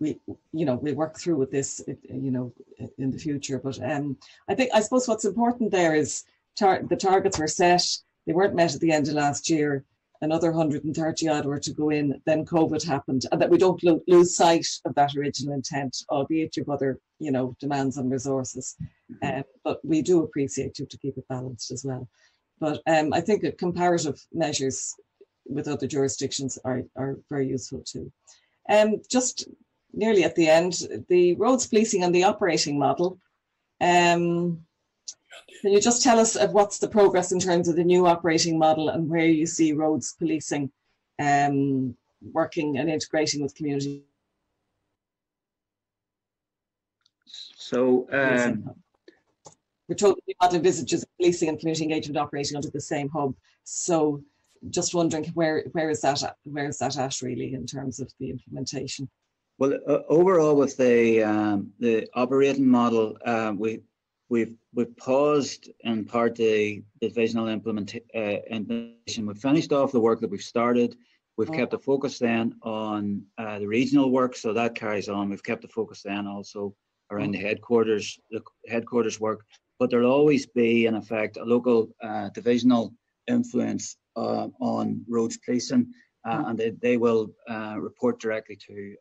we work through with this in the future. But I suppose what's important there is the targets were set. They weren't met at the end of last year. Another 130 odd were to go in. Then COVID happened, and that we don't lose sight of that original intent, albeit you've other demands on resources. But we do appreciate you to keep it balanced as well. But I think that comparative measures with other jurisdictions are very useful too. Just nearly at the end, the roads policing and the operating model. Can you just tell us what's the progress in terms of the new operating model and where you see roads policing working and integrating with community? So we're told the model envisages policing and community engagement operating under the same hub. So just wondering where is that at really in terms of the implementation? Well, overall with the operating model, we've paused in part the divisional implementation. We've finished off the work that we've started. We've kept the focus then on the regional work, so that carries on. We've kept the focus then also around the headquarters work, but there'll always be in effect a local divisional influence on roads policing, and they will report directly to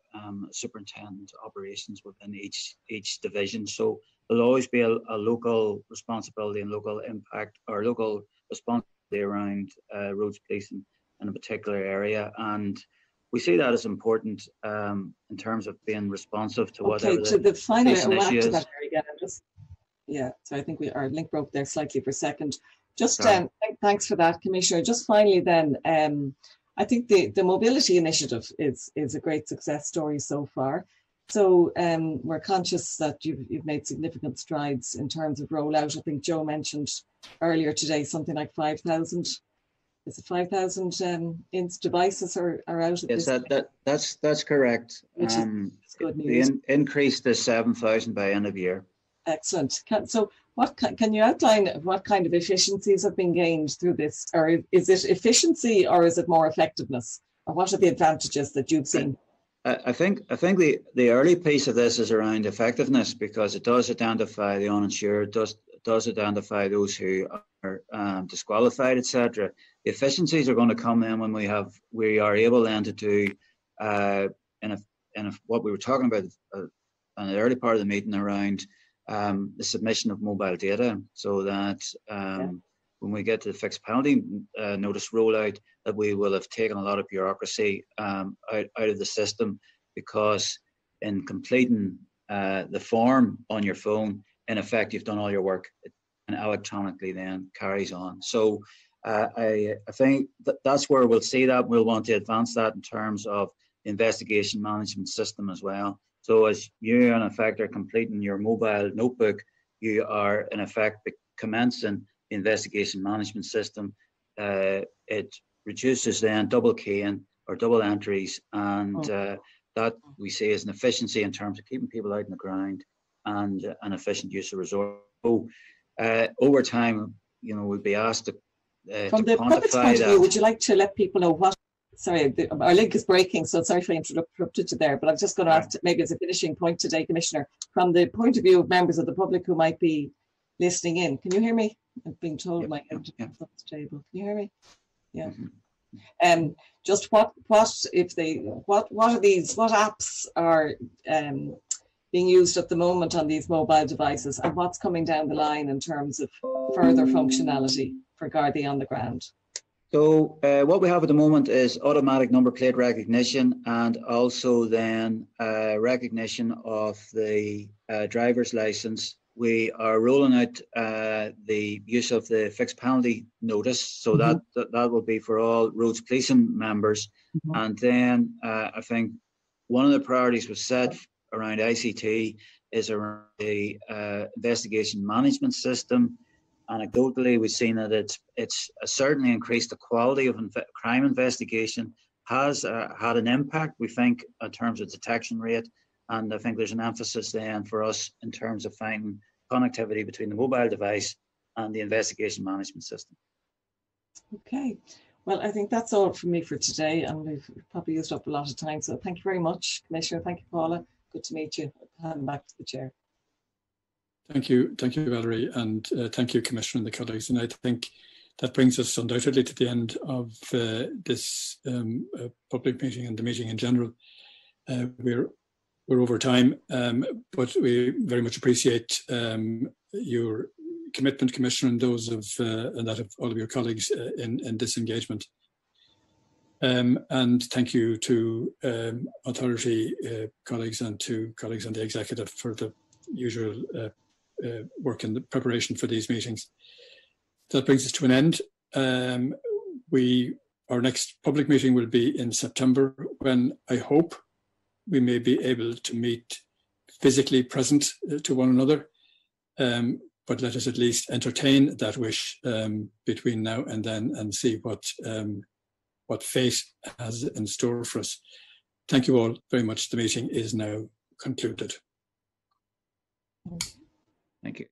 superintendent operations within each division. So there'll always be a local responsibility and local impact or local responsibility around roads policing in a particular area, and we see that as important in terms of being responsive to whatever the final issue is. That again, so I think our link broke there slightly for a second. Just thanks for that, Commissioner. Just finally then, I think the mobility initiative is a great success story so far. So we're conscious that you've made significant strides in terms of rollout. I think Joe mentioned earlier today something like 5,000. Is it 5,000 INS devices are out at yes, this that's correct. Which is good news. The increase to 7,000 by end of year. Excellent. So can you outline what kind of efficiencies have been gained through this? Or is it efficiency or is it more effectiveness? Or what are the advantages that you've seen? I think the early piece of this is around effectiveness, because it does identify the uninsured, does identify those who are disqualified, etc. The efficiencies are going to come in when we are able then to do what we were talking about in the early part of the meeting around the submission of mobile data, so that when we get to the fixed penalty notice rollout, that we will have taken a lot of bureaucracy out of the system, because in completing the form on your phone, in effect, you've done all your work, and electronically then carries on. So I think that's where we'll see that. We'll want to advance that in terms of the investigation management system as well. So as you, in effect, are completing your mobile notebook, you are, in effect, commencing the investigation management system. It reduces then double keying or double entries, and that we see as an efficiency in terms of keeping people out on the ground and an efficient use of resources. So, over time, we'll be asked to from the public's point of view, would you like to let people know what? Sorry, our link is breaking, so sorry if I interrupted you there, but I'm just going to ask, maybe as a finishing point today, Commissioner, from the point of view of members of the public who might be listening in. Can you hear me? I'm being told my internet is stable. Can you hear me? Yeah. Just what apps are being used at the moment on these mobile devices, and what's coming down the line in terms of further functionality for Gardaí on the ground? So what we have at the moment is automatic number plate recognition, and also then recognition of the driver's license. We are rolling out the use of the fixed penalty notice, so that will be for all roads policing members. And then I think one of the priorities was set around ICT is around the investigation management system. Anecdotally, we've seen that it's certainly increased the quality of crime investigation, has had an impact, we think, in terms of detection rate. And I think there's an emphasis then for us in terms of finding connectivity between the mobile device and the investigation management system. Okay, well, I think that's all from me for today, and we've probably used up a lot of time. So thank you very much, Commissioner. Thank you, Paula. Good to meet you. Hand back to the chair. Thank you, Valerie, and thank you, Commissioner and the colleagues. And I think that brings us undoubtedly to the end of this public meeting and the meeting in general. We're over time, but we very much appreciate your commitment, Commissioner, and those of and that of all of your colleagues in this engagement. And thank you to authority colleagues and to colleagues on the executive for the usual work in the preparation for these meetings. That brings us to an end. Our next public meeting will be in September, when I hope we may be able to meet physically present to one another. But let us at least entertain that wish between now and then, and see what fate has in store for us. Thank you all very much. The meeting is now concluded. Thank you.